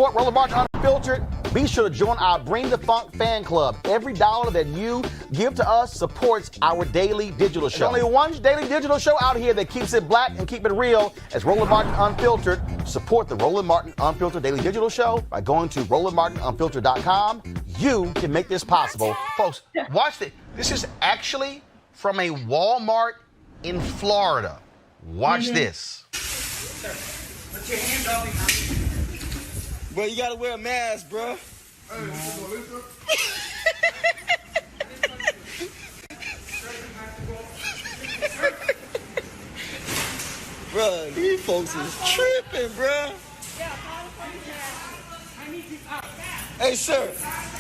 support Roland Martin Unfiltered, be sure to join our Bring the Funk fan club. Every dollar that you give to us supports our daily digital show. There's only one daily digital show out here that keeps it black and keep it real as Roland Martin Unfiltered. Support the Roland Martin Unfiltered daily digital show by going to RolandMartinUnfiltered.com. You can make this possible. Folks, watch this. This is actually from a Walmart in Florida. Watch this. Put your hands up behind. Bro, you gotta wear a mask, bro. Bro, these folks is tripping, bro. Hey, sir,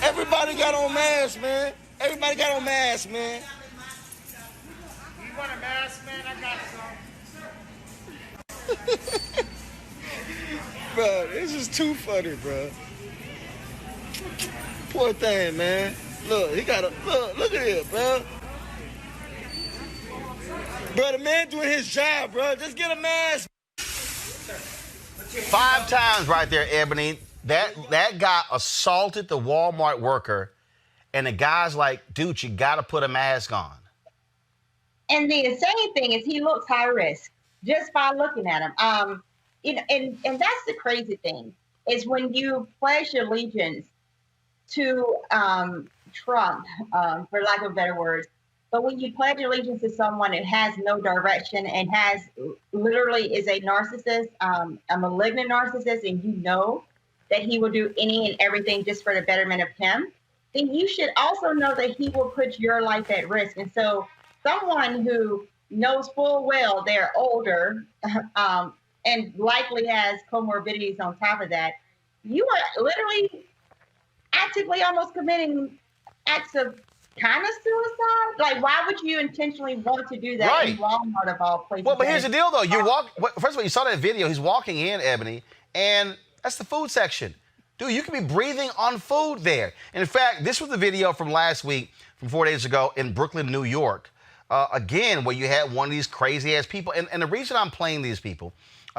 everybody got on masks, man. Everybody got on masks, man. You want a mask, man? I got some. Bro, this is too funny, bro. Poor thing, man. Look, he got a look at it, bro. Bro, the man doing his job, bro. Just get a mask. 5 times right there, Ebony. That guy assaulted the Walmart worker, and the guy's like, dude, you gotta put a mask on. And the insane thing is he looks high risk just by looking at him. And that's the crazy thing is when you pledge allegiance to Trump, for lack of better words, but when you pledge allegiance to someone who has no direction and has literally is a narcissist, a malignant narcissist, and you know that he will do any and everything just for the betterment of him, then you should also know that he will put your life at risk. And so someone who knows full well they're older, and likely has comorbidities on top of that, you are literally actively almost committing acts of kind of suicide. Like, why would you intentionally want to do that in Walmart of all places? Well, but here's the deal, though. First of all, you saw that video. He's walking in, Ebony, and that's the food section. Dude, you could be breathing on food there. And in fact, this was the video from last week, from 4 days ago in Brooklyn, New York. Again, where you had one of these crazy-ass people. And the reason I'm playing these people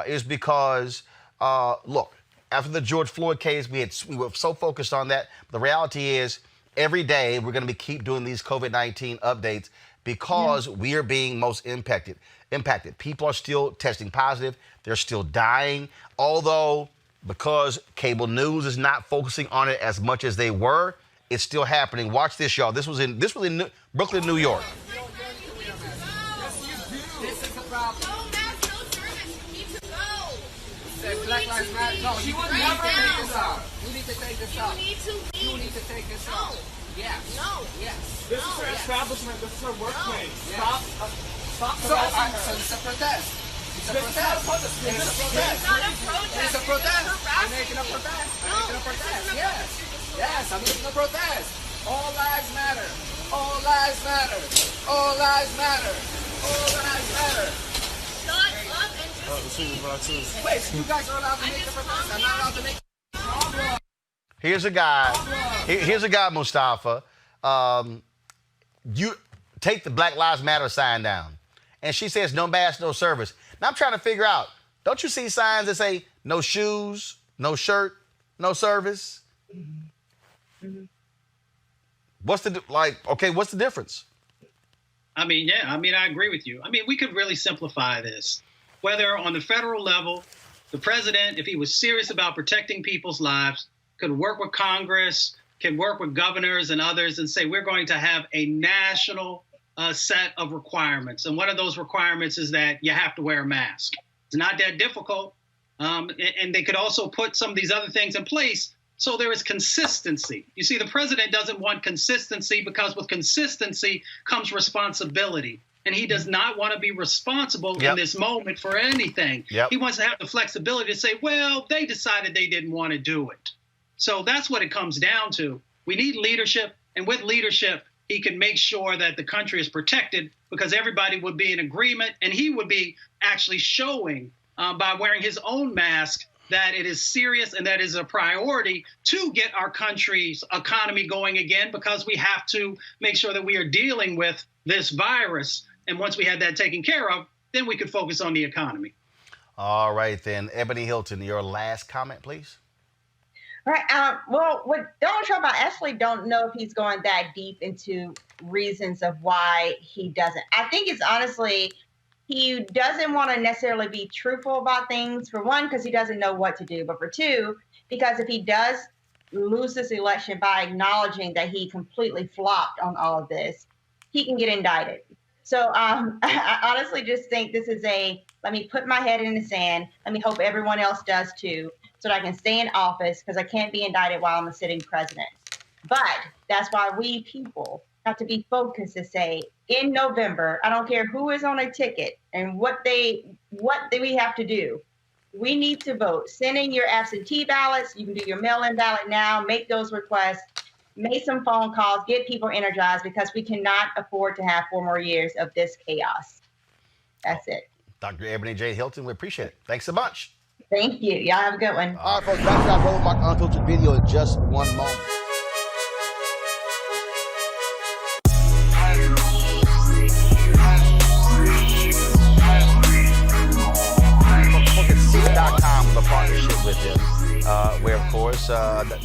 is because, look, after the George Floyd case, we were so focused on that. The reality is, every day we're going to keep doing these COVID-19 updates because we are being most impacted. People are still testing positive. They're still dying. Although, because cable news is not focusing on it as much as they were, it's still happening. Watch this, y'all. This was in Brooklyn, New York. This is a problem. Black Lives Matter. No, you would never take this out. You need to take this out. You need to take this out. Yes. No. Yes. This is her establishment. This is her workplace. Stop. Stop. So it's a protest. It's a protest. It's not a protest. It's a protest. I'm making a protest. I'm making a protest. Yes. Yes, I'm making a protest. All lives matter. All lives matter. All lives matter. All lives matter. Shut up and just Wait, you guys are allowed to make the protest. I'm not allowed to make the Here's a guy, Mustafa. You take the Black Lives Matter sign down. And she says, no mask, no service. Now I'm trying to figure out, don't you see signs that say no shoes, no shirt, no service? Mm-hmm. What's the difference? I mean, I agree with you. I mean, we could really simplify this. Whether on the federal level, the president, if he was serious about protecting people's lives, could work with Congress, can work with governors and others and say, we're going to have a national set of requirements. And one of those requirements is that you have to wear a mask. It's not that difficult. And they could also put some of these other things in place so there is consistency. You see, the president doesn't want consistency because with consistency comes responsibility. And he does not want to be responsible in this moment for anything. He wants to have the flexibility to say, well, they decided they didn't want to do it. So that's what it comes down to. We need leadership. And with leadership, he can make sure that the country is protected because everybody would be in agreement. And he would be actually showing by wearing his own mask that it is serious and that is a priority to get our country's economy going again, because we have to make sure that we are dealing with this virus. And once we had that taken care of, then we could focus on the economy. All right, then. Ebony Hilton, your last comment, please. Right. Well, with Donald Trump, I actually don't know if he's going that deep into reasons of why he doesn't. I think it's honestly, he doesn't want to necessarily be truthful about things. For one, because he doesn't know what to do. But for two, because if he does lose this election by acknowledging that he completely flopped on all of this, he can get indicted. So I honestly just think this is let me put my head in the sand. Let me hope everyone else does too, so that I can stay in office, because I can't be indicted while I'm a sitting president. But that's why we people have to be focused to say, in November, I don't care who is on a ticket and what we have to do. We need to vote. Send in your absentee ballots. You can do your mail-in ballot now. Make those requests. Make some phone calls. Get people energized, because we cannot afford to have 4 more years of this chaos. That's it. Dr. Ebony J. Hilton, we appreciate it. Thanks so much. Thank you. Y'all have a good one. All right, folks, back to our Roland Martin Unfiltered video in just one moment. Look at Seek.com with a partnership with them, where, of course,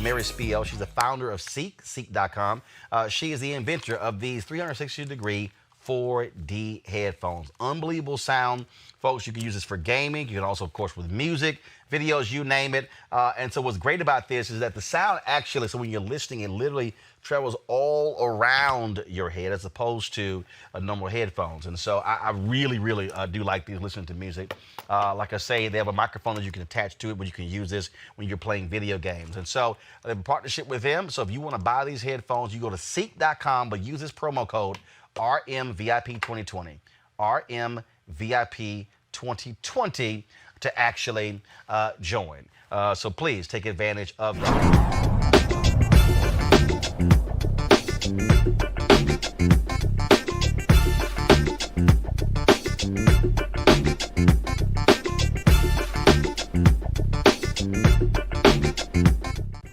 Mary Spiel, she's the founder of Seek.com. She is the inventor of these 360-degree 4D headphones. Unbelievable sound. Folks, you can use this for gaming. You can also, of course, with music, videos, you name it. And so what's great about this is that the sound actually, so when you're listening, it literally travels all around your head as opposed to normal headphones. And so I really, really do like these listening to music. Like I say, they have a microphone that you can attach to it, but you can use this when you're playing video games. And so they have a partnership with them. So if you want to buy these headphones, you go to Seek.com, but use this promo code RMVIP2020, RMVIP2020 to actually join. So please take advantage of that.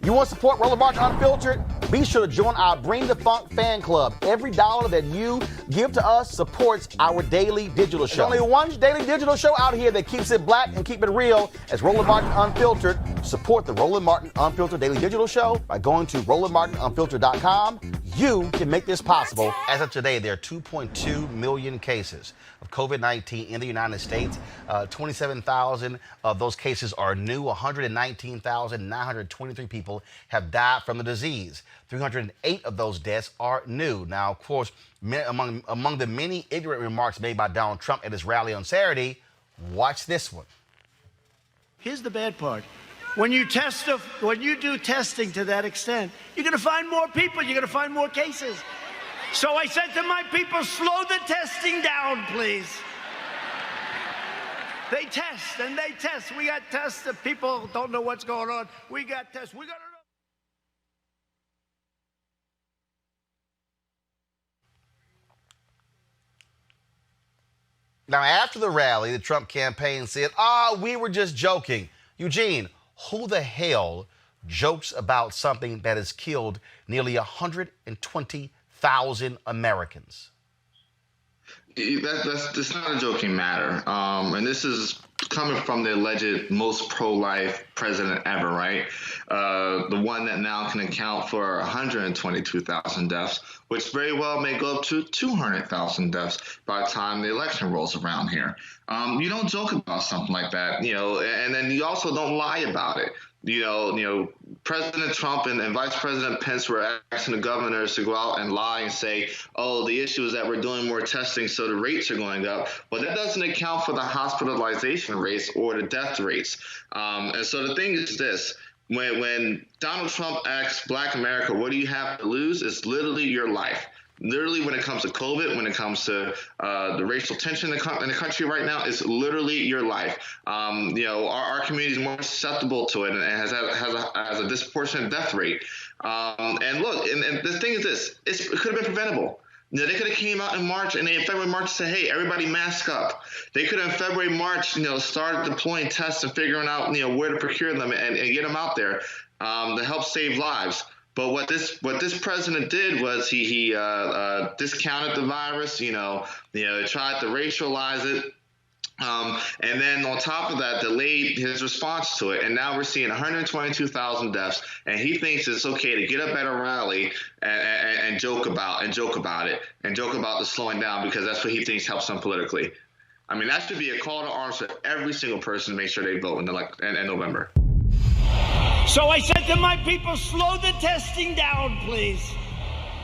You want to support Roland Martin Unfiltered? Be sure to join our Bring the Funk fan club. Every dollar that you give to us supports our daily digital show. There's only one daily digital show out here that keeps it black and keep it real. As Roland Martin Unfiltered. Support the Roland Martin Unfiltered daily digital show by going to RolandMartinUnfiltered.com. You can make this possible. As of today, there are 2.2 million cases of COVID-19 in the United States. 27,000 of those cases are new. 119,923 people have died from the disease. 308 of those deaths are new. Now, of course, among the many ignorant remarks made by Donald Trump at his rally on Saturday, watch this one. Here's the bad part. When you do testing to that extent, you're going to find more people. You're going to find more cases. So I said to my people, slow the testing down, please. They test and they test. We got tests that people don't know what's going on. We got tests. We got to know. Now, after the rally, the Trump campaign said, we were just joking. Eugene, who the hell jokes about something that has killed nearly 120,000 Americans? That's not a joking matter. And this is coming from the alleged most pro-life president ever, right? The one that now can account for 122,000 deaths, which very well may go up to 200,000 deaths by the time the election rolls around here. You don't joke about something like that, and then you also don't lie about it. President Trump and Vice President Pence were asking the governors to go out and lie and say, the issue is that we're doing more testing, so the rates are going up. But that doesn't account for the hospitalization rates or the death rates. And so the thing is this. When Donald Trump asks Black America, what do you have to lose? It's literally your life. Literally, when it comes to COVID, when it comes to the racial tension in the country right now, it's literally your life. Our community is more susceptible to it and has a disproportionate death rate. And look, and the thing is this, it could have been preventable. They could have came out in March and in February, March said, hey, everybody mask up. They could have in February, March, started deploying tests and figuring out, where to procure them and get them out there to help save lives. But what this president did was he discounted the virus, tried to racialize it. And then on top of that, delayed his response to it. And now we're seeing 122,000 deaths. And he thinks it's okay to get up at a rally and joke about it and joke about the slowing down because that's what he thinks helps him politically. I mean, that should be a call to arms for every single person to make sure they vote in November. So I said to my people, slow the testing down, please.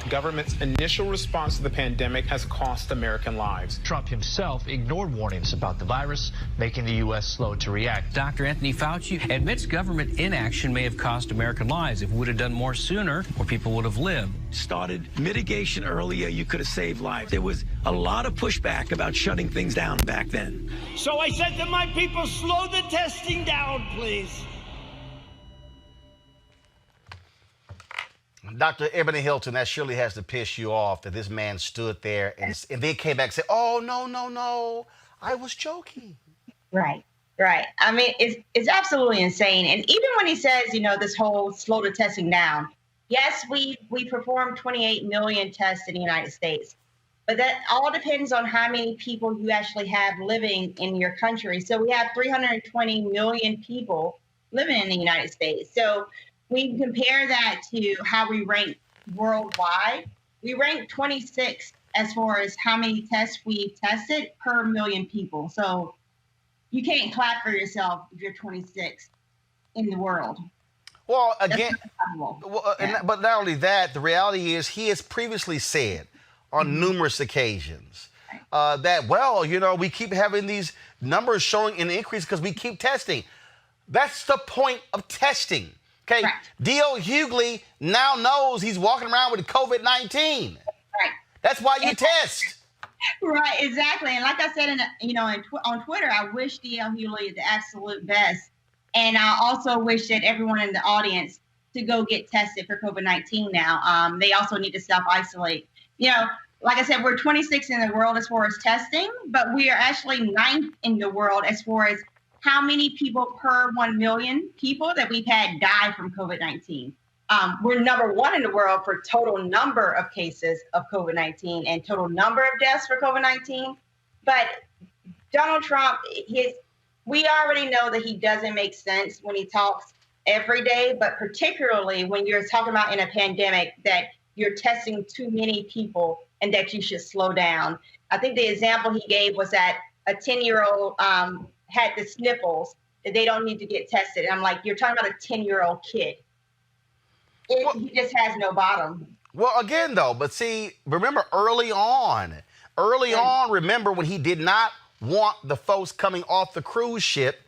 Government's initial response to the pandemic has cost American lives. Trump himself ignored warnings about the virus, making the U.S. slow to react. Dr. Anthony Fauci admits government inaction may have cost American lives. If we would have done more sooner, more people would have lived. Started mitigation earlier, you could have saved lives. There was a lot of pushback about shutting things down back then. So I said to my people, slow the testing down, please. Dr. Ebony Hilton, that surely has to piss you off that this man stood there and then came back and said, oh, no, I was joking. Right. I mean, it's absolutely insane. And even when he says, this whole slow the testing down, yes, we perform 28 million tests in the United States, but that all depends on how many people you actually have living in your country. So we have 320 million people living in the United States. So we compare that to how we rank worldwide. We rank 26 as far as how many tests we've tested per million people. So you can't clap for yourself if you're 26 in the world. Well, again, but not only that, the reality is he has previously said on numerous occasions that, we keep having these numbers showing an increase because we keep testing. That's the point of testing. Okay, D.L. Hughley now knows he's walking around with COVID-19. Right. That's why you test. Right, exactly. And like I said, on Twitter, I wish D.L. Hughley the absolute best. And I also wish that everyone in the audience to go get tested for COVID-19 now. They also need to self-isolate. Like I said, we're 26 in the world as far as testing, but we are actually 9th in the world as far as how many people per 1 million people that we've had die from COVID-19. We're number 1 in the world for total number of cases of COVID-19 and total number of deaths for COVID-19. But Donald Trump, we already know that he doesn't make sense when he talks every day, but particularly when you're talking about in a pandemic that you're testing too many people and that you should slow down. I think the example he gave was that a 10-year-old had the sniffles, that they don't need to get tested. And I'm like, you're talking about a 10-year-old kid. He just has no bottom. Well, again, though, but see, remember early on, remember when he did not want the folks coming off the cruise ship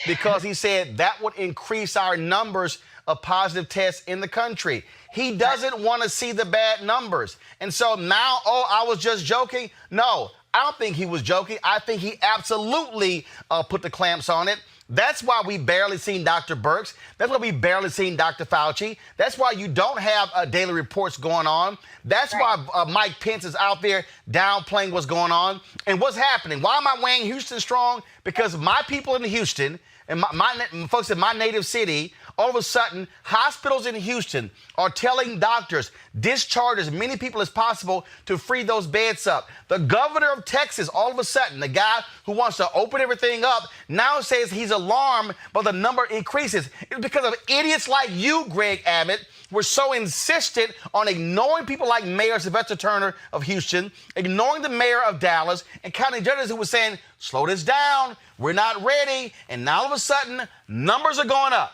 because he said that would increase our numbers of positive tests in the country. He doesn't want to see the bad numbers. And so now, I was just joking. No, I don't think he was joking. I think he absolutely put the clamps on it. That's why we barely seen Dr. Birx. That's why we barely seen Dr. Fauci. That's why you don't have daily reports going on. That's why Mike Pence is out there downplaying what's going on. And what's happening? Why am I weighing Houston strong? Because my people in Houston and my folks in my native city, all of a sudden, hospitals in Houston are telling doctors, discharge as many people as possible to free those beds up. The governor of Texas, all of a sudden, the guy who wants to open everything up, now says he's alarmed by the number increases. It's because of idiots like you, Greg Abbott. We're so insistent on ignoring people like Mayor Sylvester Turner of Houston, ignoring the mayor of Dallas, and county judges who were saying, slow this down, we're not ready. And now all of a sudden, numbers are going up.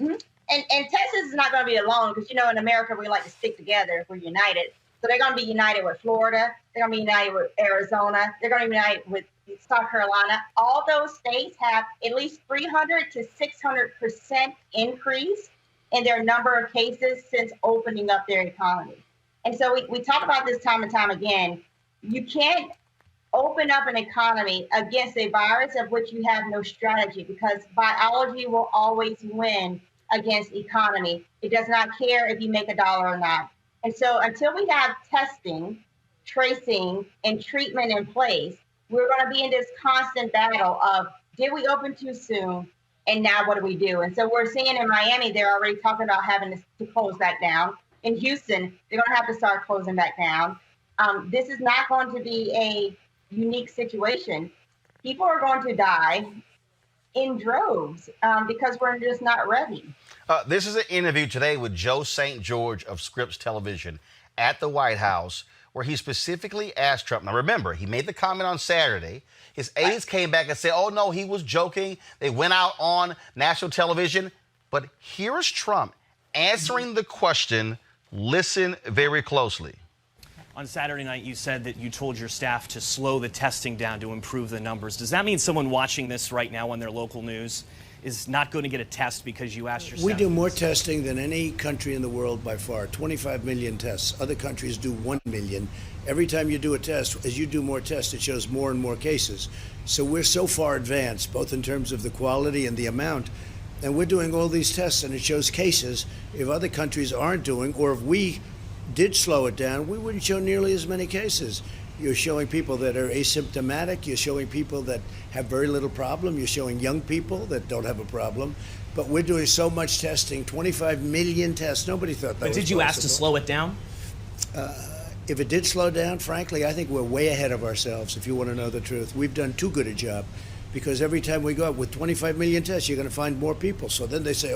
Mm-hmm. And Texas is not going to be alone because, in America, we like to stick together. We're united. So they're going to be united with Florida. They're going to be united with Arizona. They're going to be united with South Carolina. All those states have at least 300 to 600% increase in their number of cases since opening up their economy. And so we talk about this time and time again. You can't open up an economy against a virus of which you have no strategy because biology will always win against economy. It does not care if you make $1 or not. And so until we have testing, tracing, and treatment in place, we're going to be in this constant battle of, did we open too soon? And now what do we do? And so we're seeing in Miami, they're already talking about having to close back down. In Houston, they're going to have to start closing back down. This is not going to be a unique situation. people are going to die in droves because we're just not ready. This is an interview today with Joe St. George of Scripps Television at the White House, where he specifically asked Trump. Now, remember, he made the comment on Saturday. His aides came back and said, oh, no, he was joking. They went out on national television. But here is Trump answering the question. Listen very closely. On Saturday night, you said that you told your staff to slow the testing down to improve the numbers. Does that mean someone watching this right now on their local news is not going to get a test because you asked your staff? We do more testing than any country in the world by far, 25 million tests. Other countries do 1 million. Every time you do a test, as you do more tests, it shows more and more cases. So we're so far advanced, both in terms of the quality and the amount, and we're doing all these tests and it shows cases. If other countries aren't doing, or if we did slow it down, we wouldn't show nearly as many cases. You're showing people that are asymptomatic. You're showing people that have very little problem. You're showing young people that don't have a problem. But we're doing so much testing, 25 million tests. Nobody thought that was possible. But did you ask to slow it down? If it did slow down, frankly, I think we're way ahead of ourselves, if you want to know the truth. We've done too good a job, because every time we go out with 25 million tests, you're going to find more people. So then they say,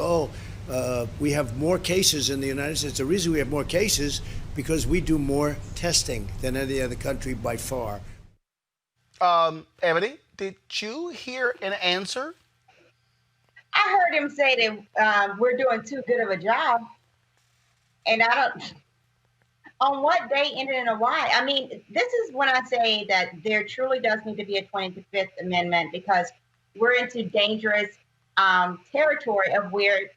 we have more cases in the United States. The reason we have more cases because we do more testing than any other country by far. Ebony, did you hear an answer? I heard him say that we're doing too good of a job. And I don't, on what day ended in a why? I mean, this is when I say that there truly does need to be a 25th Amendment, because we're into dangerous territory of where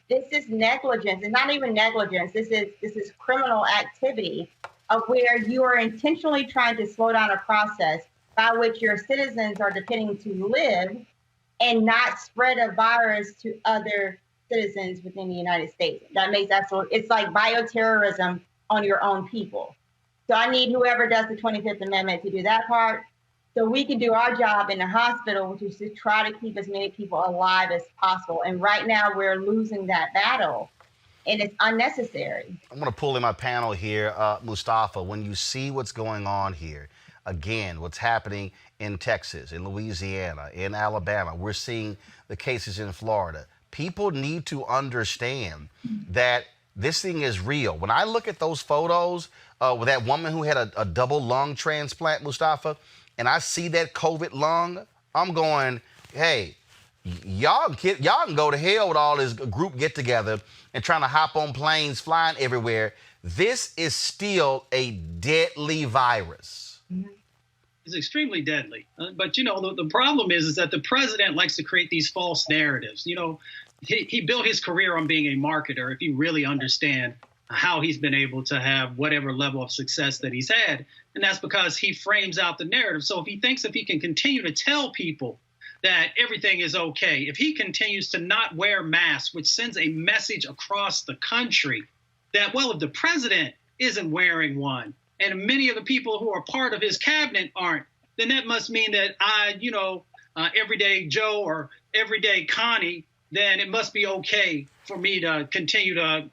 this is negligence. It's not even negligence. This is criminal activity of where you are intentionally trying to slow down a process by which your citizens are depending to live and not spread a virus to other citizens within the United States. That makes it's like bioterrorism on your own people. So I need whoever does the 25th Amendment to do that part, so we can do our job in the hospital, which is to try to keep as many people alive as possible. And right now we're losing that battle, and it's unnecessary. I'm going to pull in my panel here. Mustafa, when you see what's going on here, again, what's happening in Texas, in Louisiana, in Alabama, we're seeing the cases in Florida. People need to understand that this thing is real. When I look at those photos with that woman who had a double lung transplant, Mustafa, and I see that COVID lung, I'm going, hey, y'all can go to hell with all this group get together and trying to hop on planes, flying everywhere. This is still a deadly virus. It's extremely deadly. But, you know, the problem is that the president likes to create these false narratives. You know, he built his career on being a marketer, if you really understand how he's been able to have whatever level of success that he's had. And that's because he frames out the narrative. So if he thinks if he can continue to tell people that everything is okay, if he continues to not wear masks, which sends a message across the country that, well, if the president isn't wearing one and many of the people who are part of his cabinet aren't, then that must mean that everyday Joe or everyday Connie, then it must be okay for me to continue to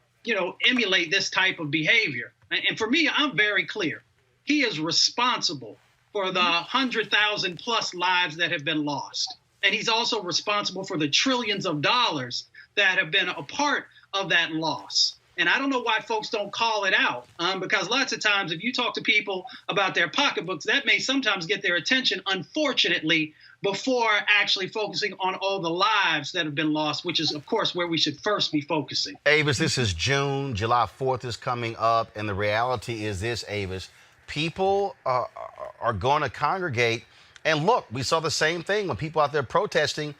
emulate this type of behavior. And for me, I'm very clear. He is responsible for the 100,000 plus lives that have been lost. And he's also responsible for the trillions of dollars that have been a part of that loss. And I don't know why folks don't call it out, because lots of times if you talk to people about their pocketbooks, that may sometimes get their attention, unfortunately, before actually focusing on all the lives that have been lost, which is, of course, where we should first be focusing. Avis, this is June. July 4th is coming up. And the reality is this, Avis, people are going to congregate. And look, we saw the same thing when people out there protesting.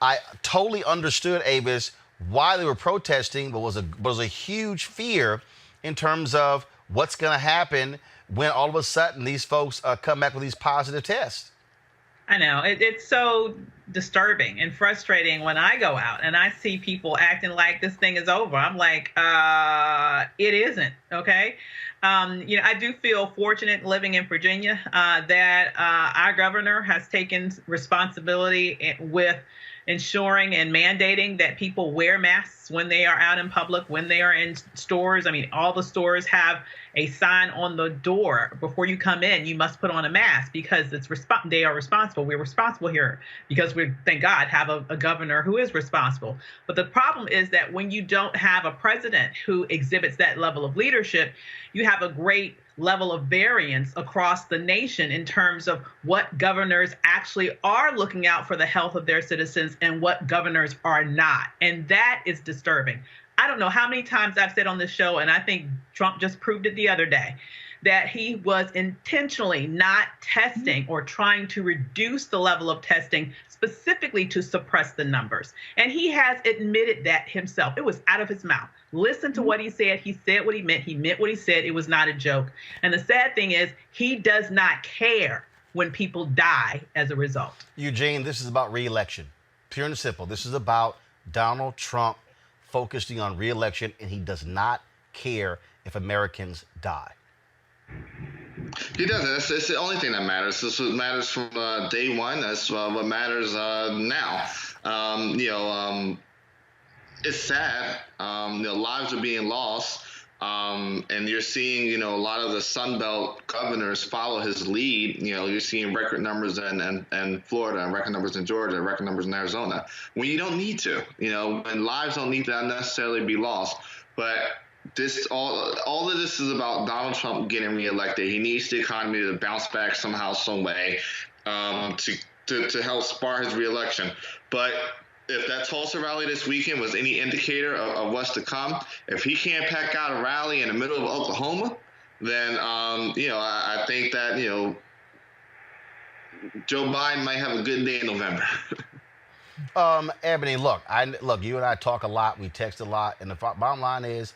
I totally understood, Avis, why they were protesting, but was a huge fear in terms of what's going to happen when all of a sudden these folks come back with these positive tests. I know. It's so disturbing and frustrating when I go out and I see people acting like this thing is over. I'm like, it isn't, okay? I do feel fortunate living in Virginia that our governor has taken responsibility with ensuring and mandating that people wear masks when they are out in public, when they are in stores. I mean, all the stores have a sign on the door before you come in. You must put on a mask because they are responsible. We're responsible here because we, thank God, have a governor who is responsible. But the problem is that when you don't have a president who exhibits that level of leadership, you have a great level of variance across the nation in terms of what governors actually are looking out for the health of their citizens and what governors are not. And that is disturbing. I don't know how many times I've said on this show, and I think Trump just proved it the other day, that he was intentionally not testing or trying to reduce the level of testing specifically to suppress the numbers. And he has admitted that himself. It was out of his mouth. Listen to what he said. He said what he meant what he said. It was not a joke. And the sad thing is he does not care when people die as a result. Eugene, this is about re-election. Pure and simple. This is about Donald Trump focusing on re-election, and he does not care if Americans die. He doesn't. It's the only thing that matters. This is what matters from day one. That's what matters now. It's sad. Lives are being lost. And you're seeing, a lot of the Sun Belt governors follow his lead. You're seeing record numbers in Florida, and record numbers in Georgia, record numbers in Arizona, when you don't need to, when lives don't need to necessarily be lost. But all of this is about Donald Trump getting reelected. He needs the economy to bounce back somehow, some way, to help spur his reelection. But if that Tulsa rally this weekend was any indicator of what's to come, if he can't pack out a rally in the middle of Oklahoma, then I think that Joe Biden might have a good day in November. Ebony, look, you and I talk a lot, we text a lot, and the bottom line is,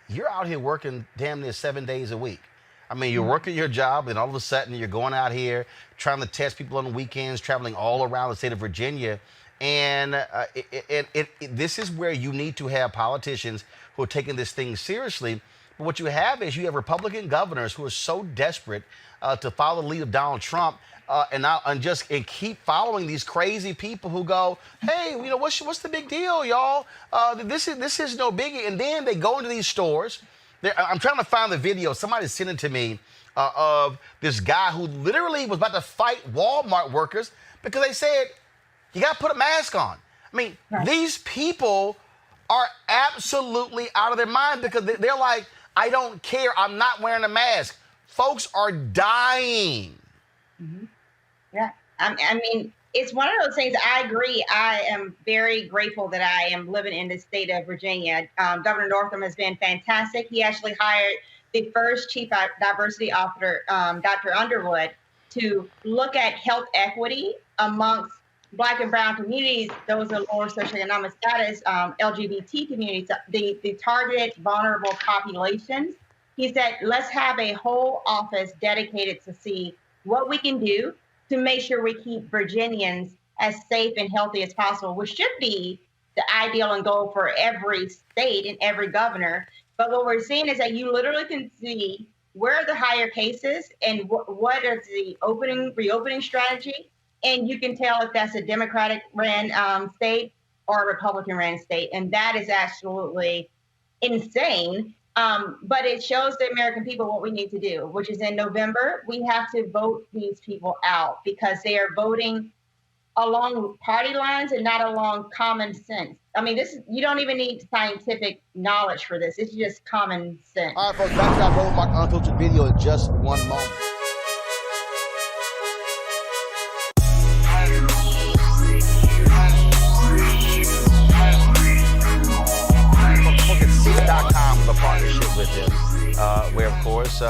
you're out here working damn near 7 days a week. I mean, you're working your job, and all of a sudden you're going out here trying to test people on the weekends, traveling all around the state of Virginia. And this is where you need to have politicians who are taking this thing seriously. But what you have is you have Republican governors who are so desperate to follow the lead of Donald Trump and keep following these crazy people who go, hey, what's the big deal, y'all? This is no biggie. And then they go into these stores. I'm trying to find the video. Somebody sent it to me of this guy who literally was about to fight Walmart workers because they said, you got to put a mask on. I mean, these people are absolutely out of their mind because they're like, I don't care. I'm not wearing a mask. Folks are dying. Mm-hmm. Yeah. I mean, it's one of those things. I agree. I am very grateful that I am living in the state of Virginia. Governor Northam has been fantastic. He actually hired the first chief diversity officer, Dr. Underwood, to look at health equity amongst Black and brown communities, those are lower socioeconomic status, LGBT communities, the targeted vulnerable populations. He said, let's have a whole office dedicated to see what we can do to make sure we keep Virginians as safe and healthy as possible, which should be the ideal and goal for every state and every governor. But what we're seeing is that you literally can see where are the higher cases and what is the reopening strategy. And you can tell if that's a Democratic ran state or a Republican ran state. And that is absolutely insane. But it shows the American people what we need to do, which is in November, we have to vote these people out because they are voting along party lines and not along common sense. I mean, you don't even need scientific knowledge for this. It's just common sense. All right, folks, back to our Roland Unfiltered video in just one moment. Seek.com with a partnership with them, where, of course,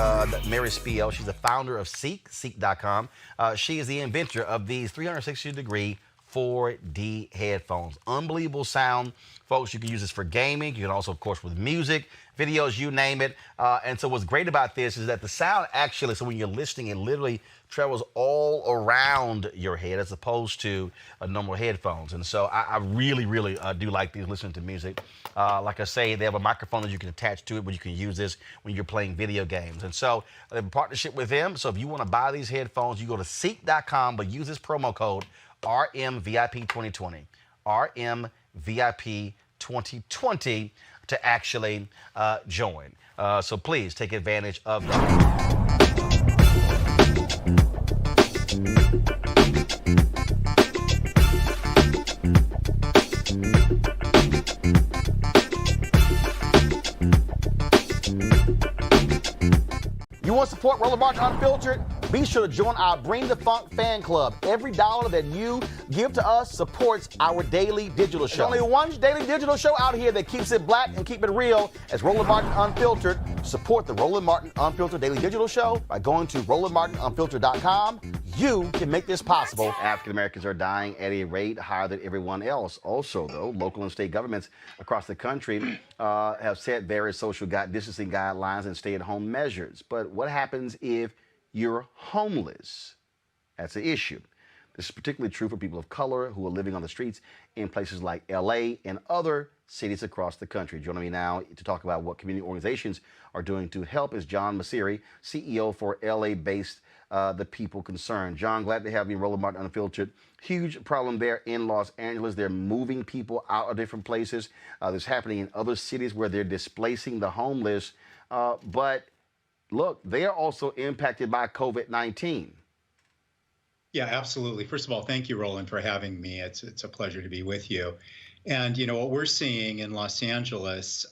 Mary Spiel, she's the founder of Seek.com. She is the inventor of these 360-degree 4D headphones. Unbelievable sound. Folks, you can use this for gaming. You can also, of course, with music, videos, you name it. And so what's great about this is that the sound actually, so when you're listening, it literally travels all around your head as opposed to normal headphones. And so I really, really do like these listening to music. Like I say, they have a microphone that you can attach to it, but you can use this when you're playing video games. And so they have a partnership with them. So if you want to buy these headphones, you go to Seek.com, but use this promo code RMVIP2020. RMVIP2020 to actually join. So please take advantage of that. You want to support Roland Martin Unfiltered? Be sure to join our Bring the Funk fan club. Every dollar that you give to us supports our daily digital show. There's only one daily digital show out here that keeps it black and keep it real as Roland Martin Unfiltered. Support the Roland Martin Unfiltered daily digital show by going to RolandMartinUnfiltered.com. You can make this possible. African Americans are dying at a rate higher than everyone else. Also, though, local and state governments across the country have set various social distancing guidelines and stay-at-home measures. But what happens if you're homeless? That's an issue. This is particularly true for people of color who are living on the streets in places like LA and other cities across the country. Joining me now to talk about what community organizations are doing to help is John Masiri, CEO for LA-based The People Concerned. John, glad to have you in Roland Martin Unfiltered. Huge problem there in Los Angeles. They're moving people out of different places. This is happening in other cities where they're displacing the homeless. But look, they are also impacted by COVID-19. Yeah, absolutely. First of all, thank you, Roland, for having me. It's a pleasure to be with you. And, you know, what we're seeing in Los Angeles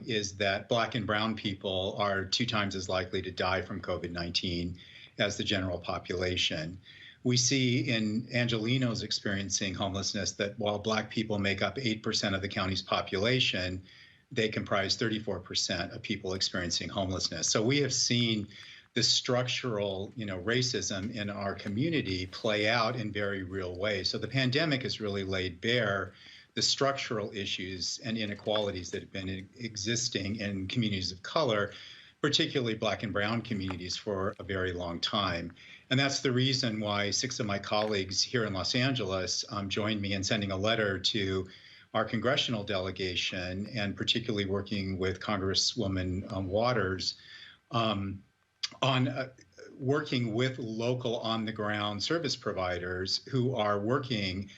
is that Black and brown people are 2 times as likely to die from COVID-19 as the general population. We see in Angelenos experiencing homelessness that while Black people make up 8% of the county's population, they comprise 34% of people experiencing homelessness. So we have seen the structural, racism in our community play out in very real ways. So the pandemic has really laid bare the structural issues and inequalities that have been existing in communities of color, particularly Black and brown communities, for a very long time. And that's the reason why 6 of my colleagues here in Los Angeles joined me in sending a letter to our congressional delegation, and particularly working with Congresswoman Waters on working with local on-the-ground service providers who are working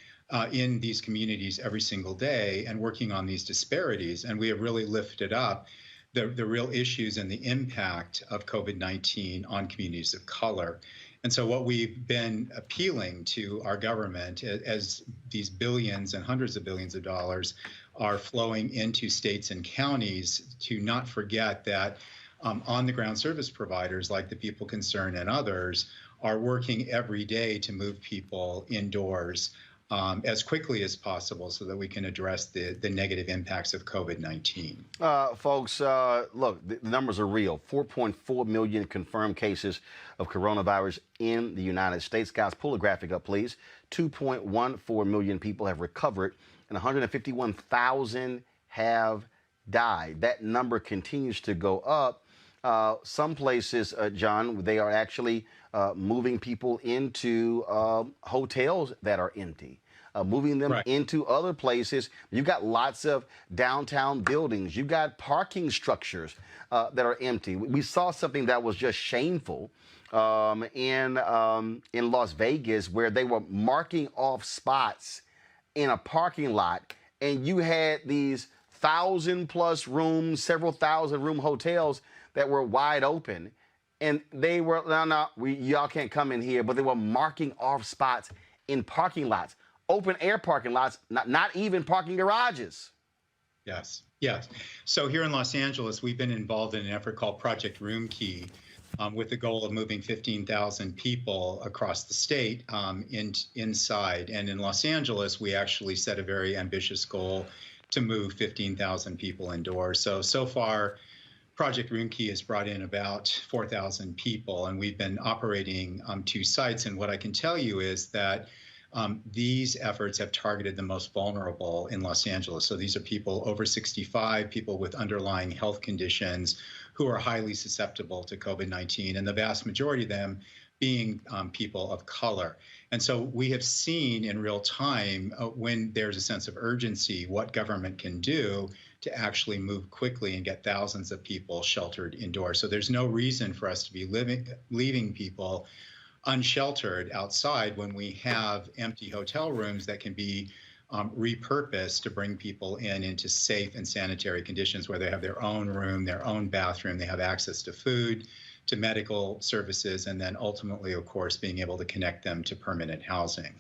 in these communities every single day and working on these disparities. And we have really lifted up the real issues and the impact of COVID-19 on communities of color. And so what we've been appealing to our government as these billions and hundreds of billions of dollars are flowing into states and counties, to not forget that on-the-ground service providers like the People Concerned and others are working every day to move people indoors as quickly as possible so that we can address the negative impacts of COVID-19. Folks, look, the numbers are real. 4.4 million confirmed cases of coronavirus in the United States. Guys, pull the graphic up, please. 2.14 million people have recovered and 151,000 have died. That number continues to go up. Some places, John, they are actually moving people into hotels that are empty, moving them into other places. You've got lots of downtown buildings. You've got parking structures that are empty. We saw something that was just shameful in Las Vegas, where they were marking off spots in a parking lot, and you had these 1,000+ rooms, several thousand room hotels that were wide open, and they were, y'all can't come in here, but they were marking off spots in parking lots, open air parking lots, not even parking garages. Yes. So here in Los Angeles, we've been involved in an effort called Project Room Key, with the goal of moving 15,000 people across the state inside. And in Los Angeles, we actually set a very ambitious goal to move 15,000 people indoors. So far, Project Room Key has brought in about 4,000 people, and we've been operating 2 sites. And what I can tell you is that these efforts have targeted the most vulnerable in Los Angeles. So these are people over 65, people with underlying health conditions who are highly susceptible to COVID-19, and the vast majority of them being people of color. And so we have seen in real time when there's a sense of urgency, what government can do to actually move quickly and get thousands of people sheltered indoors. So there's no reason for us to be leaving people unsheltered outside when we have empty hotel rooms that can be repurposed to bring people into safe and sanitary conditions where they have their own room, their own bathroom, they have access to food, to medical services, and then ultimately, of course, being able to connect them to permanent housing.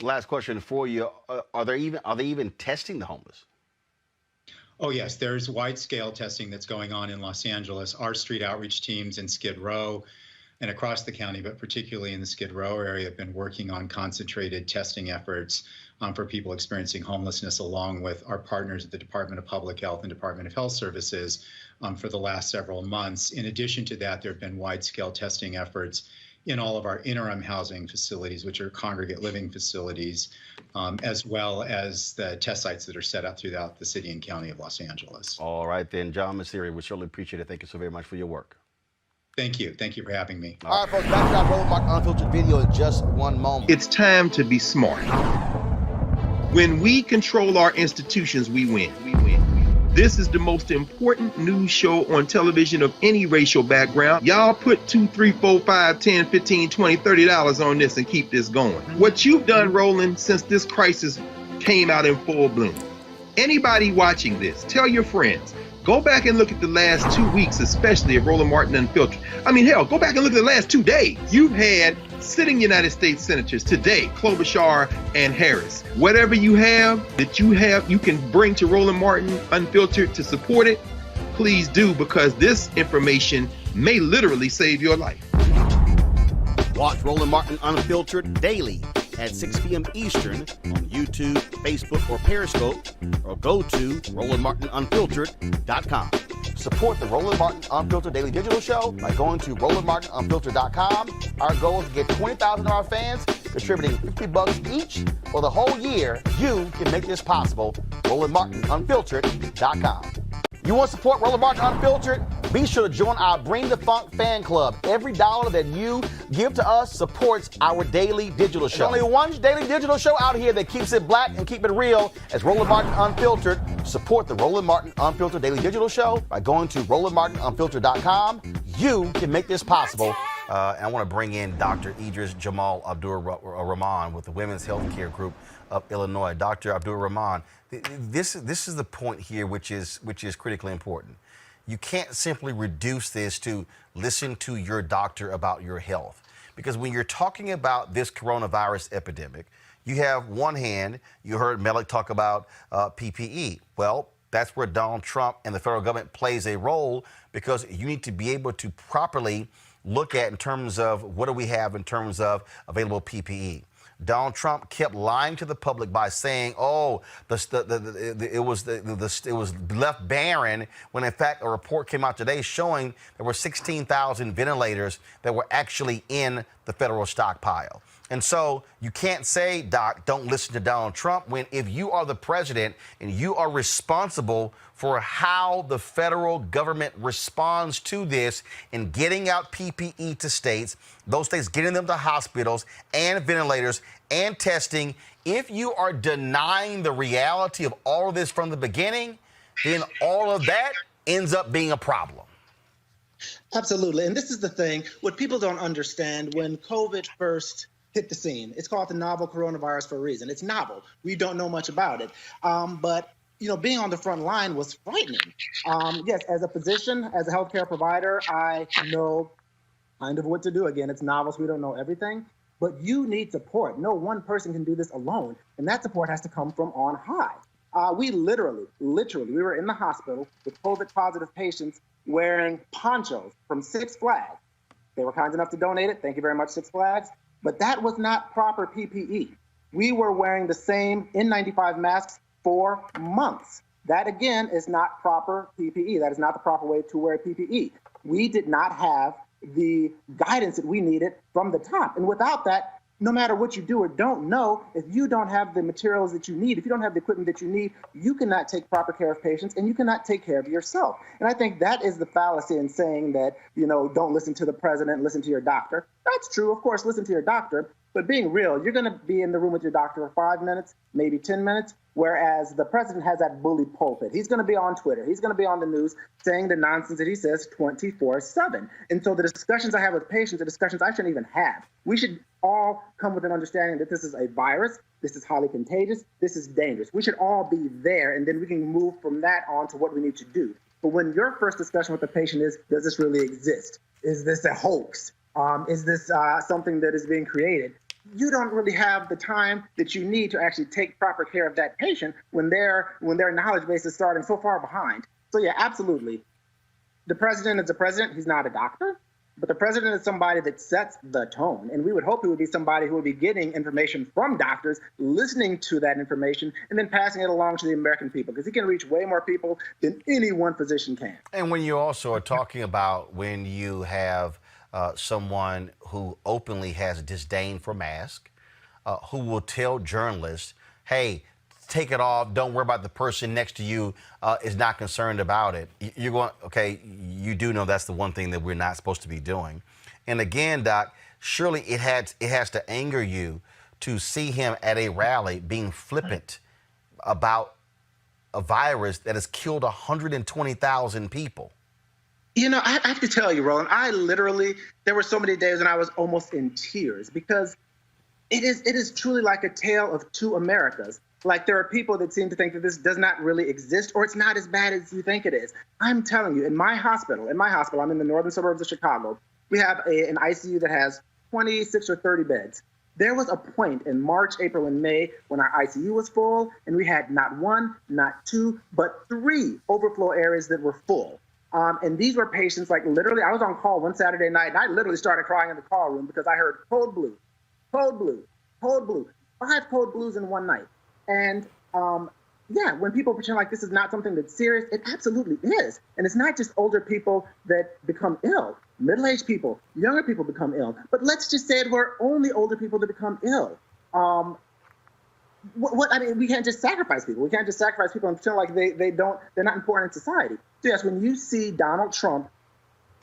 Last question for you. Are they even testing the homeless? Oh, yes, there's wide-scale testing that's going on in Los Angeles. Our street outreach teams in Skid Row and across the county, but particularly in the Skid Row area, have been working on concentrated testing efforts for people experiencing homelessness, along with our partners at the Department of Public Health and Department of Health Services for the last several months. In addition to that, there have been wide-scale testing efforts in all of our interim housing facilities, which are congregate living facilities, as well as the test sites that are set up throughout the city and county of Los Angeles. All right, then, John Messeri, we certainly appreciate it. Thank you so very much for your work. Thank you. Thank you for having me. All right, folks, back to our Roland Martin Unfiltered video in just one moment. It's time to be smart. When we control our institutions, we win. This is the most important news show on television of any racial background. Y'all put $2, $3, $4, $5, $10, $15, $20, $30 on this and keep this going. What you've done, Roland, since this crisis came out in full bloom. Anybody watching this, tell your friends. Go back and look at the last 2 weeks, especially of Roland Martin Unfiltered. I mean, hell, go back and look at the last 2 days. You've had sitting United States senators today, Klobuchar and Harris. Whatever you have that you can bring to Roland Martin Unfiltered to support it, please do, because this information may literally save your life. Watch Roland Martin Unfiltered daily at 6 p.m. Eastern on YouTube, Facebook, or Periscope, or go to RolandMartinUnfiltered.com. Support the Roland Martin Unfiltered Daily Digital Show by going to RolandMartinUnfiltered.com. Our goal is to get 20,000 of our fans contributing $50 each for the whole year. You can make this possible. RolandMartinUnfiltered.com. You want to support Roland Martin Unfiltered? Be sure to join our Bring the Funk fan club. Every dollar that you give to us supports our daily digital show. There's only one daily digital show out here that keeps it black and keep it real as Roland Martin Unfiltered. Support the Roland Martin Unfiltered Daily Digital Show by going to RolandMartinUnfiltered.com. You can make this possible. And I want to bring in Dr. Idris Jamal Abdur-Rahman with the Women's Healthcare Group of Illinois. Dr. Abdur-Rahman, this is the point here which is critically important. You can't simply reduce this to listen to your doctor about your health. Because when you're talking about this coronavirus epidemic, you have one hand, you heard Malik talk about PPE. Well, that's where Donald Trump and the federal government plays a role, because you need to be able to properly look at in terms of what do we have in terms of available PPE. Donald Trump kept lying to the public by saying, "Oh, it was left barren," when in fact a report came out today showing there were 16,000 ventilators that were actually in the federal stockpile. And so you can't say, Doc, don't listen to Donald Trump, when if you are the president and you are responsible for how the federal government responds to this in getting out PPE to states, those states getting them to hospitals and ventilators and testing, if you are denying the reality of all of this from the beginning, then all of that ends up being a problem. Absolutely. And this is the thing, what people don't understand, when COVID first hit the scene, it's called the novel coronavirus for a reason. It's novel. We don't know much about it. But you know, being on the front line was frightening. Yes, as a physician, as a healthcare provider, I know kind of what to do. Again, it's novel, so we don't know everything. But you need support. No one person can do this alone. And that support has to come from on high. We literally, we were in the hospital with COVID positive patients wearing ponchos from Six Flags. They were kind enough to donate it. Thank you very much, Six Flags. But that was not proper PPE. We were wearing the same N95 masks for months. That, again, is not proper PPE. That is not the proper way to wear PPE. We did not have the guidance that we needed from the top. And without that, no matter what you do or don't know, if you don't have the materials that you need, if you don't have the equipment that you need, you cannot take proper care of patients and you cannot take care of yourself. And I think that is the fallacy in saying that, you know, don't listen to the president, listen to your doctor. That's true, of course, listen to your doctor. But being real, you're going to be in the room with your doctor for 5 minutes, maybe 10 minutes, whereas the president has that bully pulpit. He's going to be on Twitter. He's going to be on the news saying the nonsense that he says 24/7. And so the discussions I have with patients are discussions I shouldn't even have. We should all come with an understanding that this is a virus. this is highly contagious, this is dangerous. We should all be there, and then we can move from that on to what we need to do. But when your first discussion with the patient is, does this really exist? Is this a hoax? Is this something that is being created? You don't really have the time that you need to actually take proper care of that patient when their knowledge base is starting so far behind. So yeah, absolutely. The president is the president. He's not a doctor, but the president is somebody that sets the tone. And we would hope he would be somebody who would be getting information from doctors, listening to that information, and then passing it along to the American people, because he can reach way more people than any one physician can. And when you also are talking about when you have someone who openly has disdain for masks, who will tell journalists, hey, take it off, don't worry about the person next to you is not concerned about it. You're going, okay, you do know that's the one thing that we're not supposed to be doing. And again, Doc, surely it has to anger you to see him at a rally being flippant about a virus that has killed 120,000 people. You know, I have to tell you, Roland, there were so many days when I was almost in tears, because it is truly like a tale of two Americas. Like, there are people that seem to think that this does not really exist, or it's not as bad as you think it is. I'm telling you, in my hospital, I'm in the northern suburbs of Chicago, we have an ICU that has 26 or 30 beds. There was a point in March, April, and May when our ICU was full, and we had not one, not two, but 3 overflow areas that were full. And these were patients, like, literally, I was on call one Saturday night, and I literally started crying in the call room because I heard cold blue, cold blue, cold blue, 5 cold blues in one night. And yeah, when people pretend like this is not something that's serious, it absolutely is. And it's not just older people that become ill. Middle-aged people, younger people become ill. But let's just say it were only older people that become ill. I mean, we can't just sacrifice people. We can't just sacrifice people and pretend like they're not important in society. So yes, when you see Donald Trump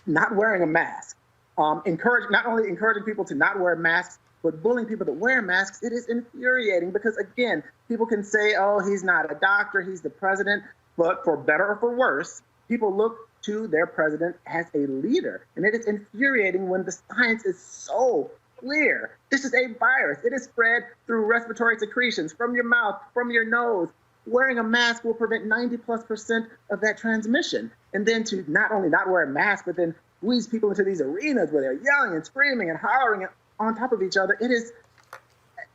not wearing a mask, not only encouraging people to not wear masks, but bullying people that wear masks, it is infuriating, because again, people can say, oh, he's not a doctor, he's the president, but for better or for worse, people look to their president as a leader. And it is infuriating when the science is so clear. This is a virus. It is spread through respiratory secretions, from your mouth, from your nose. Wearing a mask will prevent 90+% of that transmission. And then to not only not wear a mask, but then squeeze people into these arenas where they're yelling and screaming and hollering on top of each other. It is,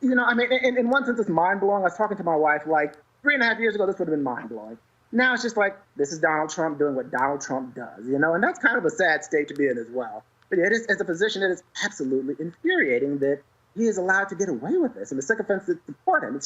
you know, I mean, in one sense, it's mind-blowing. I was talking to my wife, like, 3.5 years ago, this would have been mind-blowing. Now it's just like, this is Donald Trump doing what Donald Trump does, you know, and that's kind of a sad state to be in as well. But it is, as a physician, it is absolutely infuriating that he is allowed to get away with this, and the sycophants that support him.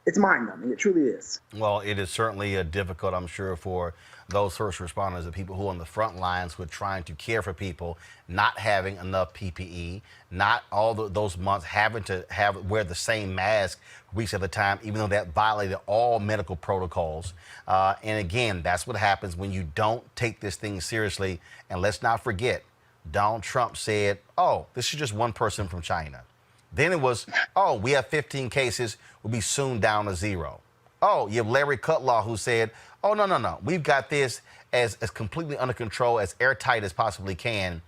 It's mind-numbing. It truly is. Well, it is certainly difficult, I'm sure, for those first responders, the people who are on the front lines who are trying to care for people, not having enough PPE, not all those months having to wear the same mask weeks at a time, even though that violated all medical protocols. And again, that's what happens when you don't take this thing seriously. And let's not forget, Donald Trump said, oh, this is just one person from China. Then it was, oh, we have 15 cases, we'll be soon down to 0. Oh, you have Larry Kudlow who said, oh, no, we've got this as completely under control, as airtight as possibly can.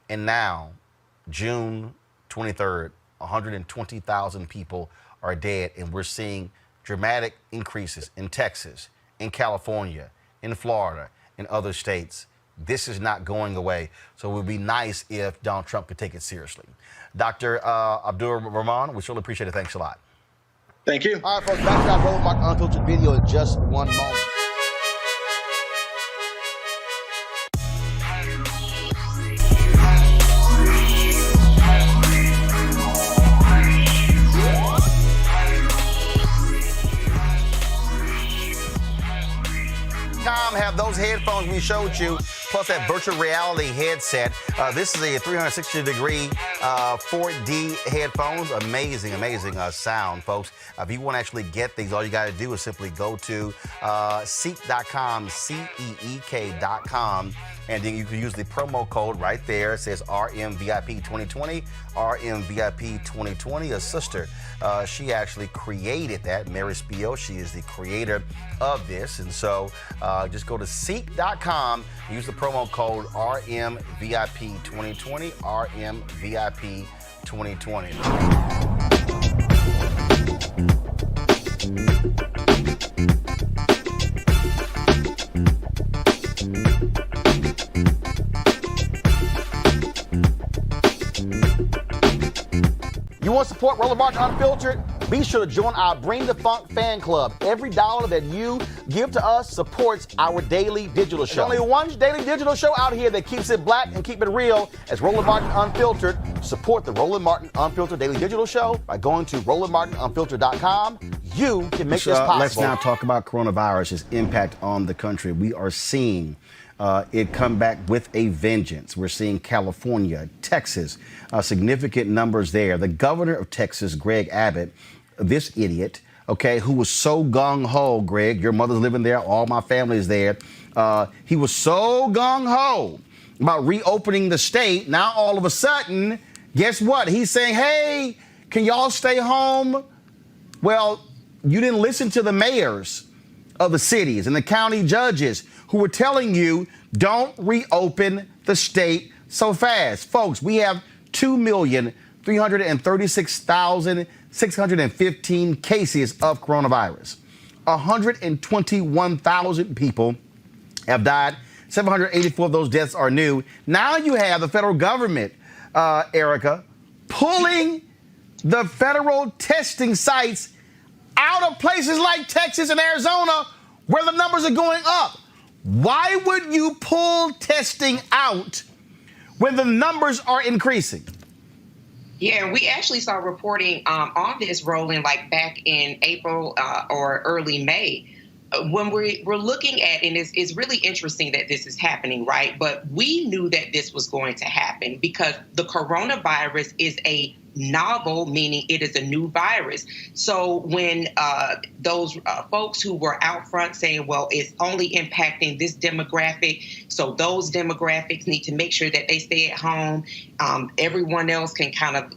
And now, June 23rd, 120,000 people are dead, and we're seeing dramatic increases in Texas, in California, in Florida, in other states. This is not going away. So it would be nice if Donald Trump could take it seriously. Dr. Abdul Rahman, we surely appreciate it. Thanks a lot. Thank you. All right, folks, back to that Roland Mark Unfiltered video in just one moment. Have those headphones we showed you, plus that virtual reality headset. This is a 360-degree 4D headphones. Amazing sound, folks. If you want to actually get these, all you got to do is simply go to seek.com, CEEK.com, and then you can use the promo code right there. It says RMVIP2020, RMVIP2020. A sister, she actually created that, Mary Spiel. She is the creator of this, and so just go to seek.com, use the promo code RMVIP2020, RMVIP2020. You want to support Roland Martin Unfiltered? Be sure to join our Bring the Funk fan club. Every dollar that you give to us supports our daily digital show. There's only one daily digital show out here that keeps it black and keep it real as Roland Martin Unfiltered. Support the Roland Martin Unfiltered daily digital show by going to RolandMartinUnfiltered.com. You can make this possible. Let's now talk about coronavirus's impact on the country. We are seeing it come back with a vengeance. We're seeing California, Texas, significant numbers there. The governor of Texas, Greg Abbott, this idiot, okay, who was so gung-ho, Greg, your mother's living there, all my family is there. He was so gung-ho about reopening the state. Now, all of a sudden, guess what? He's saying, hey, can y'all stay home? Well, you didn't listen to the mayors of the cities and the county judges who were telling you, don't reopen the state so fast. Folks, we have 2,336,615 cases of coronavirus. 121,000 people have died. 784 of those deaths are new. Now you have the federal government, Erica, pulling the federal testing sites out of places like Texas and Arizona where the numbers are going up. Why would you pull testing out when the numbers are increasing? Yeah, we actually saw reporting on this, Roland, like back in April or early May. When we're looking at, and it's really interesting that this is happening, right? But we knew that this was going to happen because the coronavirus is a novel, meaning it is a new virus. So when those folks who were out front saying, well, it's only impacting this demographic, so those demographics need to make sure that they stay at home, everyone else can kind of,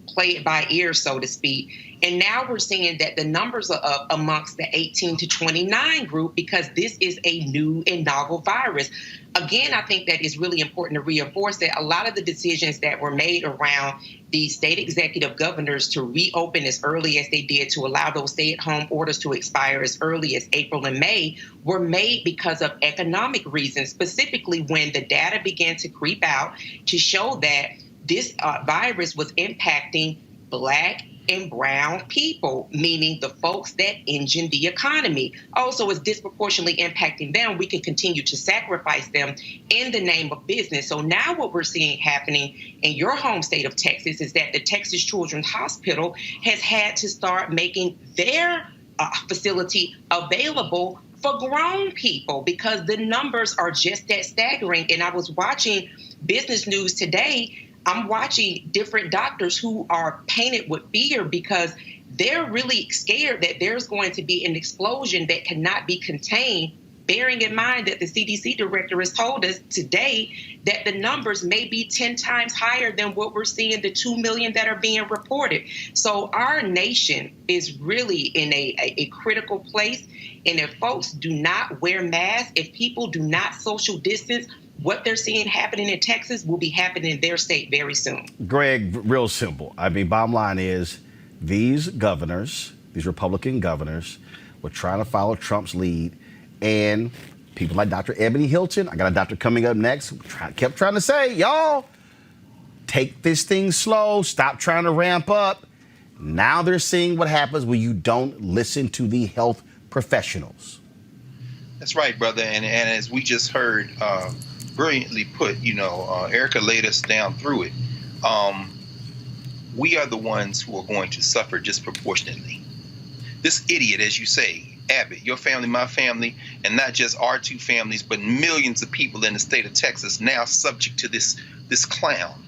play it by ear, so to speak. And now we're seeing that the numbers are up amongst the 18 to 29 group because this is a new and novel virus. Again, I think that it's really important to reinforce that a lot of the decisions that were made around the state executive governors to reopen as early as they did, to allow those stay-at-home orders to expire as early as April and May, were made because of economic reasons, specifically when the data began to creep out to show that this virus was impacting Black and brown people, meaning the folks that engine the economy. Also, is disproportionately impacting them. We can continue to sacrifice them in the name of business. So now what we're seeing happening in your home state of Texas is that the Texas Children's Hospital has had to start making their facility available for grown people because the numbers are just that staggering. And I was watching Business News today. I'm watching different doctors who are painted with fear because they're really scared that there's going to be an explosion that cannot be contained, bearing in mind that the CDC director has told us today that the numbers may be 10 times higher than what we're seeing, the 2 million that are being reported. So our nation is really in a critical place. And if folks do not wear masks, if people do not social distance, what they're seeing happening in Texas will be happening in their state very soon. Greg, real simple. I mean, bottom line is these governors, these Republican governors, were trying to follow Trump's lead. And people like Dr. Ebony Hilton, I got a doctor coming up next, kept trying to say, y'all, take this thing slow, stop trying to ramp up. Now they're seeing what happens when you don't listen to the health professionals. That's right, brother. And as we just heard, brilliantly put, Erica laid us down through it. We are the ones who are going to suffer disproportionately. This idiot, as you say, Abbott, your family, my family, and not just our two families, but millions of people in the state of Texas now subject to this clown.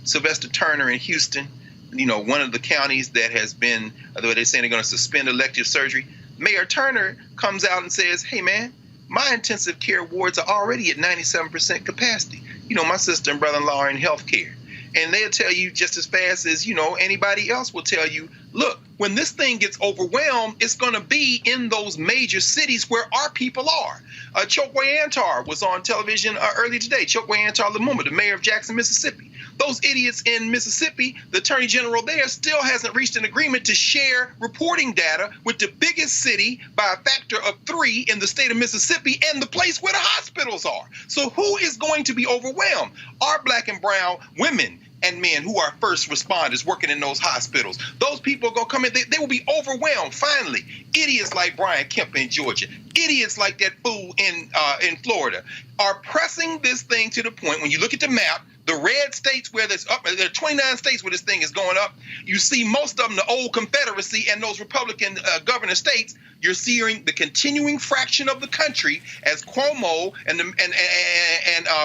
Sylvester Turner in Houston, one of the counties that has been, they're saying they're going to suspend elective surgery. Mayor Turner comes out and says, hey, man, my intensive care wards are already at 97% capacity. My sister and brother-in-law are in healthcare. And they'll tell you just as fast as, anybody else will tell you, look, when this thing gets overwhelmed, it's going to be in those major cities where our people are. Chokwe Antar was on television earlier today. Chokwe Antar Lumumba, the mayor of Jackson, Mississippi. Those idiots in Mississippi, the attorney general there still hasn't reached an agreement to share reporting data with the biggest city by a factor of 3 in the state of Mississippi and the place where the hospitals are. So who is going to be overwhelmed? Our black and brown women and men who are first responders working in those hospitals. Those people are going to come in, they will be overwhelmed, finally. Idiots like Brian Kemp in Georgia, idiots like that fool in Florida are pressing this thing to the point, when you look at the map, the red states where there's up, there are 29 states where this thing is going up. You see most of them, the old Confederacy and those Republican governor states. You're seeing the continuing fraction of the country as Cuomo and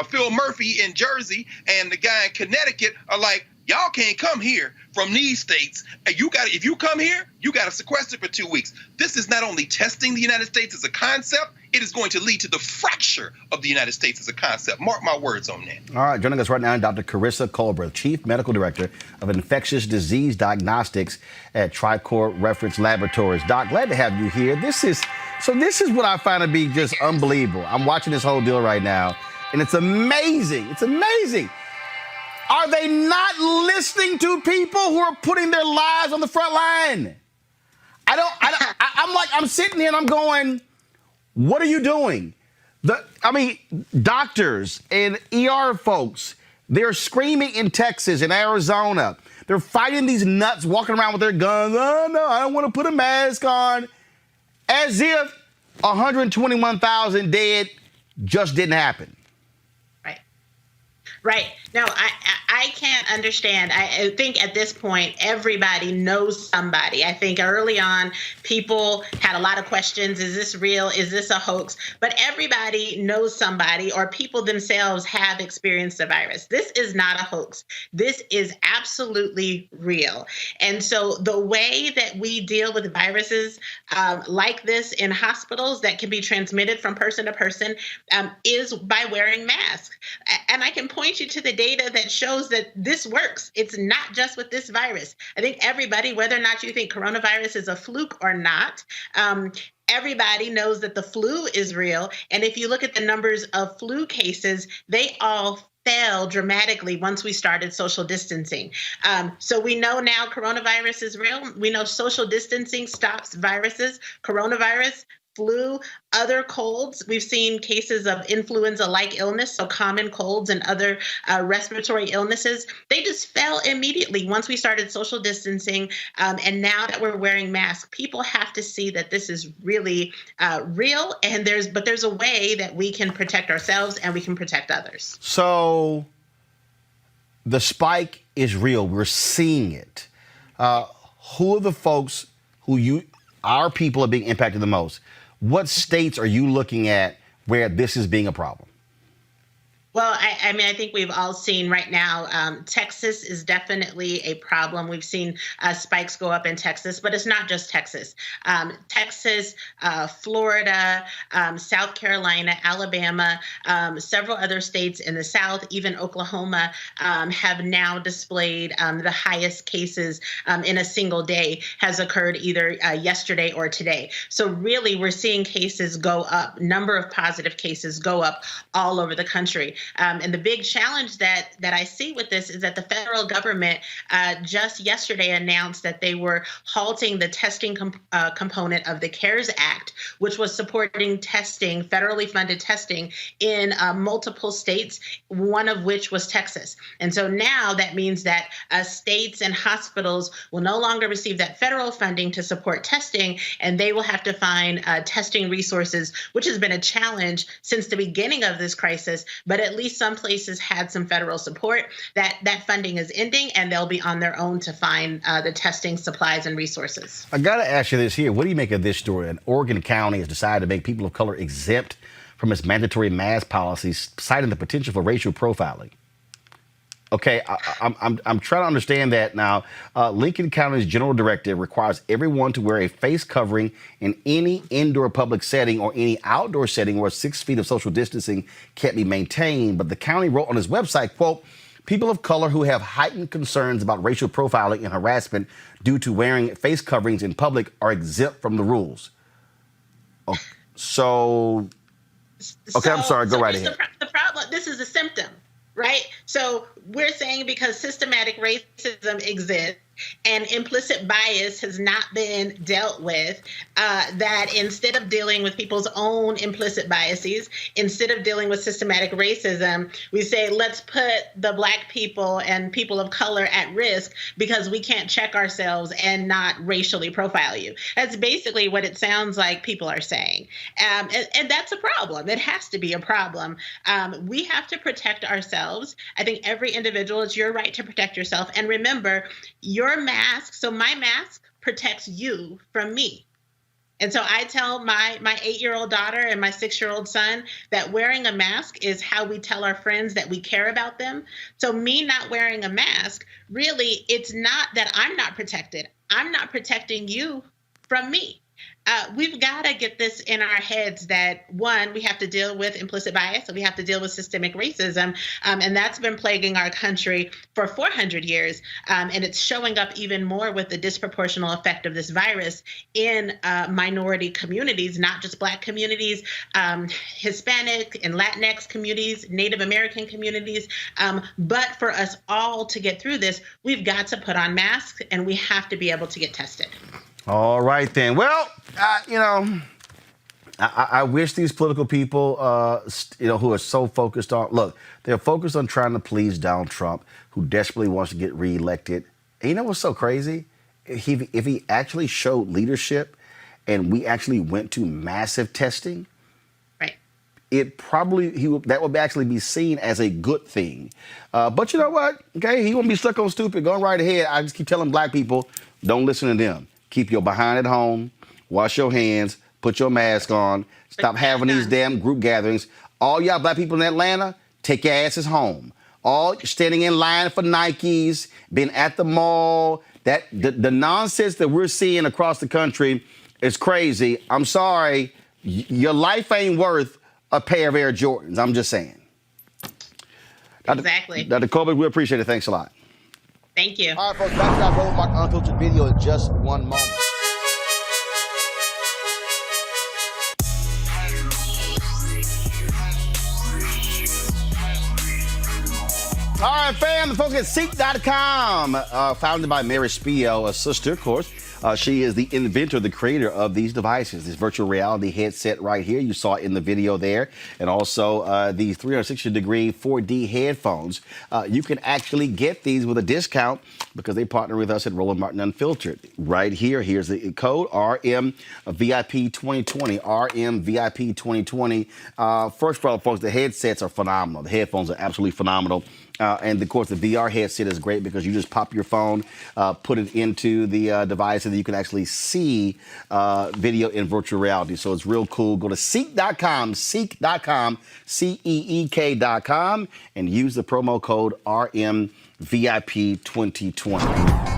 Phil Murphy in Jersey and the guy in Connecticut are like, y'all can't come here from these states. And if you come here, you got to sequester for 2 weeks. This is not only testing the United States as a concept, it is going to lead to the fracture of the United States as a concept. Mark my words on that. All right, joining us right now, Dr. Karissa Colbert, Chief Medical Director of Infectious Disease Diagnostics at Tricor Reference Laboratories. Doc, glad to have you here. This is what I find to be just unbelievable. I'm watching this whole deal right now, and it's amazing. It's amazing. Are they not listening to people who are putting their lives on the front line? I'm sitting here and I'm going, what are you doing? Doctors and ER folks, they're screaming in Texas and Arizona. They're fighting these nuts walking around with their guns. Oh, no, I don't want to put a mask on. As if 121,000 dead just didn't happen. Right. No, I can't understand. I think at this point, everybody knows somebody. I think early on, people had a lot of questions. Is this real? Is this a hoax? But everybody knows somebody, or people themselves have experienced the virus. This is not a hoax. This is absolutely real. And so the way that we deal with viruses like this in hospitals that can be transmitted from person to person is by wearing masks. And I can point you to the data that shows that this works. It's not just with this virus. I think everybody, whether or not you think coronavirus is a fluke or not, everybody knows that the flu is real. And if you look at the numbers of flu cases, they all fell dramatically once we started social distancing. So we know now coronavirus is real. We know social distancing stops viruses. Coronavirus, flu, other colds. We've seen cases of influenza-like illness, so common colds and other respiratory illnesses. They just fell immediately once we started social distancing. And now that we're wearing masks, people have to see that this is really real. And there's a way that we can protect ourselves and we can protect others. So the spike is real. We're seeing it. Who are the folks our people are being impacted the most? What states are you looking at where this is being a problem? Well, I think we've all seen right now, Texas is definitely a problem. We've seen spikes go up in Texas, but it's not just Texas. Texas, Florida, South Carolina, Alabama, several other states in the South, even Oklahoma, have now displayed the highest cases in a single day has occurred either yesterday or today. So really, we're seeing cases go up, number of positive cases go up all over the country. And the big challenge that I see with this is that the federal government just yesterday announced that they were halting the testing component of the CARES Act, which was supporting testing, federally funded testing in multiple states, one of which was Texas. And so now that means that states and hospitals will no longer receive that federal funding to support testing, and they will have to find testing resources, which has been a challenge since the beginning of this crisis. But at least some places had some federal support. That funding is ending, and they'll be on their own to find the testing supplies and resources. I got to ask you this here. What do you make of this story? An Oregon County has decided to make people of color exempt from its mandatory mask policies, citing the potential for racial profiling. Okay, I'm trying to understand that now. Lincoln County's general directive requires everyone to wear a face covering in any indoor public setting or any outdoor setting where 6 feet of social distancing can't be maintained. But the county wrote on its website, quote, people of color who have heightened concerns about racial profiling and harassment due to wearing face coverings in public are exempt from the rules. Okay, so Okay, I'm sorry. Go right here's ahead. The problem, this is a symptom, right? So we're saying because systematic racism exists and implicit bias has not been dealt with, that instead of dealing with people's own implicit biases, instead of dealing with systematic racism, we say, let's put the Black people and people of color at risk because we can't check ourselves and not racially profile you. That's basically what it sounds like people are saying. And that's a problem. It has to be a problem. We have to protect ourselves. I think every individual, it's your right to protect yourself. And remember, your mask, so my mask protects you from me. And so I tell my 8-year-old daughter and my 6-year-old son that wearing a mask is how we tell our friends that we care about them. So me not wearing a mask, really, it's not that I'm not protected. I'm not protecting you from me. We've got to get this in our heads that, one, we have to deal with implicit bias, and we have to deal with systemic racism, and that's been plaguing our country for 400 years, and it's showing up even more with the disproportional effect of this virus in minority communities, not just Black communities, Hispanic and Latinx communities, Native American communities, but for us all to get through this, we've got to put on masks, and we have to be able to get tested. All right, then. Well, I wish these political people, who are so focused on, look, they're focused on trying to please Donald Trump, who desperately wants to get reelected. And you know what's so crazy? If he actually showed leadership and we actually went to massive testing, right, that would actually be seen as a good thing. But you know what? Okay, he won't be stuck on stupid. Go right ahead. I just keep telling Black people, don't listen to them. Keep your behind at home, wash your hands, put your mask on, stop having these damn group gatherings. All y'all Black people in Atlanta, take your asses home. All standing in line for Nikes, been at the mall, the nonsense that we're seeing across the country is crazy. I'm sorry, your life ain't worth a pair of Air Jordans. I'm just saying. Exactly. Dr. Colbert, we appreciate it. Thanks a lot. Thank you. All right, folks, back to our Roland Martin Unfiltered video in just one moment. All right, fam, the folks at Seek.com, founded by Mary Spio, a sister, of course. She is the inventor, the creator of these devices, this virtual reality headset right here. You saw it in the video there. And also the 360-degree 4D headphones. You can actually get these with a discount because they partner with us at Roland Martin Unfiltered. Right here, here's the code, RMVIP2020, RMVIP2020. First of all, folks, the headsets are phenomenal. The headphones are absolutely phenomenal. And of course, the VR headset is great because you just pop your phone, put it into the device, and then you can actually see video in virtual reality. So it's real cool. Go to Seek.com, Seek.com, CEEK.com, and use the promo code RMVIP2020.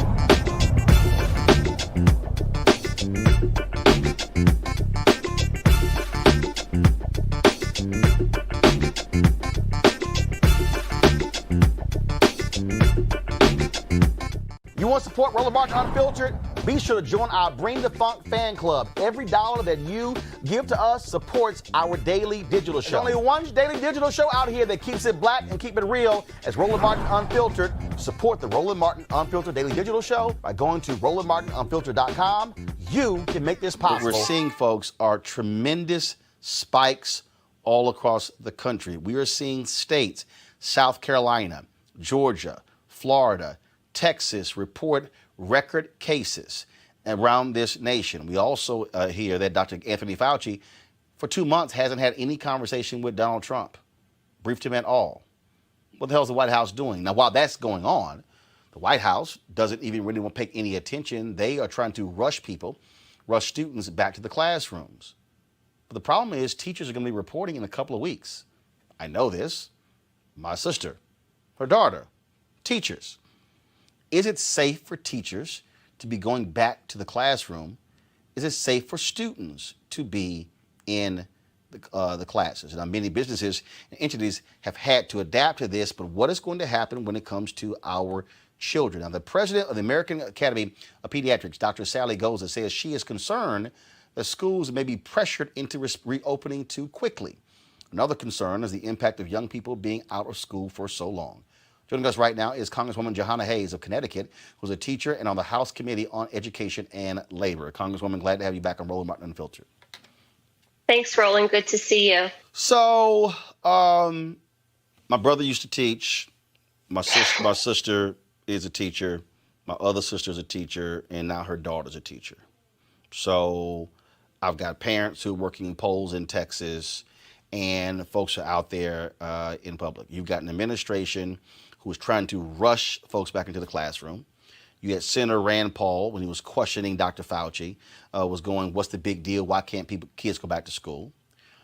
You want to support Roland Martin Unfiltered? Be sure to join our Bring the Funk fan club. Every dollar that you give to us supports our daily digital show. There's only one daily digital show out here that keeps it black and keep it real as Roland Martin Unfiltered. Support the Roland Martin Unfiltered daily digital show by going to RolandMartinUnfiltered.com. You can make this possible. What we're seeing, folks, are tremendous spikes all across the country. We are seeing states, South Carolina, Georgia, Florida, Texas, report record cases around this nation. We also hear that Dr. Anthony Fauci, for 2 months, hasn't had any conversation with Donald Trump, briefed him at all. What the hell is the White House doing? Now, while that's going on, the White House doesn't even really want to pay any attention. They are trying to rush students back to the classrooms. But the problem is teachers are going to be reporting in a couple of weeks. I know this. My sister, her daughter, teachers. Is it safe for teachers to be going back to the classroom? Is it safe for students to be in the classes? Now, many businesses and entities have had to adapt to this, but what is going to happen when it comes to our children? Now, the president of the American Academy of Pediatrics, Dr. Sally Goza, says she is concerned that schools may be pressured into reopening too quickly. Another concern is the impact of young people being out of school for so long. Joining us right now is Congresswoman Jahana Hayes of Connecticut, who's a teacher and on the House Committee on Education and Labor. Congresswoman, glad to have you back on Roland Martin Unfiltered. Thanks, Roland. Good to see you. So, my brother used to teach. My sister is a teacher. My other sister's a teacher, and now her daughter's a teacher. So, I've got parents who are working in polls in Texas, and folks are out there in public. You've got an administration who is trying to rush folks back into the classroom. You had Senator Rand Paul, when he was questioning Dr. Fauci, was going, what's the big deal? Why can't kids go back to school?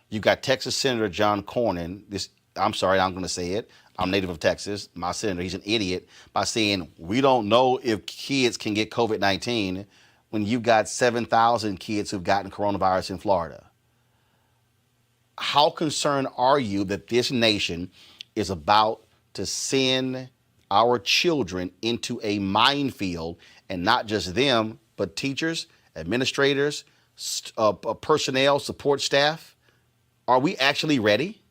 You've got Texas Senator John Cornyn. I'm sorry, I'm going to say it. I'm native of Texas. My senator, he's an idiot by saying we don't know if kids can get COVID-19 when you've got 7,000 kids who've gotten coronavirus in Florida. How concerned are you that this nation is about to send our children into a minefield, and not just them, but teachers, administrators, personnel, support staff? Are we actually ready?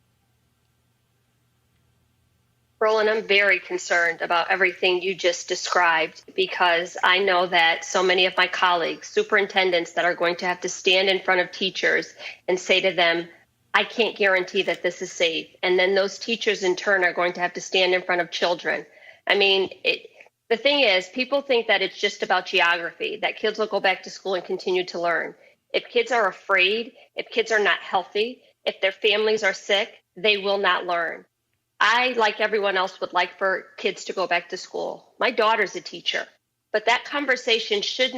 Roland, I'm very concerned about everything you just described, because I know that so many of my colleagues, superintendents, that are going to have to stand in front of teachers and say to them, I can't guarantee that this is safe. And then those teachers in turn are going to have to stand in front of children. I mean, the thing is, people think that it's just about geography, that kids will go back to school and continue to learn. If kids are afraid, if kids are not healthy, if their families are sick, they will not learn. I, like everyone else, would like for kids to go back to school. My daughter's a teacher. But that conversation should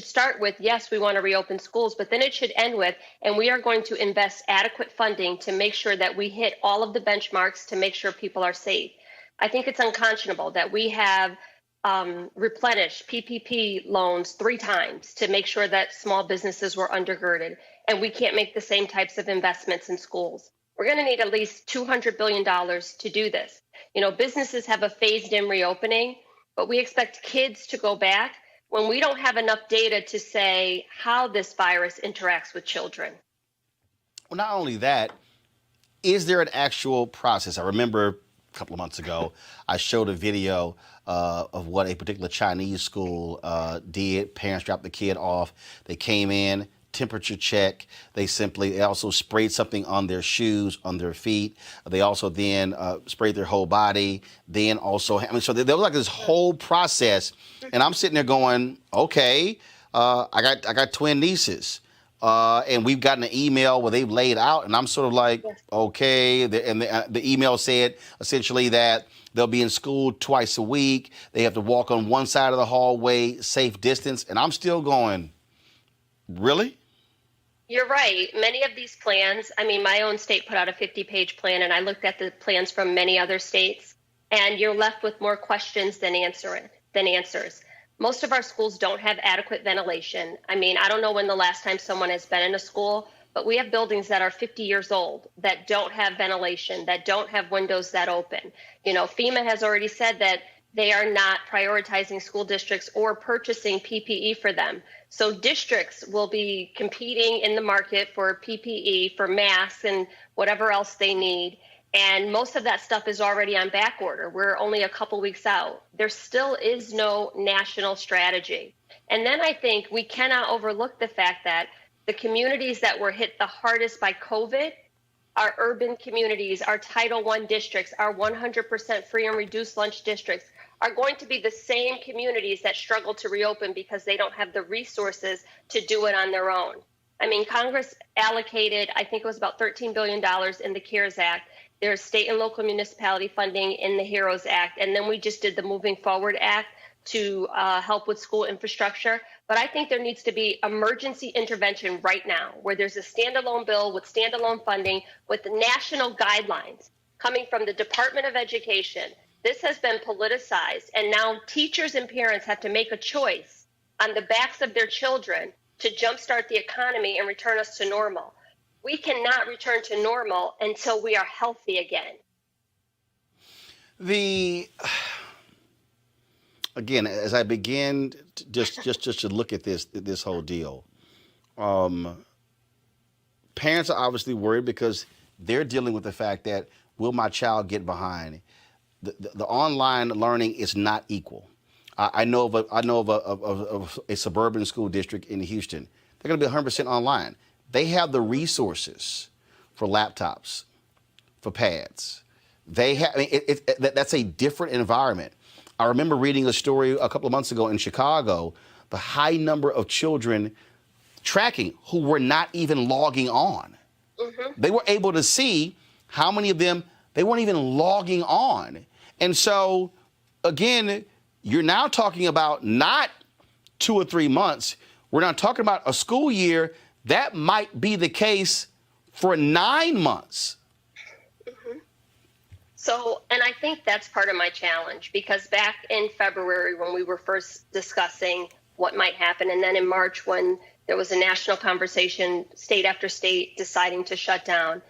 start with, yes, we want to reopen schools, but then it should end with, and we are going to invest adequate funding to make sure that we hit all of the benchmarks to make sure people are safe. I think it's unconscionable that we have replenished PPP loans 3 times to make sure that small businesses were undergirded, and we can't make the same types of investments in schools. We're going to need at least $200 billion to do this. You know, businesses have a phased-in reopening, but we expect kids to go back when we don't have enough data to say how this virus interacts with children. Well, not only that, is there an actual process? I remember a couple of months ago, I showed a video of what a particular Chinese school did. Parents dropped the kid off. They came in, temperature check. They also sprayed something on their shoes, on their feet. They also then sprayed their whole body. Then also, so there was like this whole process. And I'm sitting there going, okay, I got twin nieces. And we've gotten an email where they've laid out, and I'm sort of like, okay. The email said essentially that they'll be in school twice a week. They have to walk on one side of the hallway, safe distance. And I'm still going, really? You're right. Many of these plans, I mean, my own state put out a 50-page plan, and I looked at the plans from many other states, and you're left with more questions than answers. Most of our schools don't have adequate ventilation. I mean, I don't know when the last time someone has been in a school, but we have buildings that are 50 years old that don't have ventilation, that don't have windows that open. You know, FEMA has already said that they are not prioritizing school districts or purchasing PPE for them. So districts will be competing in the market for PPE, for masks, and whatever else they need. And most of that stuff is already on back order. We're only a couple weeks out. There still is no national strategy. And then I think we cannot overlook the fact that the communities that were hit the hardest by COVID, our urban communities, our Title I districts, our 100% free and reduced lunch districts, are going to be the same communities that struggle to reopen because they don't have the resources to do it on their own. I mean, Congress allocated, I think it was about $13 billion in the CARES Act. There's state and local municipality funding in the HEROES Act. And then we just did the Moving Forward Act to help with school infrastructure. But I think there needs to be emergency intervention right now, where there's a standalone bill with standalone funding with national guidelines coming from the Department of Education. This has been politicized, and now teachers and parents have to make a choice on the backs of their children to jumpstart the economy and return us to normal. We cannot return to normal until we are healthy again. Again, as I begin just to look at this whole deal, parents are obviously worried because they're dealing with the fact that, will my child get behind? The online learning is not equal. I know of a suburban school district in Houston. They're going to be 100% online. They have the resources for laptops, for pads. They have. I mean, that's a different environment. I remember reading a story a couple of months ago in Chicago, the high number of children tracking who were not even logging on. Mm-hmm. They were able to see how many of them, they weren't even logging on. And so, again, you're now talking about not 2 or 3 months. We're not talking about a school year. That might be the case for 9 months. Mm-hmm. So, and I think that's part of my challenge, because back in February when we were first discussing what might happen, and then in March when there was a national conversation, state after state deciding to shut down,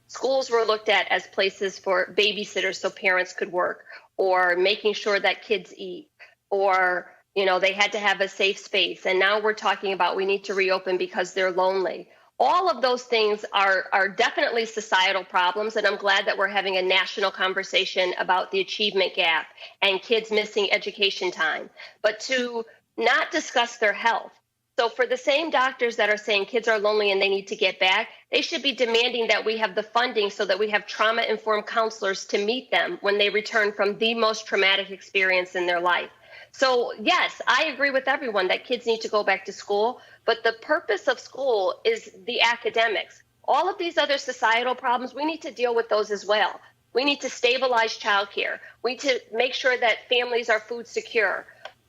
schools were looked at as places for babysitters so parents could work, or making sure that kids eat, or, you know, they had to have a safe space. And now we're talking about we need to reopen because they're lonely. All of those things are definitely societal problems, and I'm glad that we're having a national conversation about the achievement gap and kids missing education time, but to not discuss their health. So for the same doctors that are saying kids are lonely and they need to get back, they should be demanding that we have the funding so that we have trauma-informed counselors to meet them when they return from the most traumatic experience in their life. So yes, I agree with everyone that kids need to go back to school, but the purpose of school is the academics. All of these other societal problems, we need to deal with those as well. We need to stabilize childcare. We need to make sure that families are food secure,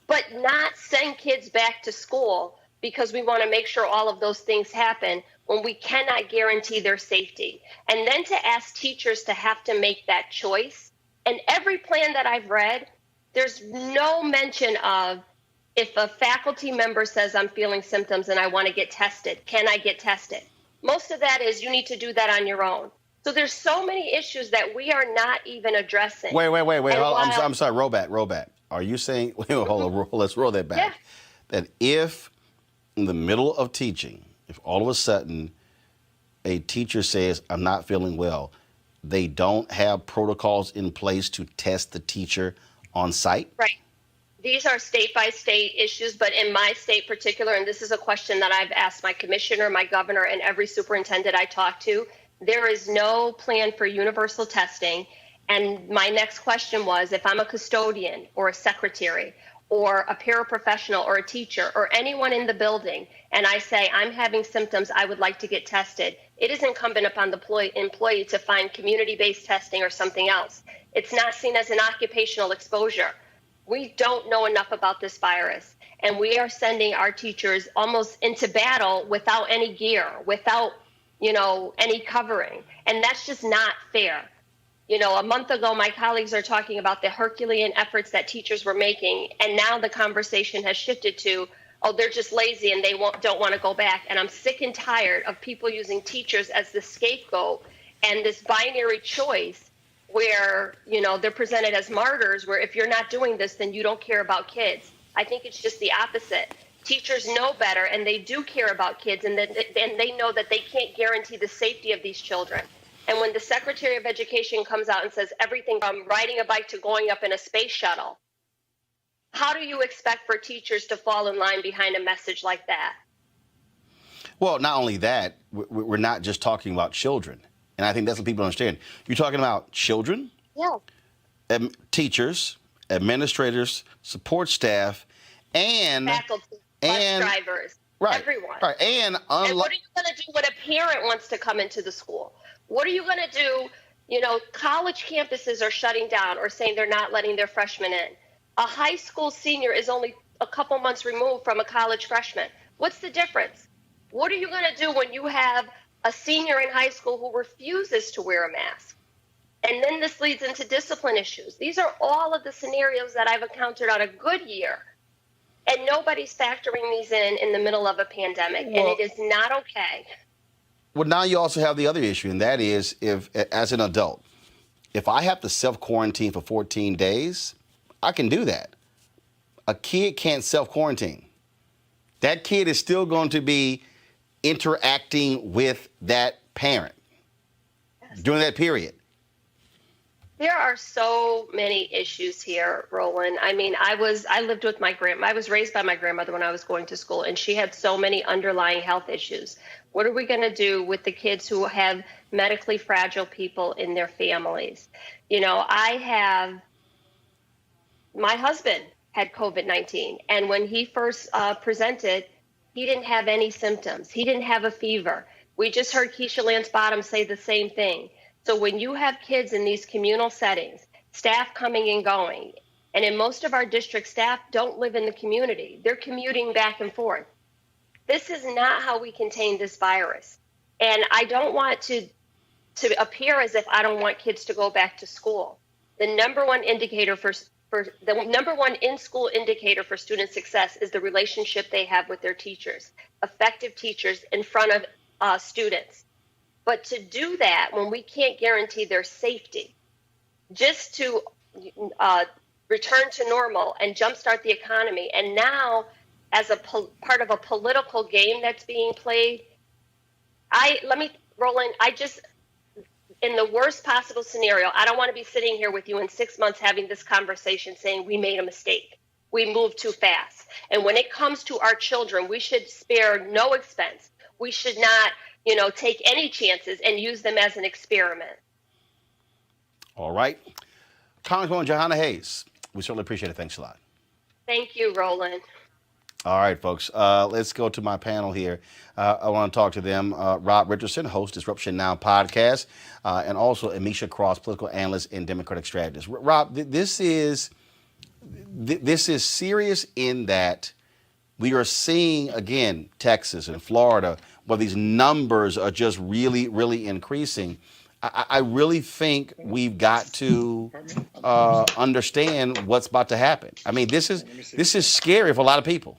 but not send kids back to school because we want to make sure all of those things happen when we cannot guarantee their safety. And then to ask teachers to have to make that choice. And every plan that I've read, there's no mention of, if a faculty member says I'm feeling symptoms and I want to get tested, can I get tested? Most of that is you need to do that on your own. So there's so many issues that we are not even addressing. Wait. I'm sorry, roll back. Are you saying, hold on, let's roll that back. Yeah. That if in the middle of teaching, if all of a sudden a teacher says, I'm not feeling well, they don't have protocols in place to test the teacher on site? Right. These are state by state issues, but in my state particular, and this is a question that I've asked my commissioner, my governor, and every superintendent I talk to, there is no plan for universal testing. And my next question was, if I'm a custodian or a secretary or a paraprofessional or a teacher or anyone in the building, and I say, I'm having symptoms, I would like to get tested, it is incumbent upon the employee to find community-based testing or something else. It's not seen as an occupational exposure. We don't know enough about this virus, and we are sending our teachers almost into battle without any gear, without, any covering. And that's just not fair. A month ago, my colleagues are talking about the Herculean efforts that teachers were making, and now the conversation has shifted to, oh, they're just lazy and they don't want to go back. And I'm sick and tired of people using teachers as the scapegoat and this binary choice where, they're presented as martyrs, where if you're not doing this, then you don't care about kids. I think it's just the opposite. Teachers know better, and they do care about kids, and they know that they can't guarantee the safety of these children. And when the Secretary of Education comes out and says everything from riding a bike to going up in a space shuttle, how do you expect for teachers to fall in line behind a message like that? Well, not only that, we're not just talking about children. And I think that's what people understand. You're talking about children, teachers, administrators, support staff, and faculty, bus drivers, everyone. Right. And what are you going to do when a parent wants to come into the school? What are you going to do? College campuses are shutting down or saying they're not letting their freshmen in. A high school senior is only a couple months removed from a college freshman. What's the difference? What are you going to do when you have a senior in high school who refuses to wear a mask? And then this leads into discipline issues. These are all of the scenarios that I've encountered on a good year. And nobody's factoring these in the middle of a pandemic. And it is not okay. Well, now you also have the other issue, and that is, if, as an adult, if I have to self-quarantine for 14 days, I can do that. A kid can't self-quarantine. That kid is still going to be interacting with that parent. during that period? There are so many issues here, Roland. I mean, I lived with my grandma. I was raised by my grandmother when I was going to school, and she had so many underlying health issues. What are we going to do with the kids who have medically fragile people in their families? You know, my husband had COVID-19, and when he first presented, he didn't have any symptoms. He didn't have a fever. We just heard Keisha Lance Bottom say the same thing. So when you have kids in these communal settings, staff coming and going, and in most of our district, staff don't live in the community. They're commuting back and forth. This is not how we contain this virus. And I don't want to appear as if I don't want kids to go back to school. The number one indicator the number one in-school indicator for student success is the relationship they have with their teachers, effective teachers in front of students. But to do that when we can't guarantee their safety, just to return to normal and jumpstart the economy, and now as a part of a political game that's being played, Roland, in the worst possible scenario, I don't want to be sitting here with you in 6 months having this conversation saying we made a mistake. We moved too fast. And when it comes to our children, we should spare no expense. We should not, take any chances and use them as an experiment. All right. Congresswoman Jahana Hayes, we certainly appreciate it. Thanks a lot. Thank you, Roland. All right, folks. Let's go to my panel here. I want to talk to them. Rob Richardson, host Disruption Now podcast, and also Amisha Cross, political analyst and Democratic strategist. Rob, this is serious in that we are seeing, again, Texas and Florida, where these numbers are just really, really increasing. I really think we've got to understand what's about to happen. I mean, this is scary for a lot of people.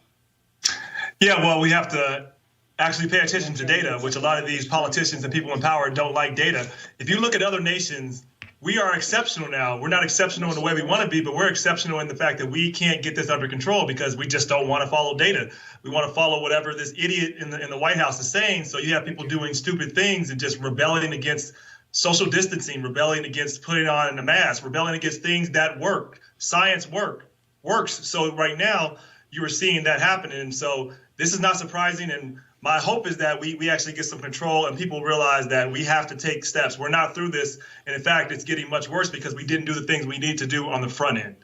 Yeah, well, we have to actually pay attention to data, which a lot of these politicians and people in power don't like data. If you look at other nations, we are exceptional now. We're not exceptional in the way we want to be, but we're exceptional in the fact that we can't get this under control because we just don't want to follow data. We want to follow whatever this idiot in the White House is saying. So you have people doing stupid things and just rebelling against social distancing, rebelling against putting on a mask, rebelling against things that work. Science works. So right now you are seeing that happening. And so this is not surprising. And my hope is that we actually get some control and people realize that we have to take steps. We're not through this. And in fact, it's getting much worse because we didn't do the things we need to do on the front end.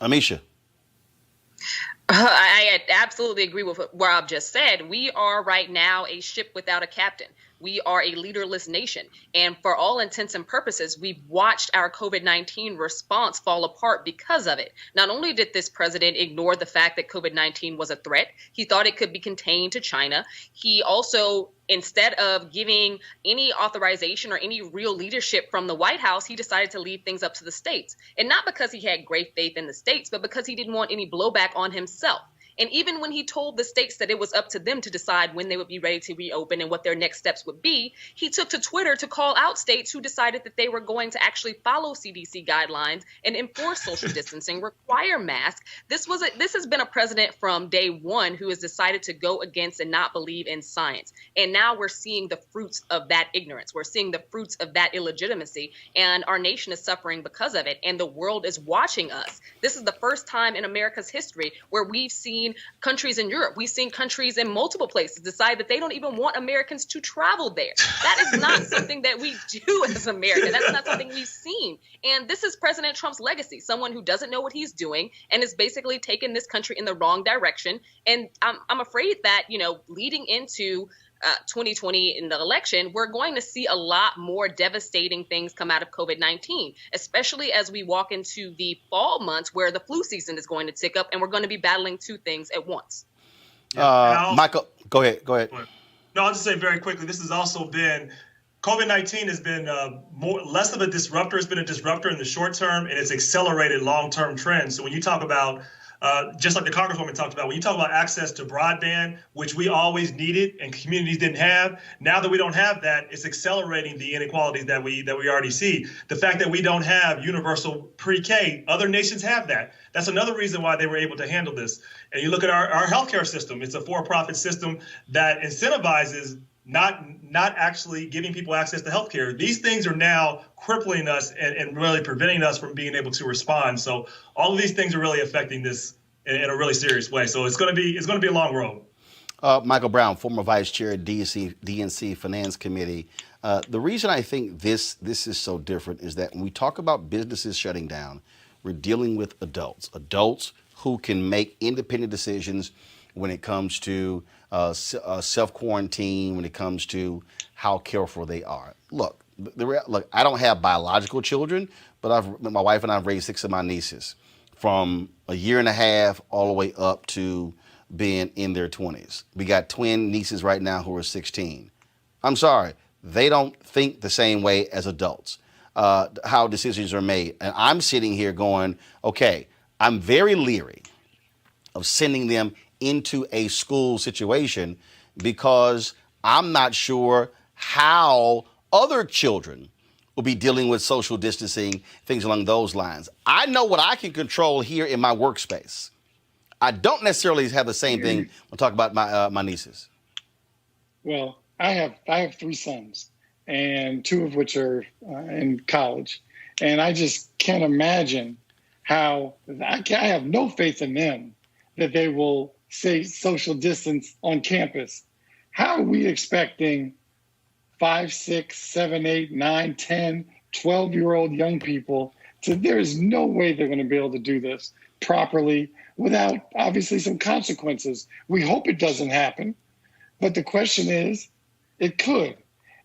Amisha. I absolutely agree with what Rob just said. We are right now a ship without a captain. We are a leaderless nation. And for all intents and purposes, we've watched our COVID-19 response fall apart because of it. Not only did this president ignore the fact that COVID-19 was a threat, he thought it could be contained to China. He also, instead of giving any authorization or any real leadership from the White House, he decided to leave things up to the states. And not because he had great faith in the states, but because he didn't want any blowback on himself. And even when he told the states that it was up to them to decide when they would be ready to reopen and what their next steps would be, he took to Twitter to call out states who decided that they were going to actually follow CDC guidelines and enforce social distancing, require masks. This has been a president from day one who has decided to go against and not believe in science. And now we're seeing the fruits of that ignorance. We're seeing the fruits of that illegitimacy, and our nation is suffering because of it. And the world is watching us. This is the first time in America's history where we've seen countries in Europe, we've seen countries in multiple places decide that they don't even want Americans to travel there. That is not something that we do as America. That's not something we've seen. And this is President Trump's legacy, someone who doesn't know what he's doing and is basically taking this country in the wrong direction. And I'm afraid that, leading into 2020 in the election, we're going to see a lot more devastating things come out of COVID-19, especially as we walk into the fall months where the flu season is going to tick up and we're going to be battling two things at once. Michael, go ahead. No, I'll just say very quickly, this has also been, COVID-19 has been less of a disruptor. It's been a disruptor in the short term, and it's accelerated long-term trends. So when you talk about just like the Congresswoman talked about, when you talk about access to broadband, which we always needed and communities didn't have, now that we don't have that, it's accelerating the inequalities that we already see. The fact that we don't have universal pre-K, other nations have that. That's another reason why they were able to handle this. And you look at our healthcare system, it's a for-profit system that incentivizes not actually giving people access to healthcare. These things are now crippling us and really preventing us from being able to respond. So all of these things are really affecting this in a really serious way. So it's going to be a long road. Michael Brown, former vice chair of DNC Finance Committee. The reason I think this is so different is that when we talk about businesses shutting down, we're dealing with adults who can make independent decisions when it comes to self-quarantine, when it comes to how careful they are. Look, I don't have biological children, but my wife and I have raised 6 of my nieces from a year and a half all the way up to being in their 20s. We got twin nieces right now who are 16. I'm sorry, they don't think the same way as adults, how decisions are made. And I'm sitting here going, okay, I'm very leery of sending them into a school situation because I'm not sure how other children will be dealing with social distancing, things along those lines. I know what I can control here in my workspace. I don't necessarily have the same thing when I talk about my nieces. Well, I have 3 sons, and 2 of which are in college, and I just can't imagine how I have no faith in them that they will say social distance on campus. How are we expecting 5, 6, 7, 8, 9, 10, 12-year-old young people there is no way they're going to be able to do this properly without obviously some consequences. We hope it doesn't happen, but the question is, it could.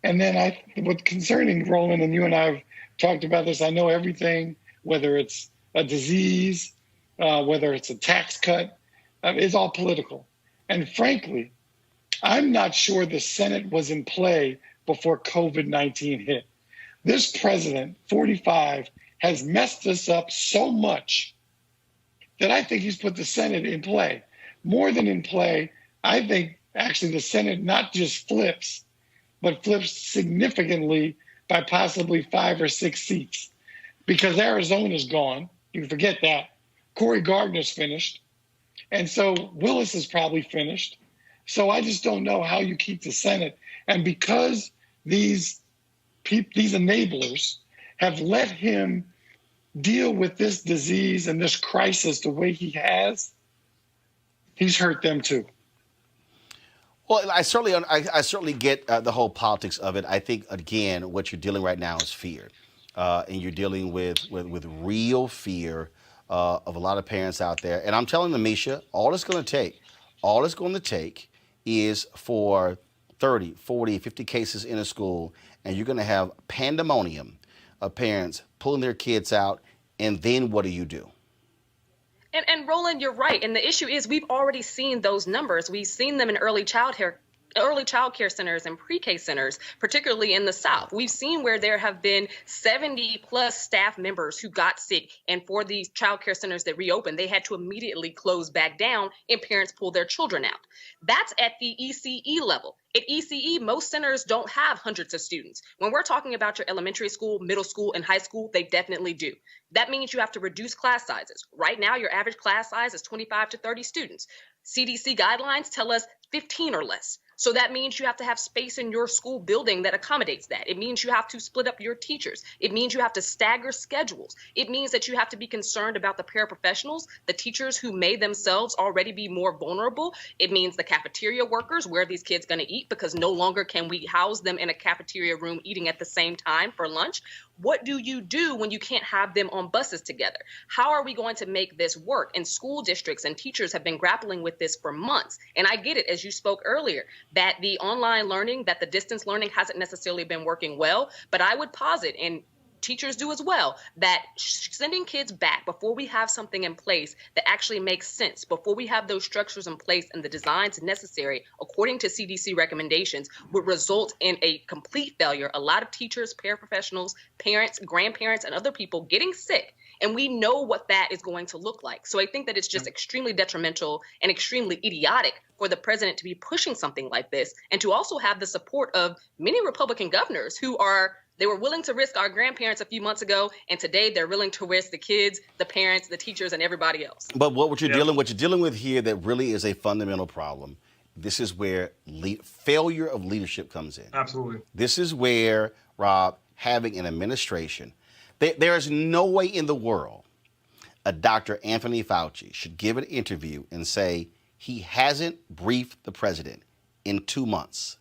And then what's concerning, Roland, and you and I have talked about this, I know everything, whether it's a disease, whether it's a tax cut, it's all political. And frankly, I'm not sure the Senate was in play before COVID-19 hit. This president, 45, has messed us up so much that I think he's put the Senate in play. More than in play, I think actually the Senate not just flips, but flips significantly by possibly 5 or 6 seats. Because Arizona's gone. You can forget that. Cory Gardner's finished. And so Willis is probably finished. So I just don't know how you keep the Senate. And because these enablers have let him deal with this disease and this crisis the way he has, he's hurt them too. Well, I certainly get the whole politics of it. I think, again, what you're dealing right now is fear. And you're dealing with real fear of a lot of parents out there. And I'm telling them, Misha, all it's going to take is for 30, 40, 50 cases in a school, and you're going to have pandemonium of parents pulling their kids out, and then what do you do? And Roland, you're right. And the issue is we've already seen those numbers. We've seen them in early child care centers and pre-K centers, particularly in the South. We've seen where there have been 70 plus staff members who got sick. And for these child care centers that reopened, they had to immediately close back down and parents pulled their children out. That's at the ECE level. At ECE, most centers don't have hundreds of students. When we're talking about your elementary school, middle school, and high school, they definitely do. That means you have to reduce class sizes. Right now, your average class size is 25 to 30 students. CDC guidelines tell us 15 or less. So that means you have to have space in your school building that accommodates that. It means you have to split up your teachers. It means you have to stagger schedules. It means that you have to be concerned about the paraprofessionals, the teachers who may themselves already be more vulnerable. It means the cafeteria workers, where are these kids going to eat, because no longer can we house them in a cafeteria room eating at the same time for lunch. What do you do when you can't have them on buses together? How are we going to make this work? And school districts and teachers have been grappling with this for months. And I get it, as you spoke earlier, that the online learning, that the distance learning hasn't necessarily been working well. But I would posit, and teachers do as well, that sending kids back before we have something in place that actually makes sense, before we have those structures in place and the designs necessary, according to CDC recommendations, would result in a complete failure. A lot of teachers, paraprofessionals, parents, grandparents, and other people getting sick. And we know what that is going to look like. So I think that it's just extremely detrimental and extremely idiotic for the president to be pushing something like this, and to also have the support of many Republican governors who they were willing to risk our grandparents a few months ago, and today they're willing to risk the kids, the parents, the teachers, and everybody else. But what you're dealing with here that really is a fundamental problem this is where failure of leadership comes in. Absolutely. This is where, Rob, having an administration, there is no way in the world a Dr. Anthony Fauci should give an interview and say he hasn't briefed the president in 2 months.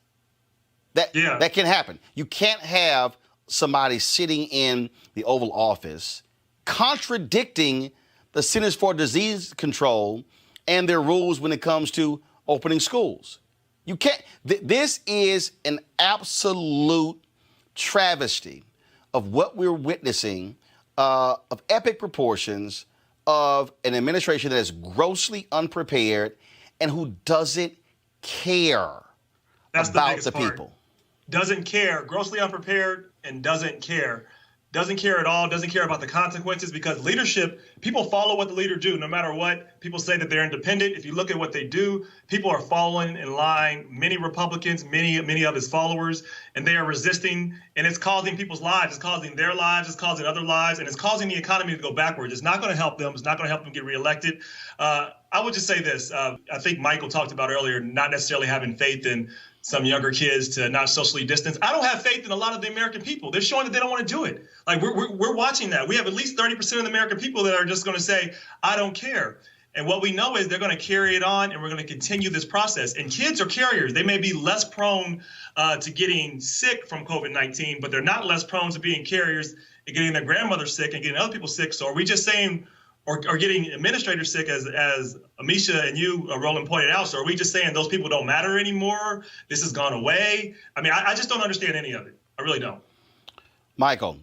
That can happen. You can't have somebody sitting in the Oval Office contradicting the Centers for Disease Control and their rules when it comes to opening schools. You can't. This is an absolute travesty of what we're witnessing, of epic proportions, of an administration that is grossly unprepared and who doesn't care about the people. Doesn't care, grossly unprepared, and doesn't care. Doesn't care at all, doesn't care about the consequences, because leadership, people follow what the leader do, no matter what. People say that they're independent. If you look at what they do, people are following in line. Many Republicans, many of his followers, and they are resisting, and it's causing people's lives. It's causing their lives. It's causing other lives, and it's causing the economy to go backwards. It's not going to help them. It's not going to help them get reelected. I would just say this. I think Michael talked about earlier, not necessarily having faith in some younger kids to not socially distance. I don't have faith in a lot of the American people. They're showing that they don't want to do it. Like we're watching that. We have at least 30% of the American people that are just going to say, I don't care. And what we know is they're going to carry it on, and we're going to continue this process. And kids are carriers. They may be less prone to getting sick from COVID-19, but they're not less prone to being carriers and getting their grandmother sick and getting other people sick. So are we just saying, or getting administrators sick, as Amisha and you, Roland, pointed out? So are we just saying those people don't matter anymore? This has gone away? I mean, I just don't understand any of it. I really don't. Michael.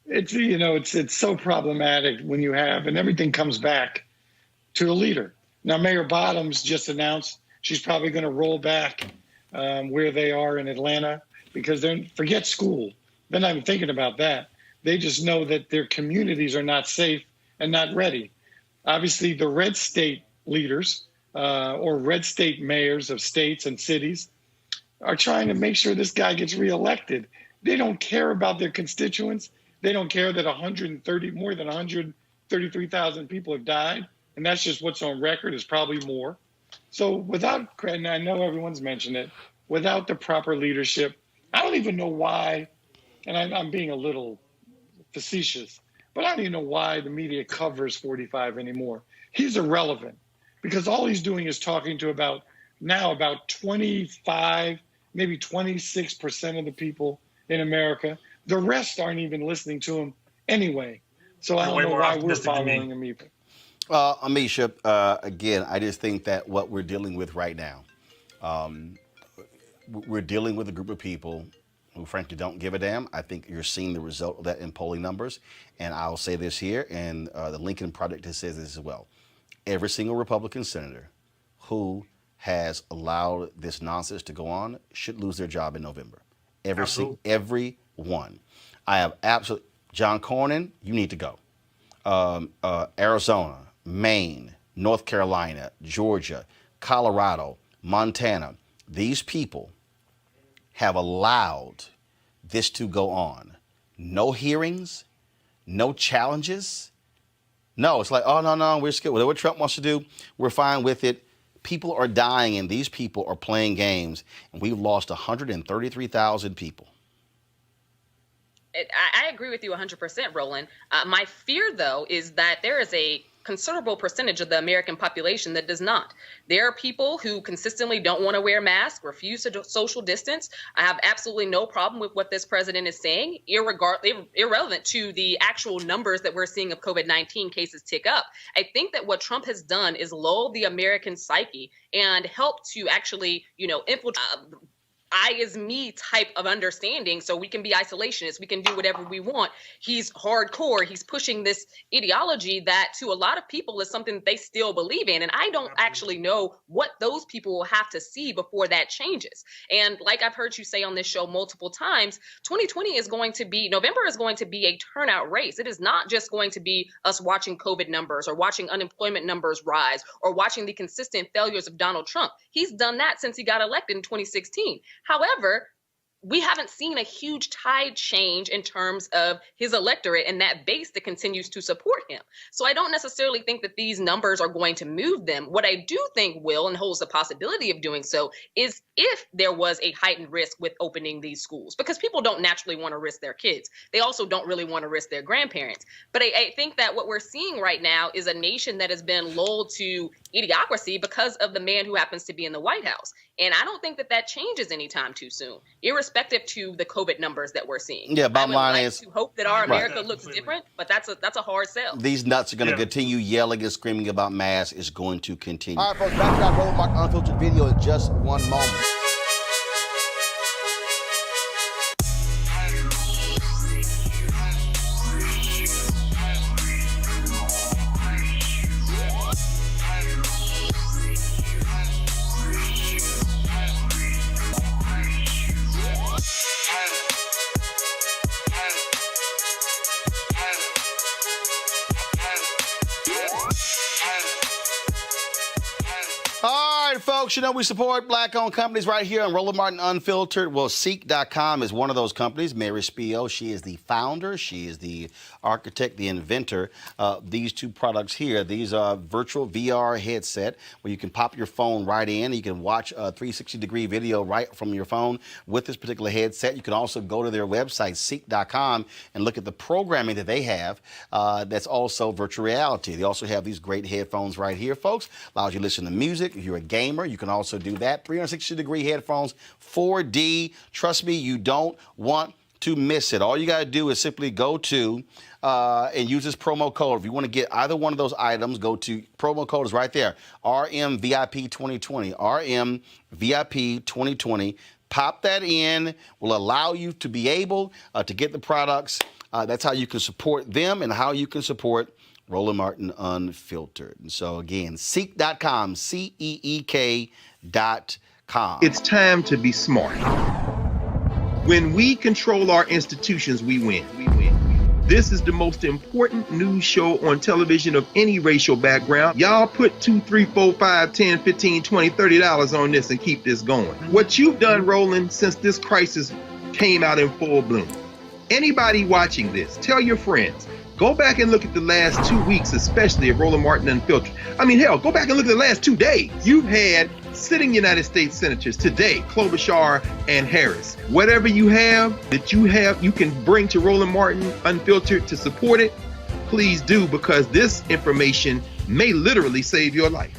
It's so problematic when you have, and everything comes back to a leader. Now, Mayor Bottoms just announced she's probably going to roll back where they are in Atlanta, because they forget school. They're not even thinking about that. They just know that their communities are not safe and not ready. Obviously, the red state leaders or red state mayors of states and cities are trying to make sure this guy gets reelected. They don't care about their constituents. They don't care that more than 133,000 people have died, and that's just what's on record. Is probably more. So without, and I know everyone's mentioned it, without the proper leadership, I don't even know why, and I'm being a little facetious, but I don't even know why the media covers 45 anymore. He's irrelevant, because all he's doing is talking to about 25, maybe 26% of the people in America. The rest aren't even listening to him anyway. So I don't know why we're following him either. Amisha, again, I just think that what we're dealing with right now, we're dealing with a group of people who frankly don't give a damn. I think you're seeing the result of that in polling numbers. And I'll say this here, and the Lincoln Project says this as well. Every single Republican senator who has allowed this nonsense to go on should lose their job in November. Every one. I have absolutely, John Cornyn, you need to go. Arizona, Maine, North Carolina, Georgia, Colorado, Montana, these people have allowed this to go on. No hearings, no challenges. No, it's like, oh, no, we're scared. Whatever Trump wants to do, we're fine with it. People are dying, and these people are playing games, and we've lost 133,000 people. I agree with you 100%, Roland. My fear, though, is that there is a considerable percentage of the American population that does not. There are people who consistently don't want to wear masks, refuse to social distance. I have absolutely no problem with what this president is saying, irrelevant to the actual numbers that we're seeing of COVID-19 cases tick up. I think that what Trump has done is lull the American psyche and help to actually, infiltrate I is me type of understanding, so we can be isolationists, we can do whatever we want. He's hardcore. He's pushing this ideology that to a lot of people is something that they still believe in. And I don't actually know what those people will have to see before that changes. And like I've heard you say on this show multiple times, 2020 is going to be, November is going to be a turnout race. It is not just going to be us watching COVID numbers or watching unemployment numbers rise or watching the consistent failures of Donald Trump. He's done that since he got elected in 2016. However, we haven't seen a huge tide change in terms of his electorate and that base that continues to support him. So I don't necessarily think that these numbers are going to move them. What I do think will, and holds the possibility of doing so, is if there was a heightened risk with opening these schools, because people don't naturally want to risk their kids. They also don't really want to risk their grandparents. But I think that what we're seeing right now is a nation that has been lulled to idiocracy because of the man who happens to be in the White House. And I don't think that that changes anytime too soon, irrespective to the COVID numbers that we're seeing. Yeah, bottom line is to hope that our America looks different, but that's a hard sell. these nuts are going to continue yelling and screaming about masks. Is going to continue. All right, folks, back to our Roland Martin Unfiltered video in just one moment. Folks, you know, we support black-owned companies right here on Roland Martin Unfiltered. Well, Seek.com is one of those companies. Mary Spio, she is the founder. She is the architect, the inventor. These two products here, these are virtual VR headset where you can pop your phone right in. You can watch a 360-degree video right from your phone with this particular headset. You can also go to their website, Seek.com, and look at the programming that they have that's also virtual reality. They also have these great headphones right here, folks. Allows you to listen to music. If you're a gamer, you can also do that. 360-degree headphones, 4D. Trust me, you don't want to miss it. All you got to do is simply go to and use this promo code. If you want to get either one of those items, go to promo code is right there. RMVIP2020. RMVIP2020. Pop that in. Will allow you to be able to get the products. That's how you can support them and how you can support Roland Martin Unfiltered. And so again, Seek.com, Seek.com. It's time to be smart. When we control our institutions, we win. This is the most important news show on television of any racial background. Y'all put $2, $3, $4, $5, $10, $15, $20, $30 on this and keep this going. What you've done, Roland, since this crisis came out in full bloom. Anybody watching this, tell your friends. Go back and look at the last 2 weeks, especially of Roland Martin Unfiltered. I mean, hell, go back and look at the last 2 days. You've had sitting United States senators today, Klobuchar and Harris. Whatever you have that you can bring to Roland Martin Unfiltered to support it, please do, because this information may literally save your life.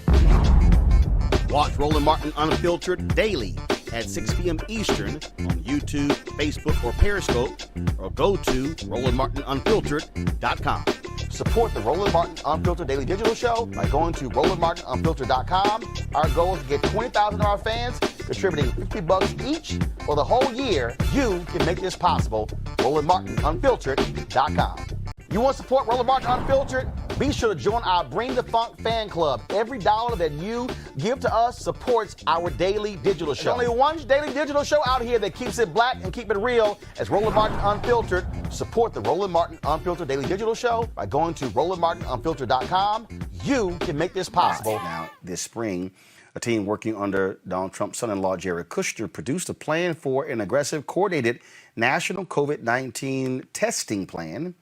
Watch Roland Martin Unfiltered daily at 6 p.m. Eastern on YouTube, Facebook, or Periscope, or go to RolandMartinUnfiltered.com. Support the Roland Martin Unfiltered Daily Digital Show by going to RolandMartinUnfiltered.com. Our goal is to get 20,000 of our fans contributing $50 each for the whole year. You can make this possible. RolandMartinUnfiltered.com. You want to support Roland Martin Unfiltered? Be sure to join our Bring the Funk fan club. Every dollar that you give to us supports our daily digital show. There's only one daily digital show out here that keeps it black and keep it real as Roland Martin Unfiltered. Support the Roland Martin Unfiltered Daily Digital Show by going to RolandMartinUnfiltered.com. You can make this possible. Now, this spring, a team working under Donald Trump's son-in-law, Jared Kushner, produced a plan for an aggressive, coordinated national COVID-19 testing plan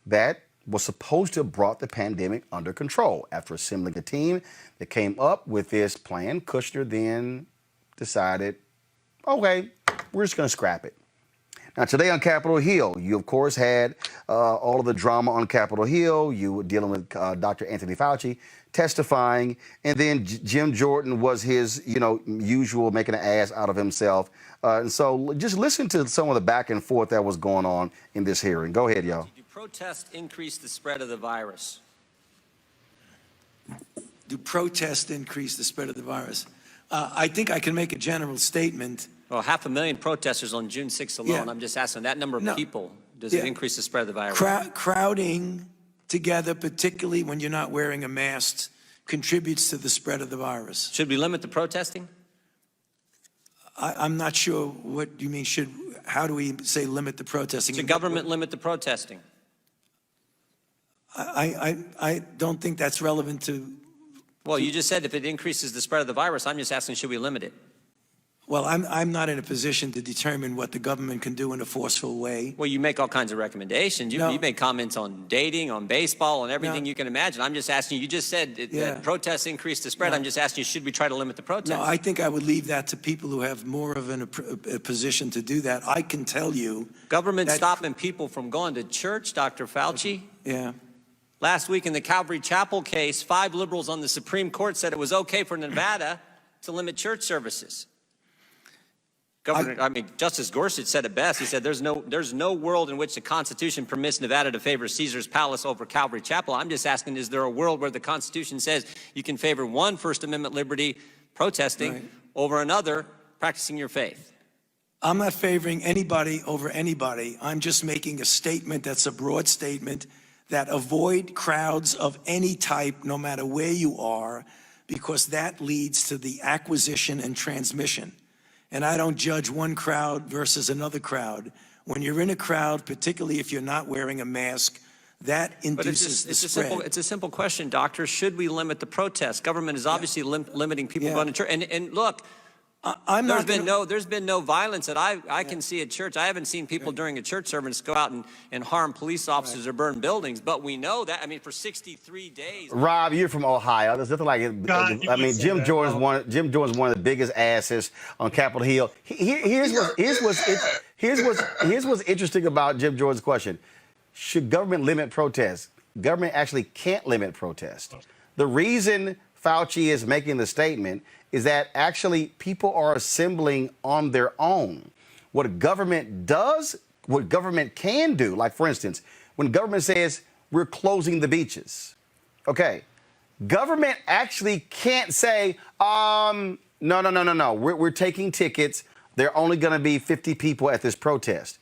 that was supposed to have brought the pandemic under control. After assembling a team that came up with this plan, Kushner then decided, okay, we're just going to scrap it. Now, today on Capitol Hill, you, of course, had all of the drama on Capitol Hill. You were dealing with Dr. Anthony Fauci testifying, and then Jim Jordan was his, usual making an ass out of himself. And so just listen to some of the back and forth that was going on in this hearing. Go ahead, y'all. Protests increase the spread of the virus? Do protests increase the spread of the virus? I think I can make a general statement. Well, 500,000 protesters on June 6th alone. Yeah. I'm just asking that number of people. Does it increase the spread of the virus? Crowding together, particularly when you're not wearing a mask, contributes to the spread of the virus. Should we limit the protesting? I'm not sure what you mean. How do we say limit the protesting? Should government limit the protesting? I don't think that's relevant to. Well, you just said if it increases the spread of the virus, I'm just asking, should we limit it? Well, I'm not in a position to determine what the government can do in a forceful way. Well, you make all kinds of recommendations. You make comments on dating, on baseball, on everything you can imagine. I'm just asking you just said that protests increase the spread. I'm just asking you, should we try to limit the protests? No, I think I would leave that to people who have more of a position to do that. I can tell you. Government stopping people from going to church, Dr. Fauci? Yeah. Last week in the Calvary Chapel case, 5 liberals on the Supreme Court said it was okay for Nevada to limit church services. Justice Gorsuch said it best. He said there's no world in which the Constitution permits Nevada to favor Caesar's Palace over Calvary Chapel. I'm just asking, is there a world where the Constitution says you can favor one First Amendment liberty, protesting, over another, practicing your faith? I'm not favoring anybody over anybody. I'm just making a statement that's a broad statement that avoid crowds of any type, no matter where you are, because that leads to the acquisition and transmission. And I don't judge one crowd versus another crowd. When you're in a crowd, particularly if you're not wearing a mask, that induces the spread. It's a simple question, doctor. Should we limit the protests? Government is obviously limiting people going to church. And look, there's been no violence that I can see at church. I haven't seen people during a church service go out and harm police officers or burn buildings. But we know that, for 63 days. Rob, you're from Ohio. There's nothing like it. Jim Jordan's one of the biggest asses on Capitol Hill. Here's what's interesting about Jim Jordan's question. Should government limit protests? Government actually can't limit protests. The reason Fauci is making the statement is that actually people are assembling on their own. What government does, what government can do, like for instance, when government says we're closing the beaches, okay, government actually can't say, no, we're taking tickets. There are only going to be 50 people at this protest.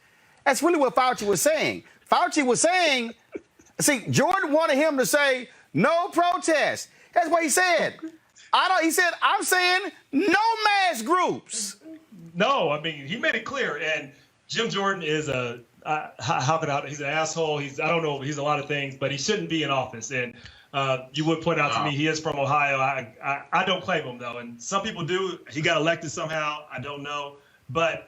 That's really what Fauci was saying. Fauci was saying, see, Jordan wanted him to say no protest. That's what he said. He said, I'm saying no mass groups. No, he made it clear. And Jim Jordan is he's an asshole. He's a lot of things, but he shouldn't be in office. And you would point out to me, he is from Ohio. I don't claim him though. And some people do. He got elected somehow. I don't know. But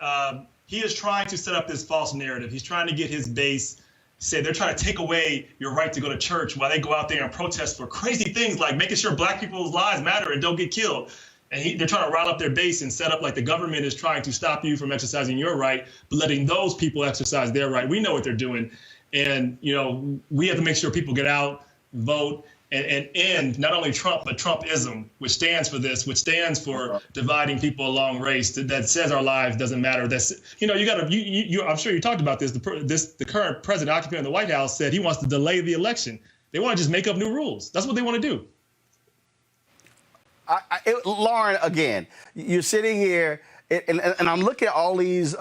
he is trying to set up this false narrative. He's trying to get his base say they're trying to take away your right to go to church while they go out there and protest for crazy things like making sure black people's lives matter and don't get killed. And they're trying to rile up their base and set up like the government is trying to stop you from exercising your right, but letting those people exercise their right. We know what they're doing. And, we have to make sure people get out, vote, and end not only Trump, but Trumpism, which stands for this, which stands for dividing people along race, that says our lives doesn't matter. That's, I'm sure you talked about this. The current president occupant of the White House said he wants to delay the election. They want to just make up new rules. That's what they want to do. Lauren, again, you're sitting here, and I'm looking at all these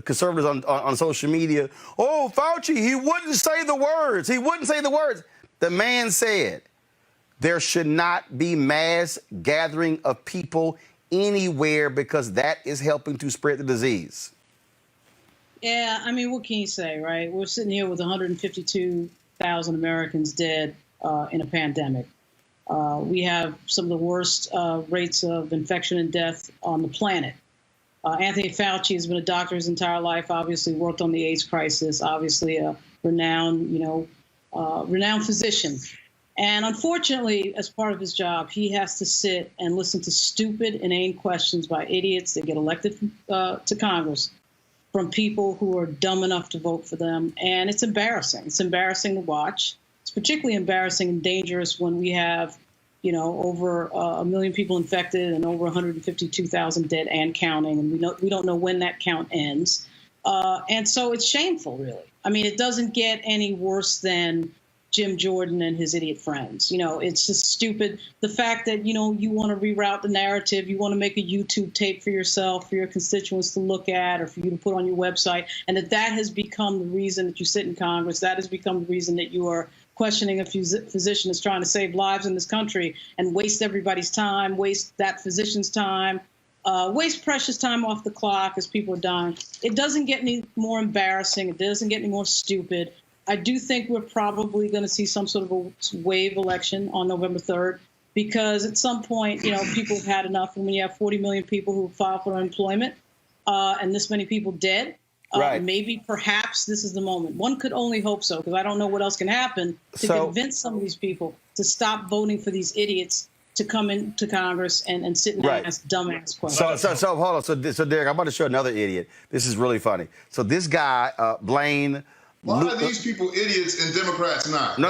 conservatives on social media. Oh, Fauci, he wouldn't say the words. He wouldn't say the words. The man said there should not be mass gathering of people anywhere because that is helping to spread the disease. Yeah, what can you say, right? We're sitting here with 152,000 Americans dead in a pandemic. We have some of the worst rates of infection and death on the planet. Anthony Fauci has been a doctor his entire life, obviously worked on the AIDS crisis, obviously a renowned physician. And unfortunately, as part of his job, he has to sit and listen to stupid, inane questions by idiots that get elected to Congress from people who are dumb enough to vote for them. And it's embarrassing. It's embarrassing to watch. It's particularly embarrassing and dangerous when we have, over 1 million people infected and over 152,000 dead and counting. And we don't know when that count ends. And so it's shameful, really. It doesn't get any worse than Jim Jordan and his idiot friends. It's just stupid. The fact that, you want to reroute the narrative, you want to make a YouTube tape for yourself, for your constituents to look at, or for you to put on your website, and that has become the reason that you sit in Congress. That has become the reason that you are questioning a physician that's trying to save lives in this country and waste everybody's time, waste that physician's time, waste precious time off the clock as people are dying. It doesn't get any more embarrassing. It doesn't get any more stupid. I do think we're probably going to see some sort of a wave election on November 3rd. because at some point, people have had enough. And when you have 40 million people who file for unemployment and this many people dead, maybe perhaps this is the moment. One could only hope so, because I don't know what else can happen to convince some of these people to stop voting for these idiots to come into Congress and sit and ask dumbass questions. So hold on. So Derek, I'm about to show another idiot. This is really funny. So this guy, Blaine. Why are these people idiots and Democrats not? No,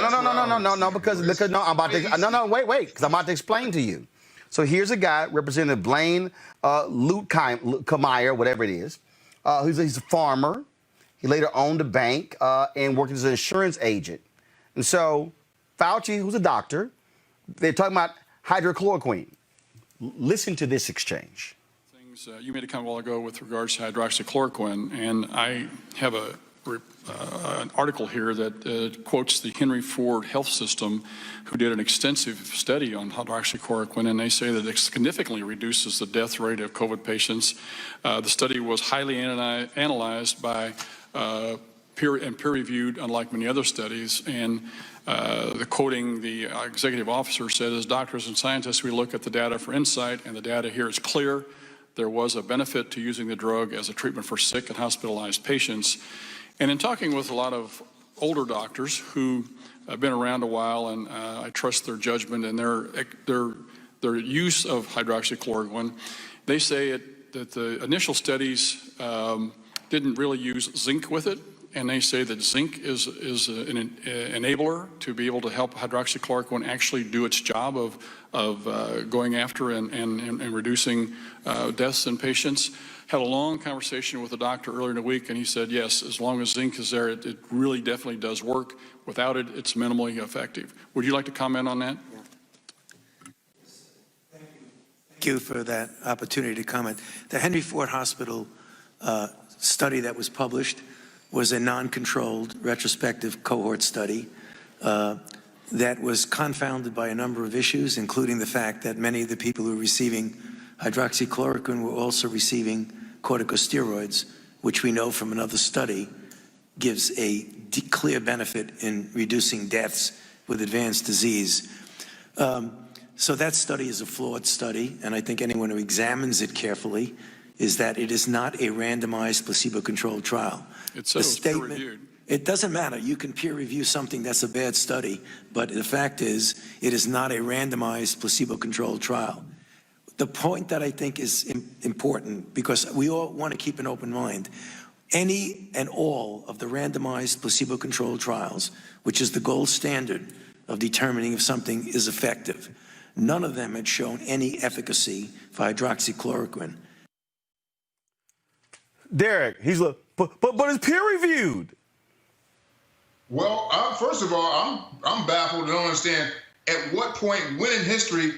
because I'm about to wait, because I'm about to explain to you. So here's a guy, Representative Blaine Luetkemeyer, whatever it is. He's a farmer. He later owned a bank and worked as an insurance agent. And so Fauci, who's a doctor, they're talking about hydrochloroquine. Listen to this exchange. Things you made a comment a while ago with regards to hydroxychloroquine, and I have an article here that quotes the Henry Ford Health System, who did an extensive study on hydroxychloroquine, and they say that it significantly reduces the death rate of COVID patients. The study was highly analyzed by peer-reviewed, unlike many other studies, and quoting the executive officer said, as doctors and scientists, we look at the data for insight, and the data here is clear. There was a benefit to using the drug as a treatment for sick and hospitalized patients. And in talking with a lot of older doctors who have been around a while, and I trust their judgment and their use of hydroxychloroquine, they say that the initial studies didn't really use zinc with it, and they say that zinc is an enabler to be able to help hydroxychloroquine actually do its job of going after and reducing deaths in patients. Had a long conversation with a doctor earlier in the week, and he said, yes, as long as zinc is there, it really definitely does work. Without it, it's minimally effective. Would you like to comment on that? Thank you for that opportunity to comment. The Henry Ford Hospital study that was published was a non-controlled retrospective cohort study that was confounded by a number of issues, including the fact that many of the people who were receiving hydroxychloroquine were also receiving corticosteroids, which we know from another study gives a clear benefit in reducing deaths with advanced disease. So that study is a flawed study, and I think anyone who examines it carefully is that it is not a randomized placebo-controlled trial. It's peer-reviewed. It doesn't matter. You can peer review something that's a bad study, but the fact is it is not a randomized placebo-controlled trial. The point that I think is important, because we all want to keep an open mind, any and all of the randomized placebo-controlled trials, which is the gold standard of determining if something is effective, none of them had shown any efficacy for hydroxychloroquine. Derek, he's like, but it's peer-reviewed. Well, first of all, I'm baffled and don't understand at what point, when in history,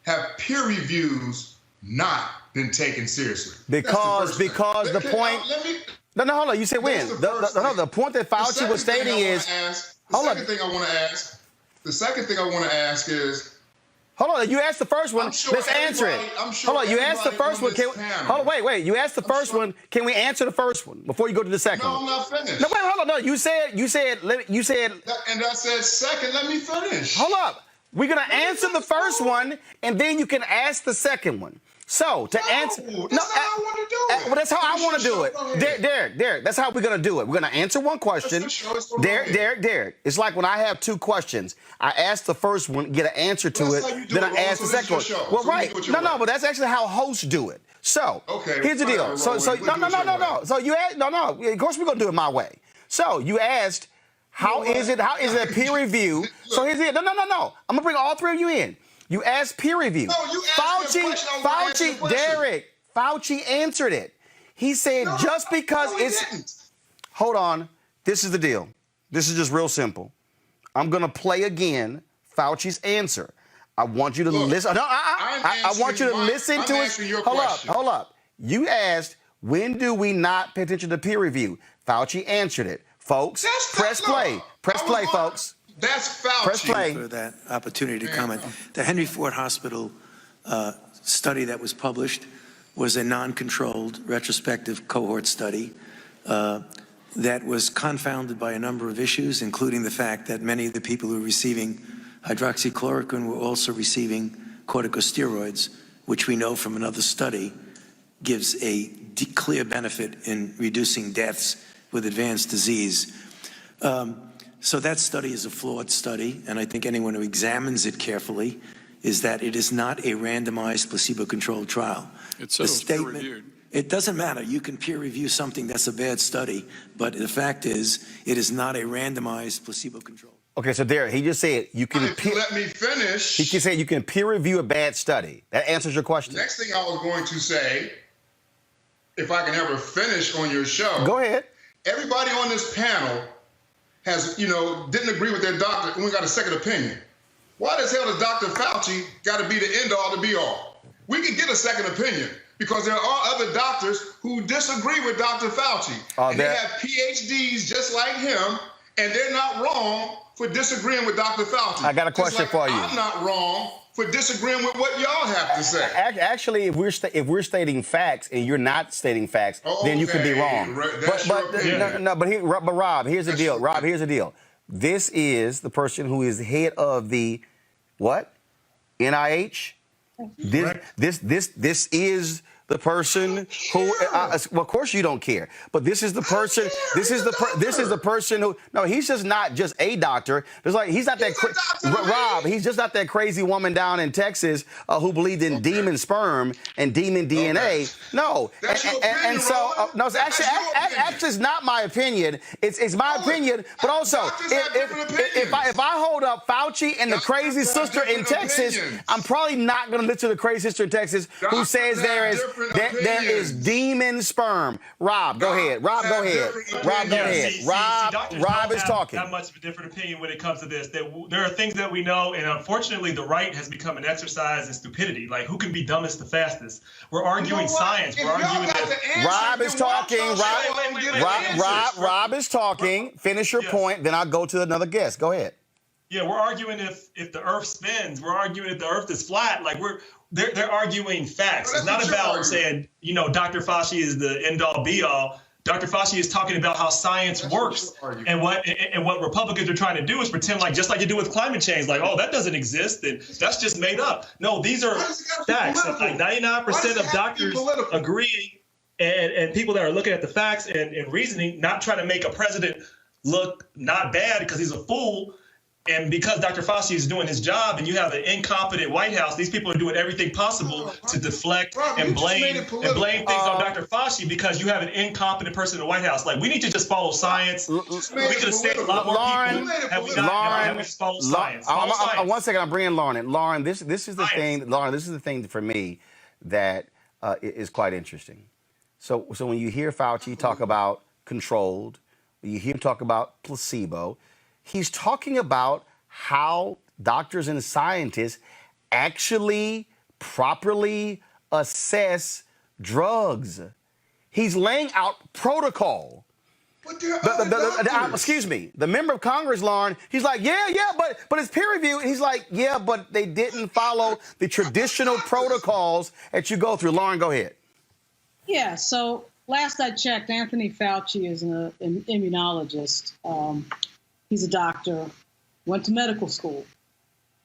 have peer reviews not been taken seriously? Because the point. No, hold on. You said when? The point that Fauci was stating is. The second thing I want to ask is. Hold on. You asked the first one. Let's answer it. Hold on. You asked the first one. Hold on. Wait. You asked the first one. Can we answer the first one before you go to the second one? No, I'm not finished. No, wait. Hold on. No. You said. And I said second. Let me finish. Hold up. We're going to answer the first one, and then you can ask the second one. So, to answer... That's how I want to do it. Well, that's how I want to do it. Derek, that's how we're going to do it. We're going to answer one question. Derek, it's like when I have two questions. I ask the first one, get an answer to it, then I ask the second one. Well, right. No, but that's actually how hosts do it. So, here's the deal. So no. So you asked... No. Of course, we're going to do it my way. So, you asked... How is it a peer review? So here's it. No. I'm gonna bring all three of you in. You asked peer review. No, you asked Fauci, Derek, Fauci answered it. He said just because it's. Hold on. This is the deal. This is just real simple. I'm gonna play again Fauci's answer. I want you to listen. No, I want you to listen to it. Hold up. You asked, when do we not pay attention to peer review? Fauci answered it. Folks, press play. Press play, folks. That's Fauci. Press play. For that opportunity to comment. The Henry Ford Hospital study that was published was a non-controlled retrospective cohort study that was confounded by a number of issues, including the fact that many of the people who were receiving hydroxychloroquine were also receiving corticosteroids, which we know from another study gives a clear benefit in reducing deaths with advanced disease. So that study is a flawed study, and I think anyone who examines it carefully is that it is not a randomized placebo-controlled trial. It says it's peer-reviewed. It doesn't matter. You can peer review something that's a bad study, but the fact is it is not a randomized placebo-controlled. Okay, so Derek, he just said you can let me finish. He said you can peer review a bad study. That answers your question. Next thing I was going to say, if I can ever finish on your show. Go ahead. Everybody on this panel has, didn't agree with their doctor and we got a second opinion. Why the hell does Dr. Fauci got to be the end all to be all? We can get a second opinion because there are other doctors who disagree with Dr. Fauci. And they have PhDs just like him, and they're not wrong for disagreeing with Dr. Fauci. I got a question for you. I'm not wrong for disagreeing with what y'all have to say. Actually, if we're stating facts and you're not stating facts, then you could be wrong. But Rob, here's the deal. Rob, here's the deal. This is the person who is head of the what? NIH. This is the person who. Well, of course you don't care, but this is the person. This is the person who. No, he's just not just a doctor. There's like he's not that. Rob, he's just not that crazy woman down in Texas who believed in demon sperm and demon DNA. No, and so no, it's actually it's not my opinion. It's my opinion, but also if I hold up Fauci and the crazy sister in Texas, I'm probably not going to listen to the crazy sister in Texas who says there is demon sperm. Rob, go ahead. Rob, go ahead. Rob, go ahead. Rob is talking. Not much of a different opinion when it comes to this. There are things that we know, and unfortunately, the right has become an exercise in stupidity. Like, who can be dumbest the fastest? We're arguing science. We're arguing that. Rob is talking. Rob is talking. Finish your point, then I'll go to another guest. Go ahead. Yeah, we're arguing if the Earth spins. We're arguing if the Earth is flat. Like they're arguing facts. It's not about saying, Dr. Fauci is the end-all, be-all. Dr. Fauci is talking about how science works, and what Republicans are trying to do is pretend just like you do with climate change, like, oh, that doesn't exist, and that's just made up. No, these are facts. Like 99% of doctors agree, and people that are looking at the facts and reasoning, not trying to make a president look not bad because he's a fool. And because Dr. Fauci is doing his job and you have an incompetent White House, these people are doing everything possible to deflect and blame things on Dr. Fauci because you have an incompetent person in the White House. Like, we need to just follow science. We could have saved a lot more people had we not followed science. One second, I'm bringing Lauren in. Lauren, this is the thing. Lauren, this is the thing for me that is quite interesting. So when you hear Fauci talk about controlled, when you hear him talk about placebo, he's talking about how doctors and scientists actually properly assess drugs. He's laying out protocol. Excuse me, the member of Congress, Lauren, he's like, yeah, but it's peer review. And he's like, yeah, but they didn't follow the traditional protocols that you go through. Lauren, go ahead. Yeah, so last I checked, Anthony Fauci is an immunologist. He's a doctor, went to medical school.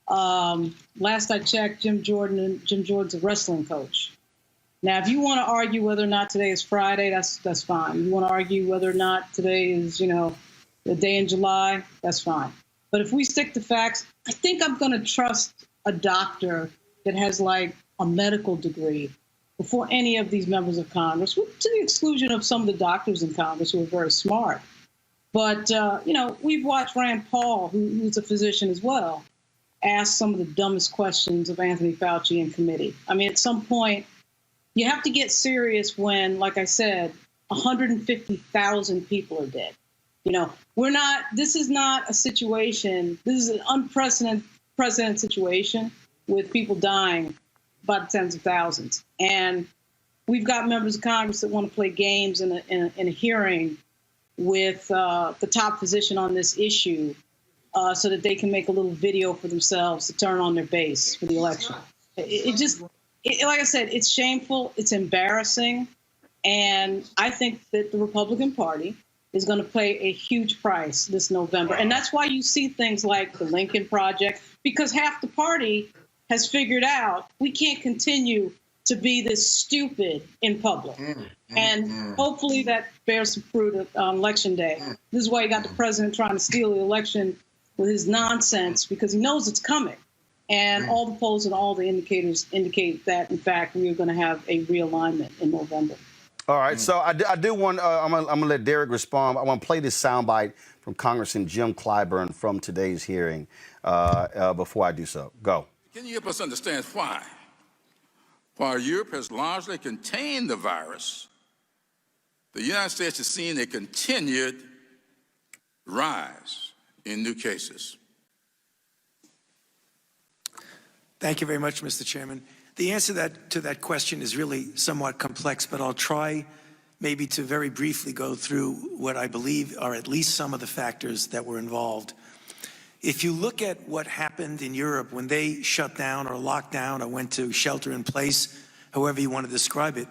Last I checked, Jim Jordan's a wrestling coach. Now, if you want to argue whether or not today is Friday, that's fine. You want to argue whether or not today is, the day in July, that's fine. But if we stick to facts, I think I'm going to trust a doctor that has like a medical degree before any of these members of Congress, to the exclusion of some of the doctors in Congress who are very smart. But, we've watched Rand Paul, who's a physician as well, ask some of the dumbest questions of Anthony Fauci in committee. I mean, at some point, you have to get serious when, like I said, 150,000 people are dead. This is not a situation, this is an unprecedented situation with people dying by the tens of thousands. And we've got members of Congress that want to play games in a hearing with the top physician on this issue so that they can make a little video for themselves to turn on their base for the election. Like I said, it's shameful, it's embarrassing, and I think that the Republican Party is going to pay a huge price this November. And that's why you see things like the Lincoln Project, because half the party has figured out we can't continue to be this stupid in public. And hopefully that bears some fruit on Election Day. This is why you got the president trying to steal the election with his nonsense, because he knows it's coming. And all the polls and all the indicators indicate that, in fact, we are going to have a realignment in November. All right, so I do want, I'm gonna let Derek respond. I want to play this soundbite from Congressman Jim Clyburn from today's hearing before I do so. Go. Can you help us understand why? While Europe has largely contained the virus, the United States is seeing a continued rise in new cases. Thank you very much, Mr. Chairman. The answer to that question is really somewhat complex, but I'll try maybe to very briefly go through what I believe are at least some of the factors that were involved. If you look at what happened in Europe when they shut down or locked down or went to shelter in place, however you want to describe it,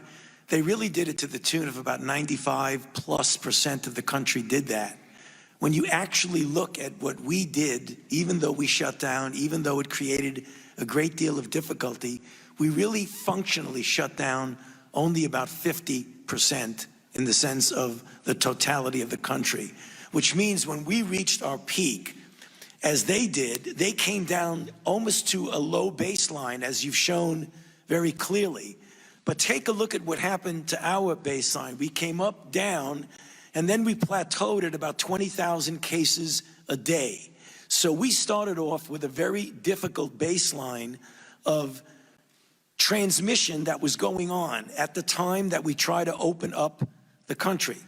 they really did it to the tune of about 95+% of the country did that. When you actually look at what we did, even though we shut down, even though it created a great deal of difficulty, we really functionally shut down only about 50% in the sense of the totality of the country, which means when we reached our peak, as they did, they came down almost to a low baseline, as you've shown very clearly. But take a look at what happened to our baseline. We came up, down, and then we plateaued at about 20,000 cases a day. So we started off with a very difficult baseline of transmission that was going on at the time that we tried to open up the country.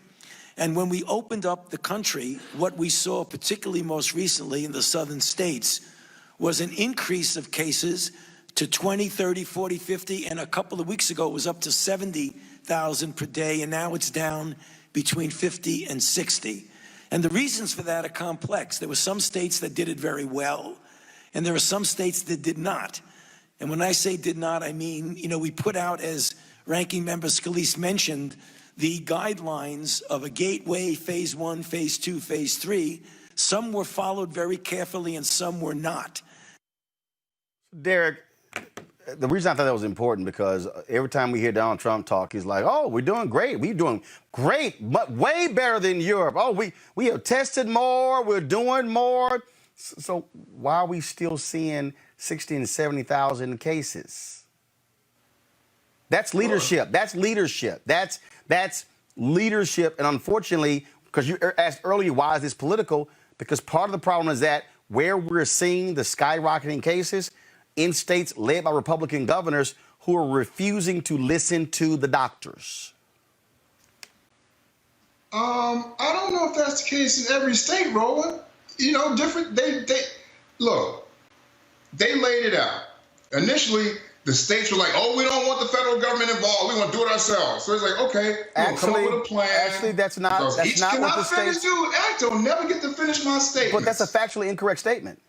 And when we opened up the country, what we saw, particularly most recently in the southern states, was an increase of cases to 20, 30, 40, 50, and a couple of weeks ago it was up to 70,000 per day, and now it's down between 50 and 60. And the reasons for that are complex. There were some states that did it very well, and there are some states that did not. And when I say did not, I mean, we put out, as Ranking Member Scalise mentioned, the guidelines of a gateway, phase 1, phase 2, phase 3. Some were followed very carefully and some were not. Derek, the reason I thought that was important because every time we hear Donald Trump talk, he's like, oh, we're doing great. We're doing great, but way better than Europe. Oh, we have tested more. We're doing more. So why are we still seeing 60 and 70,000 cases? That's leadership. That's leadership. That's leadership. And unfortunately, because you asked earlier, why is this political? Because part of the problem is that where we're seeing the skyrocketing cases in states led by Republican governors who are refusing to listen to the doctors. I don't know if that's the case in every state, Roland. Different. Look, they laid it out. Initially, the states were like, oh, we don't want the federal government involved. We want to do it ourselves. So it's like, okay, we'll come up with a plan. Actually, that's not what the states... I'll never get to finish my statement. But that's a factually incorrect statement.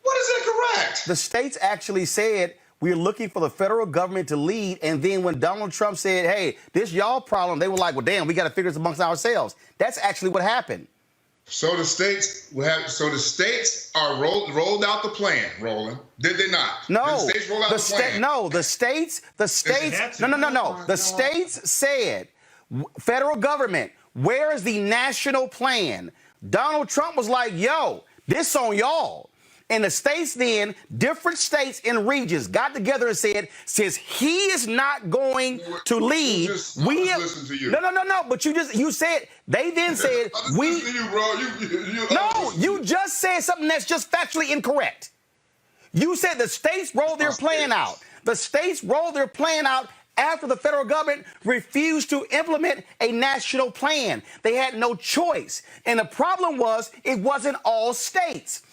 What is incorrect? The states actually said we're looking for the federal government to lead, and then when Donald Trump said, hey, this y'all problem, they were like, well, damn, we got to figure this amongst ourselves. That's actually what happened. So the states are rolled out the plan, Roland. Did they not? No. Did the states roll out the plan? No, the states. No. The states said, federal government, where is the national plan? Donald Trump was like, yo, this on y'all. And the states then, different states and regions got together and said, since he is not going to lead, we have... Listen to you. No. But you said, they then said, we... Listen to you, bro. No, you just said something that's just factually incorrect. You said the states rolled their plan out. The states rolled their plan out after the federal government refused to implement a national plan. They had no choice. And the problem was, it wasn't all states.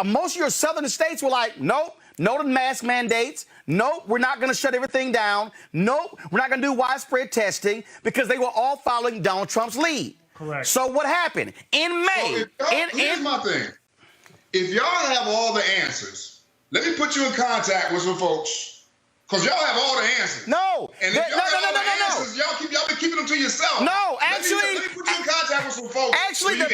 Most of your southern states were like, nope, no to mask mandates. Nope, we're not going to shut everything down. Nope, we're not going to do widespread testing because they were all following Donald Trump's lead. Correct. So what happened? In May... Here's my thing. If y'all have all the answers, let me put you in contact with some folks Because y'all have all the answers. No. And if y'all got all the answers, y'all been keeping them to yourself. No, actually. Let me put you in contact with some folks. Actually, the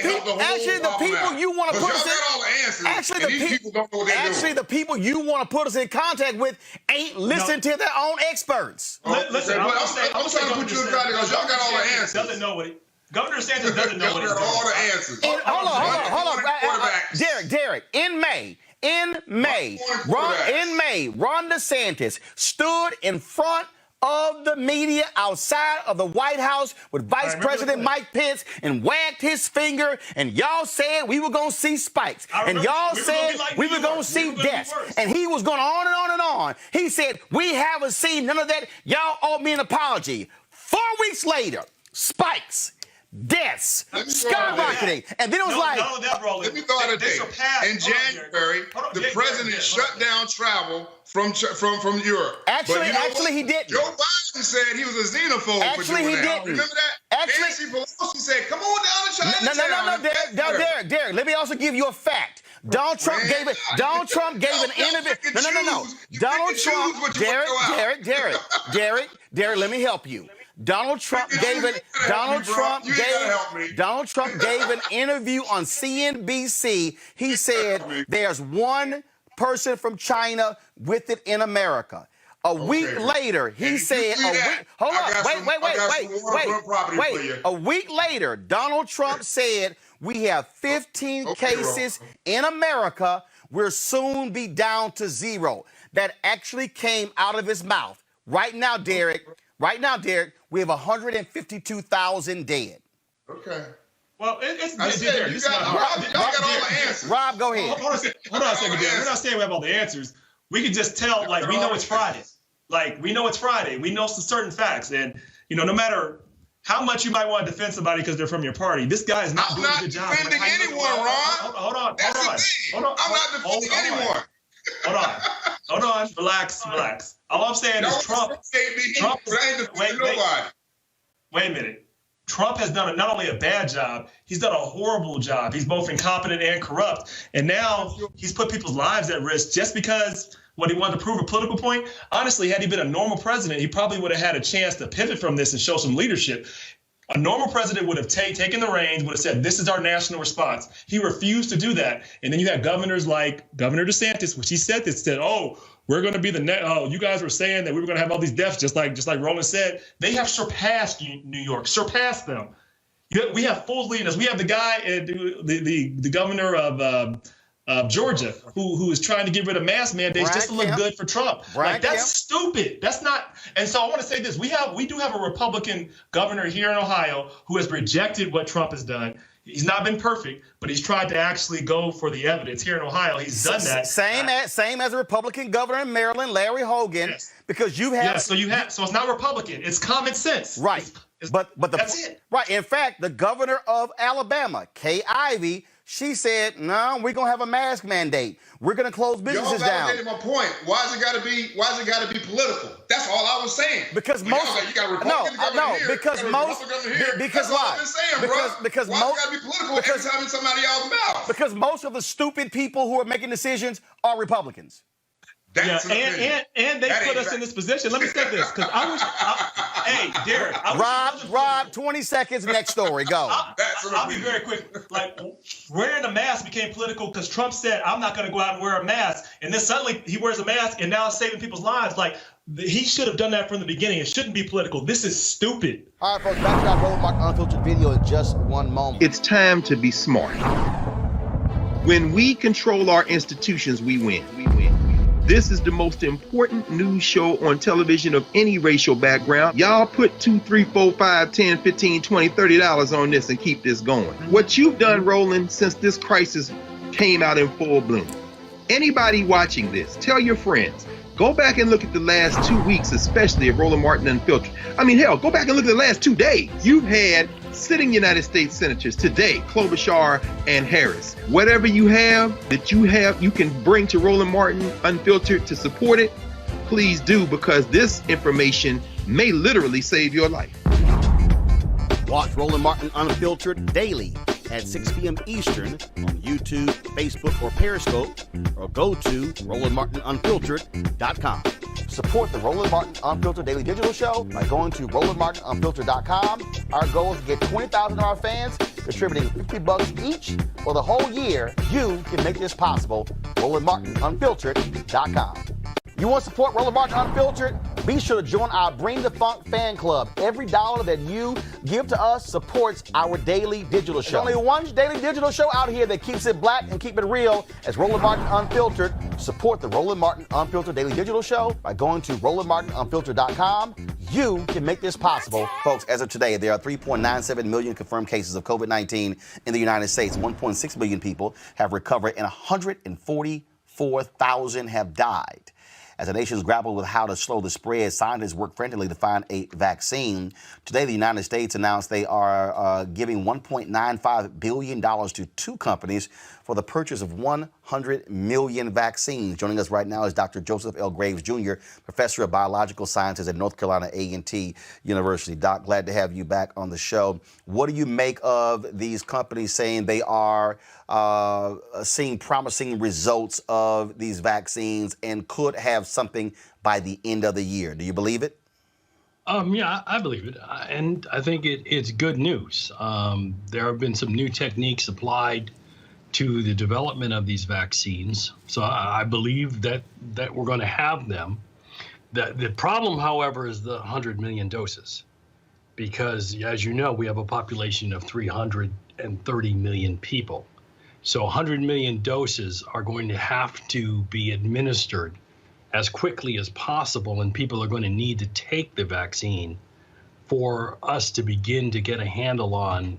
people you want to put us in. Y'all got all the answers. Actually, and these people don't know what they're doing. Actually, the people you want to put us in contact with ain't listening to their own experts. Listen, I'm trying to put you in contact because y'all got all the answers. Doesn't know what Governor DeSantis doesn't know what he's doing. All the answers. Hold on. Derek, in May, Ron DeSantis stood in front of the media outside of the White House with Vice President Mike Pence and wagged his finger, and y'all said we were going to see spikes. And y'all said we were going to see deaths. And he was going on and on and on. He said, we haven't seen none of that. Y'all owe me an apology. 4 weeks later, spikes. Deaths, skyrocketing, and then it was let me throw out a date. In January, the president shut down travel from Europe. Actually, he didn't. Joe Biden said he was a xenophobe for doing that. Remember that? Nancy Pelosi said, "Come on down to China." No, Derek. Let me also give you a fact. Donald Trump gave an interview. No. Donald Trump, Derek. Let me help you. Donald Trump gave an interview on CNBC. He said there's one person from China with it in America. A week later, he said, a week later, Donald Trump said, we have 15 cases in America. We'll soon be down to 0. That actually came out of his mouth. Right now, Derek, we have 152,000 dead. Okay. Well, it's y'all got all the answers. Rob, go ahead. Hold on a second, Derek. We're not saying we have all the answers. We can just tell, we know it's Friday. We know it's Friday. We know some certain facts. And, no matter how much you might want to defend somebody because they're from your party, this guy is not doing a good job. I'm not defending anyone, Ron. Hold on. I'm not defending anyone. Hold on. Relax. All I'm saying is Trump. Wait a minute. Trump has done not only a bad job, he's done a horrible job. He's both incompetent and corrupt. And now he's put people's lives at risk just because he wanted to prove a political point. Honestly, had he been a normal president, he probably would have had a chance to pivot from this and show some leadership. A normal president would have taken the reins, would have said, this is our national response. He refused to do that. And then you had governors like Governor DeSantis, which he said we're going to be you guys were saying that we were going to have all these deaths, just like Roland said. They have surpassed New York, surpassed them. We have full leaders. We have the guy, the governor of Georgia, who is trying to get rid of mask mandates just to look good for Trump. That's stupid. That's not. And so I want to say this: we do have a Republican governor here in Ohio who has rejected what Trump has done. He's not been perfect, but he's tried to actually go for the evidence. Here in Ohio, he's done that. Same as a Republican governor in Maryland, Larry Hogan, because you have. So it's not Republican. It's common sense. Right. That's it. Right. In fact, the governor of Alabama, Kay Ivey, she said, no, we're going to have a mask mandate. We're going to close businesses down. Y'all validated my point. Why is it got to be political? That's all I was saying. Because most you got Republican governor here, because most that's all I've been saying, bro. Because why most got to be political every time in somebody else's mouth? Because most of the stupid people who are making decisions are Republicans. And they put us in this position. Let me say this, because hey, Derek. Rob, 20 seconds, next story, go. I'll be very quick. Wearing a mask became political because Trump said, I'm not going to go out and wear a mask. And then suddenly he wears a mask and now it's saving people's lives. He should have done that from the beginning. It shouldn't be political. This is stupid. All right, folks, back to our Roland Martin Unfiltered video in just one moment. It's time to be smart. When we control our institutions, we win. This is the most important news show on television of any racial background. Y'all put $2, $3, $4, $5, $10, $15, $20, $30 on this and keep this going. What you've done, Roland, since this crisis came out in full bloom. Anybody watching this, tell your friends. Go back and look at the last 2 weeks, especially of Roland Martin Unfiltered. Go back and look at the last 2 days. You've had sitting United States senators today, Klobuchar and Harris. Whatever you can bring to Roland Martin Unfiltered to support it, please do, because this information may literally save your life. Watch Roland Martin Unfiltered daily at 6 p.m. Eastern on YouTube, Facebook, or Periscope, or go to RolandMartinUnfiltered.com. Support the Roland Martin Unfiltered Daily Digital Show by going to RolandMartinUnfiltered.com. Our goal is to get 20,000 of our fans contributing $50 each for the whole year. You can make this possible. RolandMartinUnfiltered.com. You want to support Roland Martin Unfiltered? Be sure to join our Bring the Funk fan club. Every dollar that you give to us supports our daily digital show. There's only one daily digital show out here that keeps it black and keep it real. As Roland Martin Unfiltered. Support the Roland Martin Unfiltered Daily Digital Show by going to RolandMartinUnfiltered.com. You can make this possible. Folks, as of today, there are 3.97 million confirmed cases of COVID-19 in the United States. 1.6 million people have recovered and 144,000 have died. As the nations grapple with how to slow the spread, scientists work frantically to find a vaccine. Today, the United States announced they are giving $1.95 billion to two companies for the purchase of 100 million vaccines. Joining us right now is Dr. Joseph L. Graves, Jr., Professor of Biological Sciences at North Carolina A&T University. Doc, glad to have you back on the show. What do you make of these companies saying they are seeing promising results of these vaccines and could have something by the end of the year? Do you believe it? Yeah, I believe it. And I think it's good news. There have been some new techniques applied to the development of these vaccines. So I believe that we're going to have them. The problem, however, is the 100 million doses. Because, as you know, we have a population of 330 million people. So 100 million doses are going to have to be administered as quickly as possible, and people are going to need to take the vaccine for us to begin to get a handle on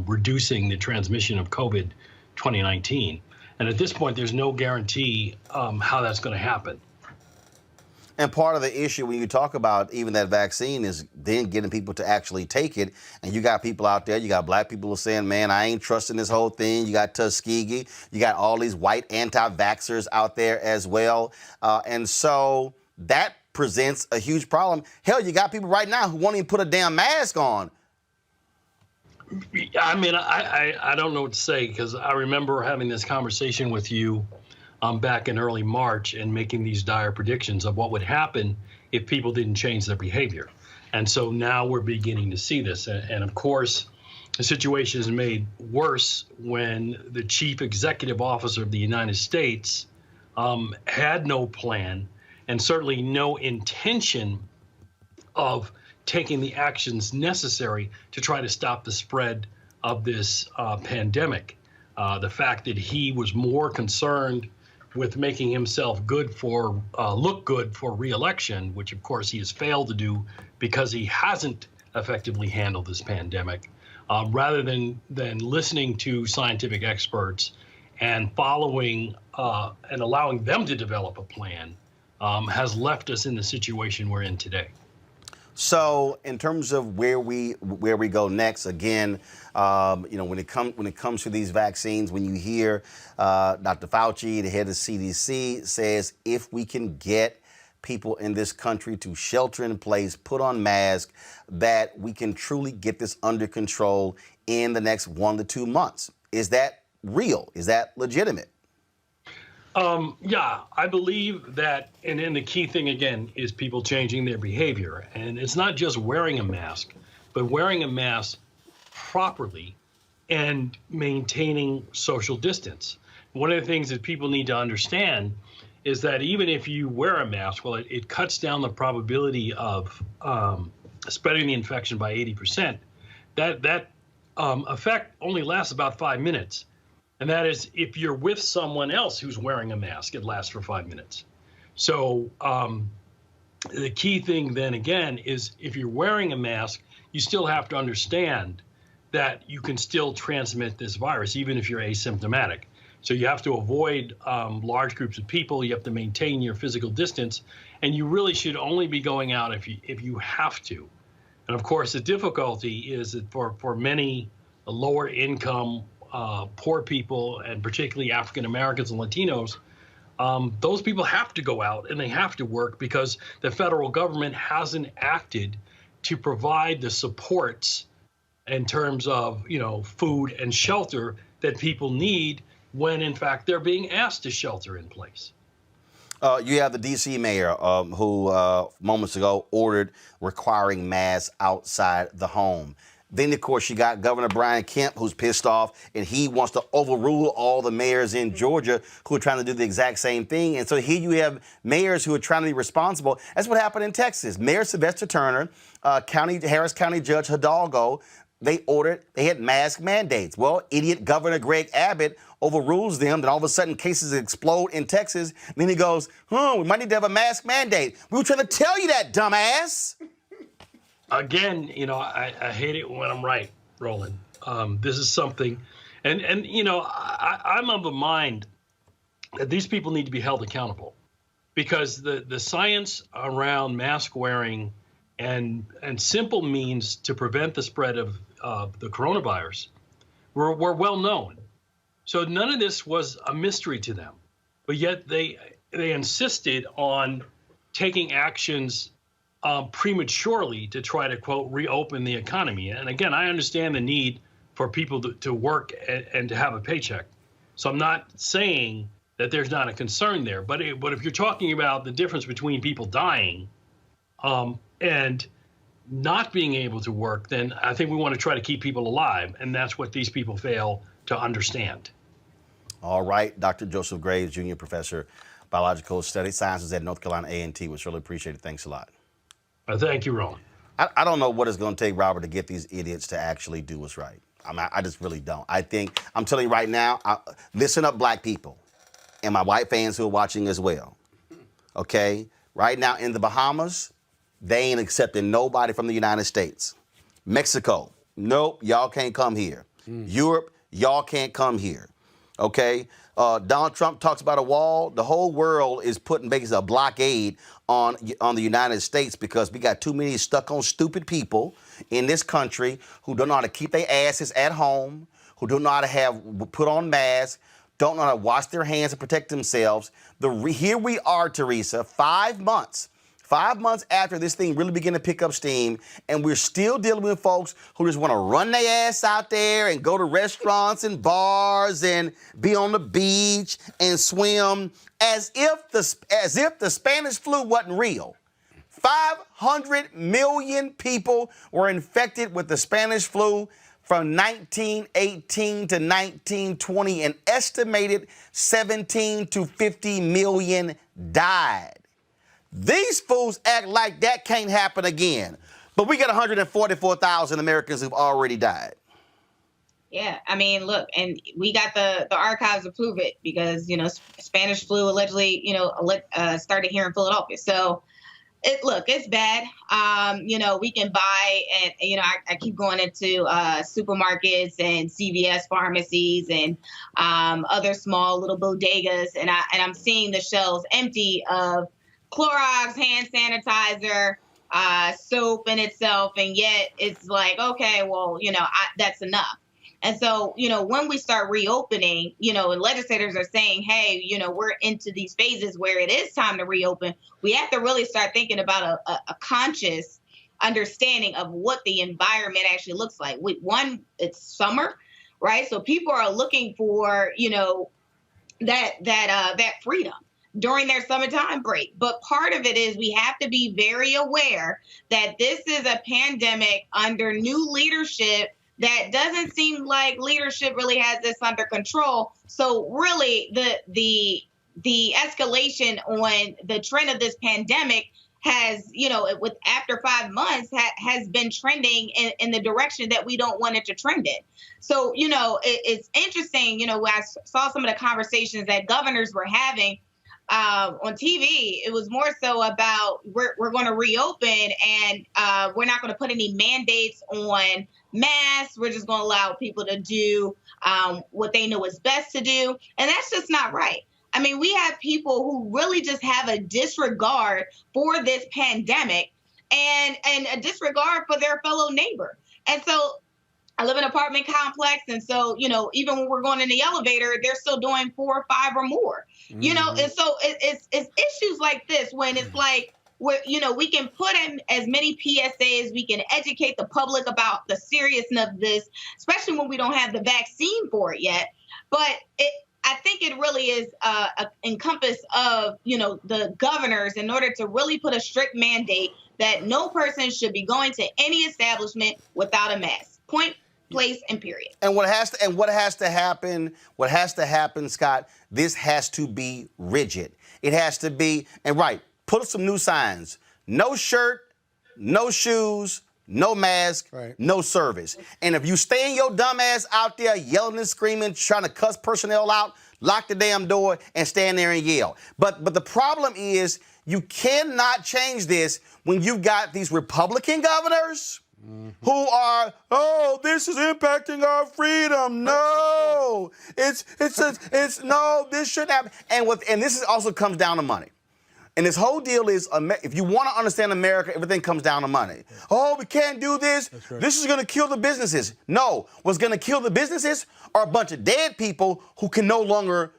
reducing the transmission of COVID-19. And at this point, there's no guarantee how that's going to happen. And part of the issue when you talk about even that vaccine is then getting people to actually take it. And you got people out there, you got black people who are saying, man, I ain't trusting this whole thing. You got Tuskegee. You got all these white anti-vaxxers out there as well. And so that presents a huge problem. Hell, you got people right now who won't even put a damn mask on. I mean, I don't know what to say, because I remember having this conversation with you back in early March and making these dire predictions of what would happen if people didn't change their behavior. And so now we're beginning to see this. And of course, the situation is made worse when the chief executive officer of the United States had no plan and certainly no intention of taking the actions necessary to try to stop the spread of this pandemic. The fact that he was more concerned with making himself look good for re-election, which of course he has failed to do because he hasn't effectively handled this pandemic, rather than listening to scientific experts and following and allowing them to develop a plan, has left us in the situation we're in today. So in terms of where we go next, again, when it comes to these vaccines, when you hear Dr. Fauci, the head of CDC, says if we can get people in this country to shelter in place, put on masks, that we can truly get this under control in the next 1 to 2 months. Is that real? Is that legitimate? Yeah, I believe that, and then the key thing again is people changing their behavior. And it's not just wearing a mask, but wearing a mask properly and maintaining social distance. One of the things that people need to understand is that even if you wear a mask, well, it cuts down the probability of spreading the infection by 80%. That effect only lasts about 5 minutes. And that is, if you're with someone else who's wearing a mask, it lasts for 5 minutes. So the key thing then again is if you're wearing a mask, you still have to understand that you can still transmit this virus, even if you're asymptomatic. So you have to avoid large groups of people. You have to maintain your physical distance. And you really should only be going out if you have to. And of course, the difficulty is that for many lower income poor people, and particularly African Americans and Latinos, those people have to go out and they have to work because the federal government hasn't acted to provide the supports in terms of, food and shelter that people need when, in fact, they're being asked to shelter in place. You have the D.C. mayor who moments ago ordered requiring masks outside the home. Then, of course, you got Governor Brian Kemp, who's pissed off, and he wants to overrule all the mayors in Georgia who are trying to do the exact same thing. And so here you have mayors who are trying to be responsible. That's what happened in Texas. Mayor Sylvester Turner, Harris County Judge Hidalgo, they had mask mandates. Well, idiot Governor Greg Abbott overrules them. Then all of a sudden cases explode in Texas. And then he goes, we might need to have a mask mandate. We were trying to tell you that, dumbass. Again, I hate it when I'm right, Roland. This is something, and I'm of the mind that these people need to be held accountable, because the science around mask wearing and simple means to prevent the spread of the coronavirus were well known. So none of this was a mystery to them, but yet they insisted on taking actions prematurely to try to, quote, reopen the economy. And again, I understand the need for people to work and to have a paycheck. So I'm not saying that there's not a concern there. But if you're talking about the difference between people dying and not being able to work, then I think we want to try to keep people alive. And that's what these people fail to understand. All right. Dr. Joseph Graves, Junior Professor, Biological Sciences at North Carolina A&T. Was really appreciated. Thanks a lot. Thank you, Roland. I don't know what it's going to take, Robert, to get these idiots to actually do what's right. I just really don't. I'm telling you right now, listen up, black people, and my white fans who are watching as well. Okay? Right now in the Bahamas, they ain't accepting nobody from the United States. Mexico, nope, y'all can't come here. Europe, y'all can't come here. Okay? Donald Trump talks about a wall. The whole world is putting basically a blockade on the United States because we got too many stuck on stupid people in this country who don't know how to keep their asses at home, who don't know how to put on masks, don't know how to wash their hands and protect themselves. Here we are, Teresa, 5 months. 5 months after this thing really began to pick up steam, and we're still dealing with folks who just want to run their ass out there and go to restaurants and bars and be on the beach and swim as if the Spanish flu wasn't real. 500 million people were infected with the Spanish flu from 1918 to 1920. An estimated 17 to 50 million died. These fools act like that can't happen again. But we got 144,000 Americans who've already died. Yeah, I mean, look, and we got the archives to prove it because, Spanish flu allegedly, started here in Philadelphia. So, it's bad. We can buy, and, I keep going into supermarkets and CVS pharmacies and other small little bodegas, and I'm seeing the shelves empty of Clorox, hand sanitizer, soap in itself. And yet it's like, okay, well, that's enough. And so, when we start reopening, and legislators are saying, hey, we're into these phases where it is time to reopen, we have to really start thinking about a conscious understanding of what the environment actually looks like. One, it's summer, right? So people are looking for, that freedom during their summertime break. But part of it is we have to be very aware that this is a pandemic under new leadership that doesn't seem like leadership really has this under control. So really the escalation on the trend of this pandemic has, with after 5 months has been trending in the direction that we don't want it to trend in. So, it's interesting, when I saw some of the conversations that governors were having on TV, it was more so about we're going to reopen and we're not going to put any mandates on masks. We're just going to allow people to do what they know is best to do. And that's just not right. I mean, we have people who really just have a disregard for this pandemic and a disregard for their fellow neighbor. And so I live in an apartment complex. And so, even when we're going in the elevator, they're still doing 4 or 5 or more, and so it's issues like this when it's like, we can put in as many PSAs, we can educate the public about the seriousness of this, especially when we don't have the vaccine for it yet. But I think it really is a encompass of, the governors in order to really put a strict mandate that no person should be going to any establishment without a mask. Point, place, and period. And what has to happen, Scott, this has to be rigid. It has to be, and put up some new signs. No shirt, no shoes, no mask, no service. And if you stay in your dumb ass out there yelling and screaming, trying to cuss personnel out, lock the damn door and stand there and yell. But the problem is you cannot change this when you've got these Republican governors who are, this is impacting our freedom. No, it's no, this shouldn't happen. And this also comes down to money. And this whole deal is, if you want to understand America, everything comes down to money. Oh, we can't do this. This is going to kill the businesses. No, what's going to kill the businesses are a bunch of dead people who can no longer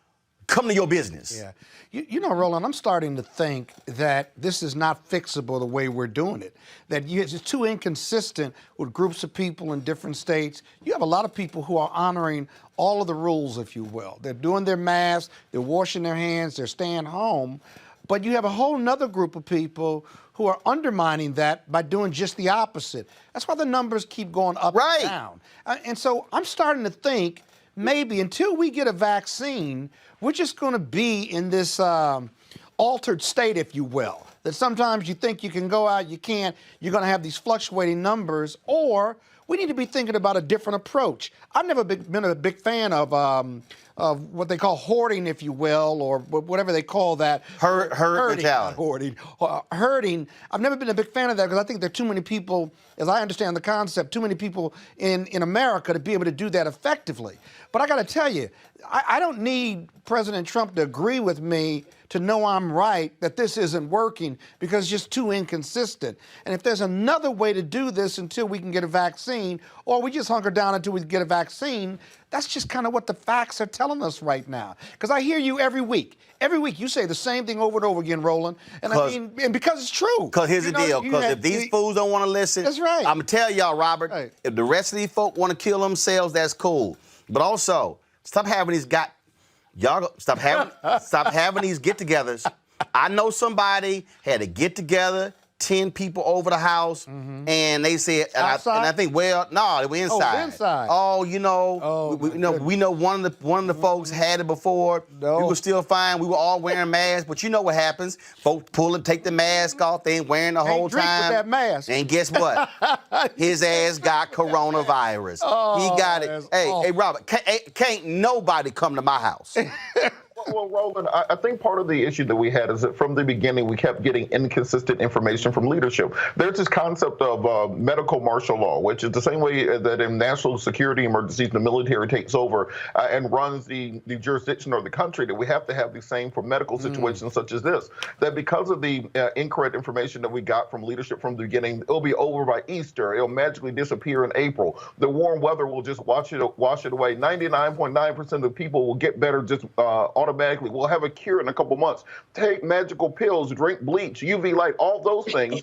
come to your business. Yeah. You know, Roland, I'm starting to think that this is not fixable the way we're doing it, that it's too inconsistent with groups of people in different states. You have a lot of people who are honoring all of the rules, if you will. They're doing their masks, they're washing their hands, they're staying home. But you have a whole nother group of people who are undermining that by doing just the opposite. That's why the numbers keep going up and down. And so I'm starting to think maybe until we get a vaccine, we're just going to be in this altered state, if you will, that sometimes you think you can go out, you can't, you're going to have these fluctuating numbers, or we need to be thinking about a different approach. I've never been a big fan of what they call hoarding, if you will, or whatever they call that. Herding. Herding. I've never been a big fan of that because I think there are too many people, as I understand the concept, too many people in America to be able to do that effectively. But I got to tell you, I don't need President Trump to agree with me to know I'm right, that this isn't working, because it's just too inconsistent. And if there's another way to do this until we can get a vaccine, or we just hunker down until we get a vaccine, that's just kind of what the facts are telling us right now. Because I hear you every week. Every week you say the same thing over and over again, Roland. And I mean, and because it's true. Because here's the deal. Because if these fools don't want to listen, that's right. I'm going to tell y'all, Robert, if the rest of these folk want to kill themselves, that's cool. But also, stop having these stop having these get-togethers. I know somebody had a get-together, 10 people over the house, and they said, and I think, well, no, they were inside. Oh, inside. Oh, we know one of the folks had it before. No. We were still fine. We were all wearing masks, but you know what happens? Folks take the mask off. They ain't wearing the whole drink time. With that mask. And guess what? His ass got coronavirus. He got it. Hey, Robert, can't nobody come to my house. Well, Roland, I think part of the issue that we had is that from the beginning, we kept getting inconsistent information from leadership. There's this concept of medical martial law, which is the same way that in national security emergencies, the military takes over and runs the jurisdiction of the country, that we have to have the same for medical situations such as this. That because of the incorrect information that we got from leadership from the beginning, it'll be over by Easter. It'll magically disappear in April. The warm weather will just wash it away. 99.9% of the people will get better just automatically. We'll have a cure in a couple months. Take magical pills, drink bleach, UV light, all those things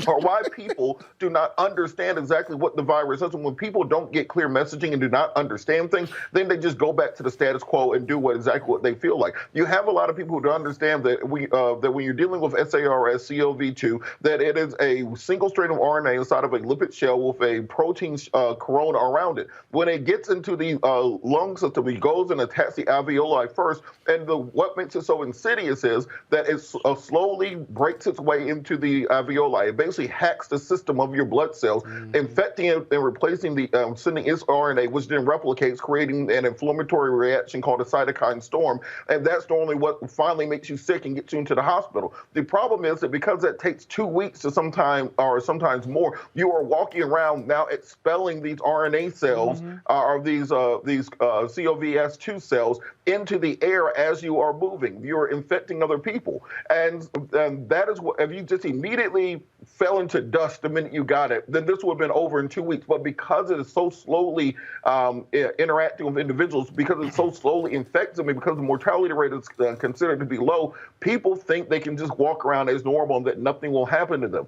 are why people do not understand exactly what the virus is. And when people don't get clear messaging and do not understand things, then they just go back to the status quo and do exactly what they feel like. You have a lot of people who don't understand that that when you're dealing with SARS-CoV-2, that it is a single strand of RNA inside of a lipid shell with a protein corona around it. When it gets into the lung system, it goes and attacks the alveoli first. And what makes it so insidious is that it slowly breaks its way into the alveoli. It basically hacks the system of your blood cells, infecting it and replacing sending its RNA, which then replicates, creating an inflammatory reaction called a cytokine storm. And that's normally what finally makes you sick and gets you into the hospital. The problem is that because that takes 2 weeks to sometimes more, you are walking around now expelling these RNA cells or these COVS2 cells into the air as you are moving. You're infecting other people. And that is what, if you just immediately fell into dust the minute you got it, then this would have been over in 2 weeks. But because it is so slowly interacting with individuals, because it so slowly infects them, and because the mortality rate is considered to be low, people think they can just walk around as normal and that nothing will happen to them.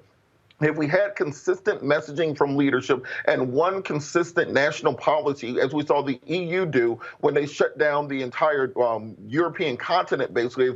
if we had consistent messaging from leadership and one consistent national policy, as we saw the EU do when they shut down the entire European continent, basically,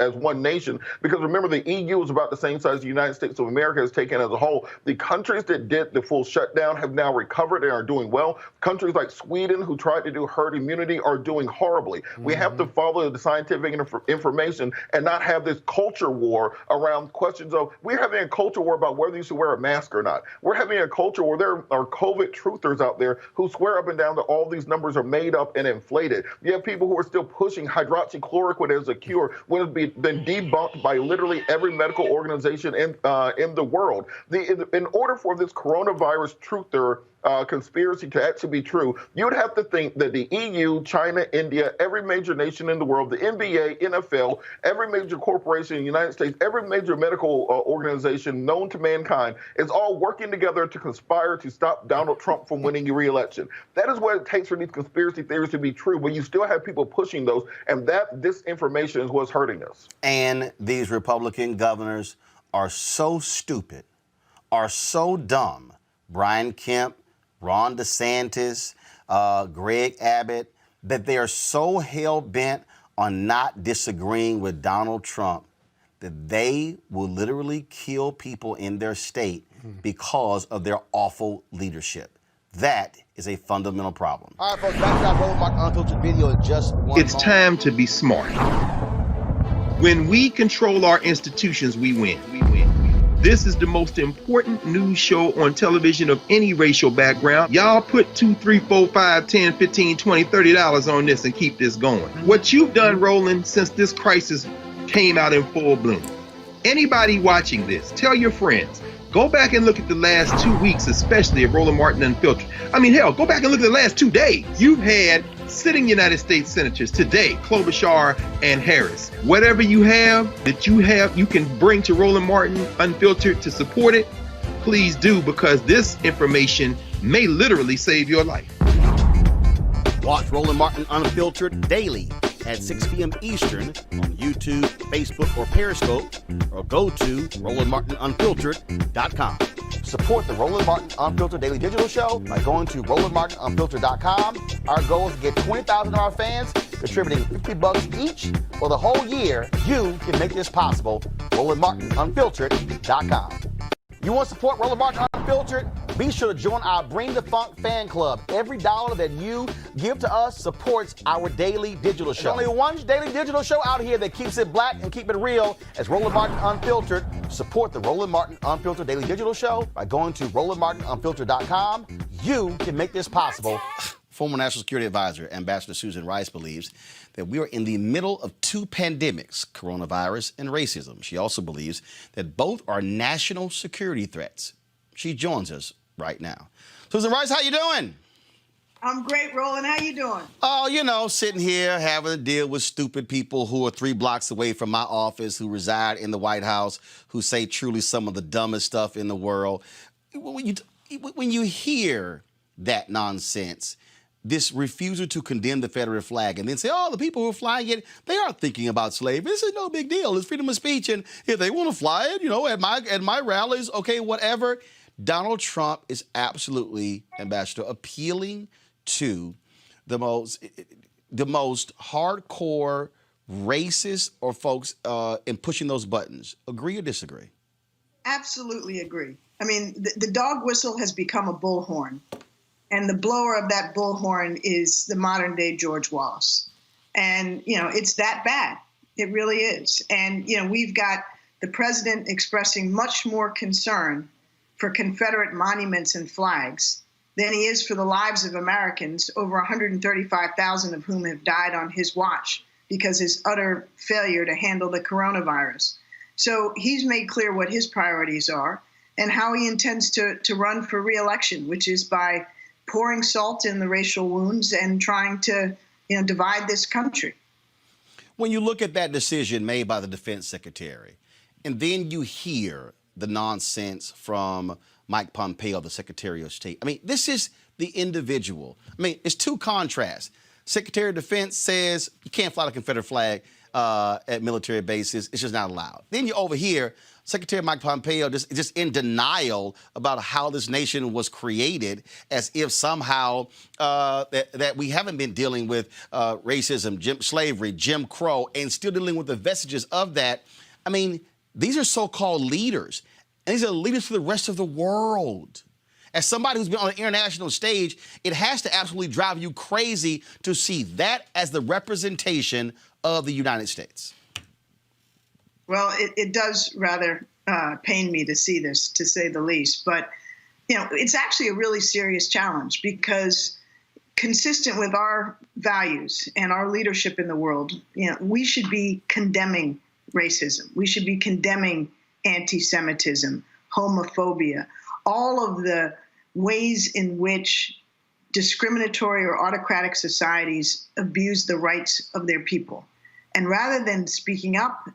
as one nation, because remember, the EU is about the same size the United States of America has taken as a whole. The countries that did the full shutdown have now recovered and are doing well. Countries like Sweden, who tried to do herd immunity, are doing horribly. We have to follow the scientific information and not have this culture war around questions of, we're having a culture war about whether you should wear a mask or not. We're having a culture where there are COVID truthers out there who swear up and down that all these numbers are made up and inflated. You have people who are still pushing hydroxychloroquine as a cure when it's been debunked by literally every medical organization in the world. In order for this coronavirus truther conspiracy to actually be true, you would have to think that the EU, China, India, every major nation in the world, the NBA, NFL, every major corporation in the United States, every major medical organization known to mankind is all working together to conspire to stop Donald Trump from winning the re-election. That is what it takes for these conspiracy theories to be true, but you still have people pushing those, and that disinformation is what's hurting us. And these Republican governors are so stupid, are so dumb. Brian Kemp, Ron DeSantis, Greg Abbott, that they are so hell-bent on not disagreeing with Donald Trump that they will literally kill people in their state because of their awful leadership. That is a fundamental problem. All right, folks, back to our Roland Martin Unfiltered video in just one It's time to be smart. When we control our institutions, we win. This is the most important news show on television of any racial background. Y'all put $2, $3, $4, $5, $10, $15, $20, $30 on this and keep this going. What you've done, Roland, since this crisis came out in full bloom. Anybody watching this, tell your friends. Go back and look at the last 2 weeks, especially of Roland Martin Unfiltered. I mean, hell, go back and look at the last 2 days. You've had sitting United States senators today, Klobuchar and Harris. Whatever you have that you can bring to Roland Martin Unfiltered to support it, please do, because this information may literally save your life. Watch Roland Martin Unfiltered daily at 6 p.m. Eastern on YouTube, Facebook, or Periscope, or go to RolandMartinUnfiltered.com. Support the Roland Martin Unfiltered Daily Digital Show by going to RolandMartinUnfiltered.com. Our goal is to get 20,000 of our fans contributing $50 each for the whole year. You can make this possible. RolandMartinUnfiltered.com. You want to support Roland Martin Unfiltered? Be sure to join our Bring the Funk fan club. Every dollar that you give to us supports our daily digital show. There's only one daily digital show out here that keeps it black and keep it real as Roland Martin Unfiltered. Support the Roland Martin Unfiltered Daily Digital Show by going to RolandMartinUnfiltered.com. You can make this possible. Former National Security Advisor, Ambassador Susan Rice, believes that we are in the middle of 2 pandemics, coronavirus and racism. She also believes that both are national security threats. She joins us right now. Susan Rice, how you doing? I'm great, Roland. How you doing? Oh, you know, sitting here having to deal with stupid people who are 3 blocks away from my office, who reside in the White House, who say truly some of the dumbest stuff in the world. When you hear that nonsense, this refusal to condemn the Confederate flag and then say, oh, the people who are flying it, they aren't thinking about slavery. This is no big deal. It's freedom of speech. And if they want to fly it, you know, at my rallies, okay, whatever. Donald Trump is absolutely, Ambassador, appealing to the most hardcore racist or folks in pushing those buttons. Agree or disagree? Absolutely agree. I mean, the dog whistle has become a bullhorn. And the blower of that bullhorn is the modern day George Wallace. And, you know, it's that bad. It really is. And, you know, we've got the president expressing much more concern for Confederate monuments and flags than he is for the lives of Americans, over 135,000 of whom have died on his watch because his utter failure to handle the coronavirus. So he's made clear what his priorities are and how he intends to run for re-election, which is by pouring salt in the racial wounds and trying to, you know, divide this country. When you look at that decision made by the defense secretary, and then you hear the nonsense from Mike Pompeo, the Secretary of State. I mean, this is the individual. I mean, it's 2 contrasts. Secretary of Defense says you can't fly the Confederate flag. at military bases. It's just not allowed. Then you're over here, Secretary Mike Pompeo just in denial about how this nation was created, as if somehow that we haven't been dealing with racism, slavery, Jim Crow, and still dealing with the vestiges of that. I mean, these are so-called leaders, and these are leaders for the rest of the world. As somebody who's been on an international stage, it has to absolutely drive you crazy to see that as the representation of the United States. Well, it does rather pain me to see this, to say the least. But, it's actually a really serious challenge, because consistent with our values and our leadership in the world, we should be condemning racism. We should be condemning anti-Semitism, homophobia, all of the ways in which discriminatory or autocratic societies abuse the rights of their people. And rather than speaking up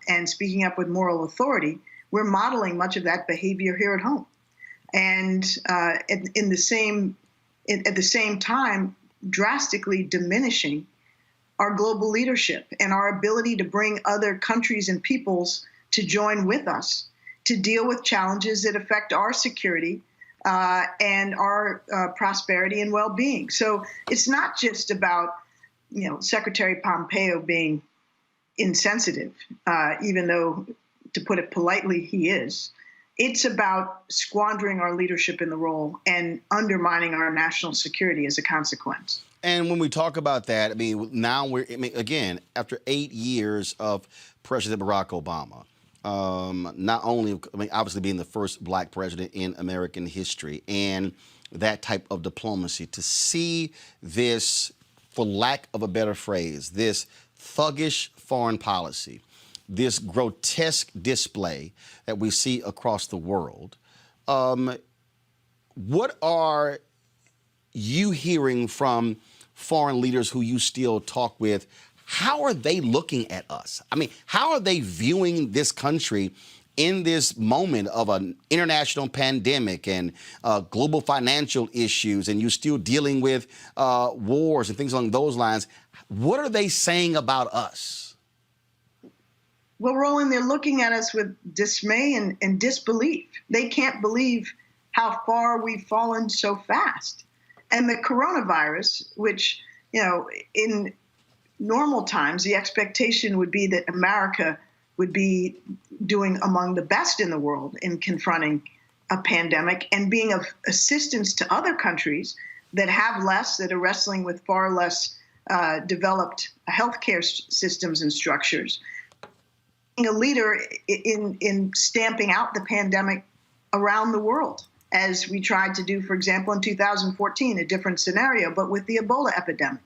with moral authority, we're modeling much of that behavior here at home. And at the same time, drastically diminishing our global leadership and our ability to bring other countries and peoples to join with us to deal with challenges that affect our security and our prosperity and well-being. So it's not just about, Secretary Pompeo being insensitive, even though, to put it politely, he is. It's about squandering our leadership in the role and undermining our national security as a consequence. And when we talk about that, now again, after 8 years of President Barack Obama, not only, obviously being the first black president in American history, and that type of diplomacy, to see this, for lack of a better phrase, this thuggish foreign policy, this grotesque display that we see across the world, what are you hearing from foreign leaders who you still talk with? How are they looking at us? How are they viewing this country in this moment of an international pandemic and global financial issues, and you're still dealing with wars and things along those lines? What are they saying about us? Well, Roland, they're looking at us with dismay and disbelief. They can't believe how far we've fallen so fast. And the coronavirus, which, in normal times, the expectation would be that America would be doing among the best in the world in confronting a pandemic and being of assistance to other countries that have less, that are wrestling with far less developed healthcare systems and structures. Being a leader in stamping out the pandemic around the world, as we tried to do, for example, in 2014, a different scenario, but with the Ebola epidemic.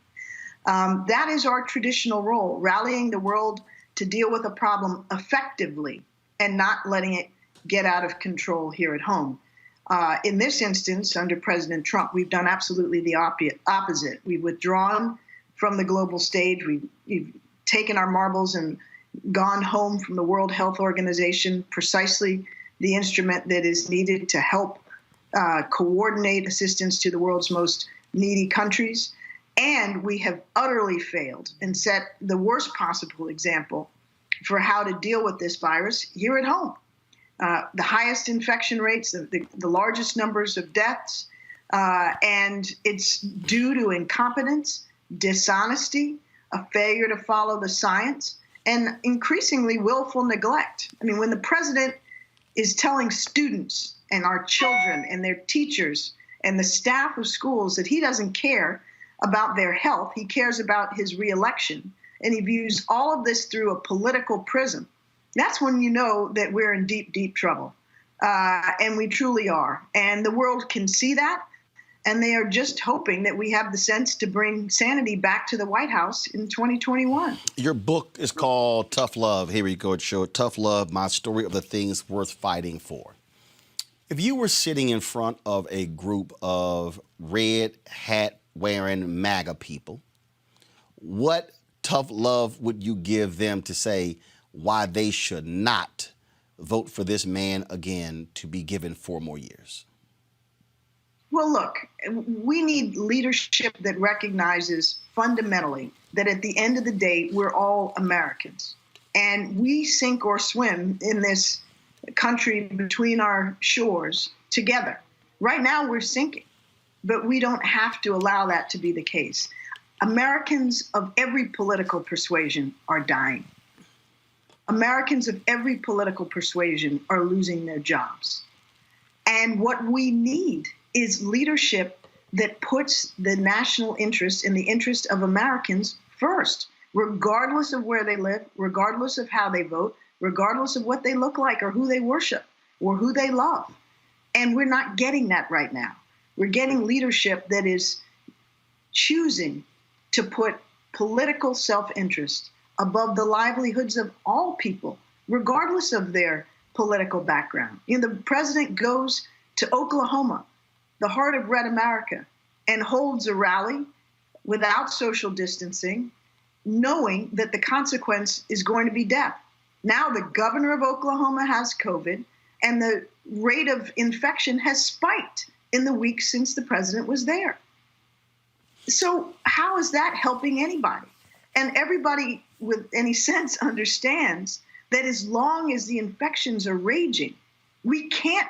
That is our traditional role, rallying the world to deal with a problem effectively and not letting it get out of control here at home. In this instance, under President Trump, we've done absolutely the opposite. We've withdrawn from the global stage. We've taken our marbles and gone home from the World Health Organization, precisely the instrument that is needed to help coordinate assistance to the world's most needy countries. And we have utterly failed and set the worst possible example for how to deal with this virus here at home. The highest infection rates, the largest numbers of deaths, and it's due to incompetence, dishonesty, a failure to follow the science, and increasingly willful neglect. When the president is telling students and our children and their teachers and the staff of schools that he doesn't care about their health, he cares about his reelection, and he views all of this through a political prism, that's when you know that we're in deep, deep trouble. And we truly are. And the world can see that. And they are just hoping that we have the sense to bring sanity back to the White House in 2021. Your book is called Tough Love. Here we go, show Tough Love, My Story of the Things Worth Fighting For. If you were sitting in front of a group of red hat wearing MAGA people, what tough love would you give them to say why they should not vote for this man again to be given 4 more years? Well, look, we need leadership that recognizes fundamentally that at the end of the day, we're all Americans. And we sink or swim in this country between our shores together. Right now, we're sinking, but we don't have to allow that to be the case. Americans of every political persuasion are dying. Americans of every political persuasion are losing their jobs. And what we need is leadership that puts the national interest and the interest of Americans first, regardless of where they live, regardless of how they vote, regardless of what they look like or who they worship or who they love. And we're not getting that right now. We're getting leadership that is choosing to put political self-interest above the livelihoods of all people, regardless of their political background. You know, the president goes to Oklahoma, the heart of red America, and holds a rally without social distancing, knowing that the consequence is going to be death. Now the governor of Oklahoma has COVID, and the rate of infection has spiked in the weeks since the president was there. So how is that helping anybody? And everybody with any sense understands that as long as the infections are raging, we can't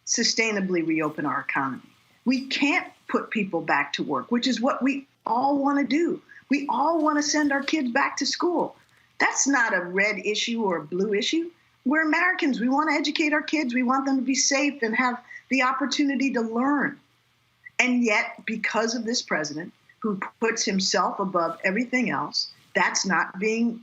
sustainably reopen our economy. We can't put people back to work, which is what we all want to do. We all want to send our kids back to school. That's not a red issue or a blue issue. We're Americans. We want to educate our kids. We want them to be safe and have the opportunity to learn. And yet, because of this president who puts himself above everything else, that's not being,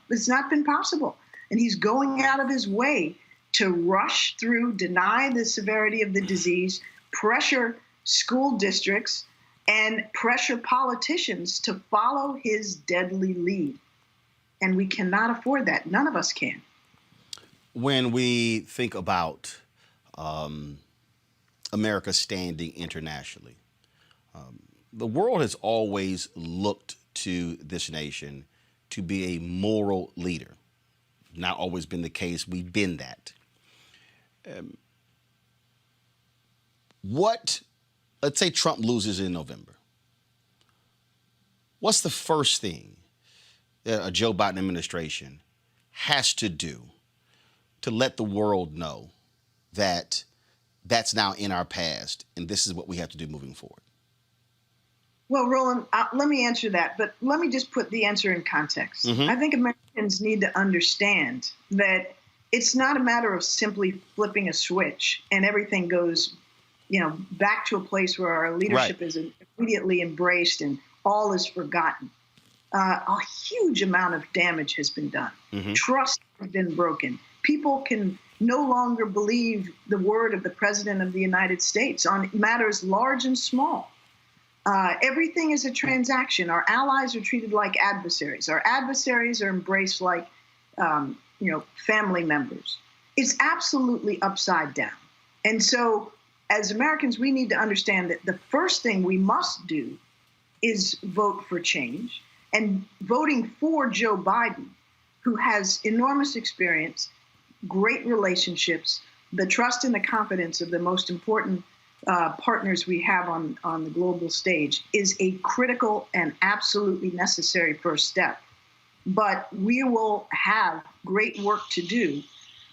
it's not been possible. And he's going out of his way to rush through, deny the severity of the disease, pressure school districts, and pressure politicians to follow his deadly lead. And we cannot afford that. None of us can. When we think about America standing internationally, the world has always looked to this nation to be a moral leader. Not always been the case. We've been that. Let's say Trump loses in November. What's the first thing that a Joe Biden administration has to do to let the world know that that's now in our past and this is what we have to do moving forward? Well, Roland, let me answer that, but let me just put the answer in context. I think Americans need to understand that it's not a matter of simply flipping a switch and everything goes, back to a place where our leadership is immediately embraced and all is forgotten. A huge amount of damage has been done. Trust has been broken. People can no longer believe the word of the President of the United States on matters large and small. Everything is a transaction. Our allies are treated like adversaries. Our adversaries are embraced like, family members. It's absolutely upside down. And so as Americans, we need to understand that the first thing we must do is vote for change. And voting for Joe Biden, who has enormous experience, great relationships, the trust and the confidence of the most important partners we have on the global stage, is a critical and absolutely necessary first step. But we will have great work to do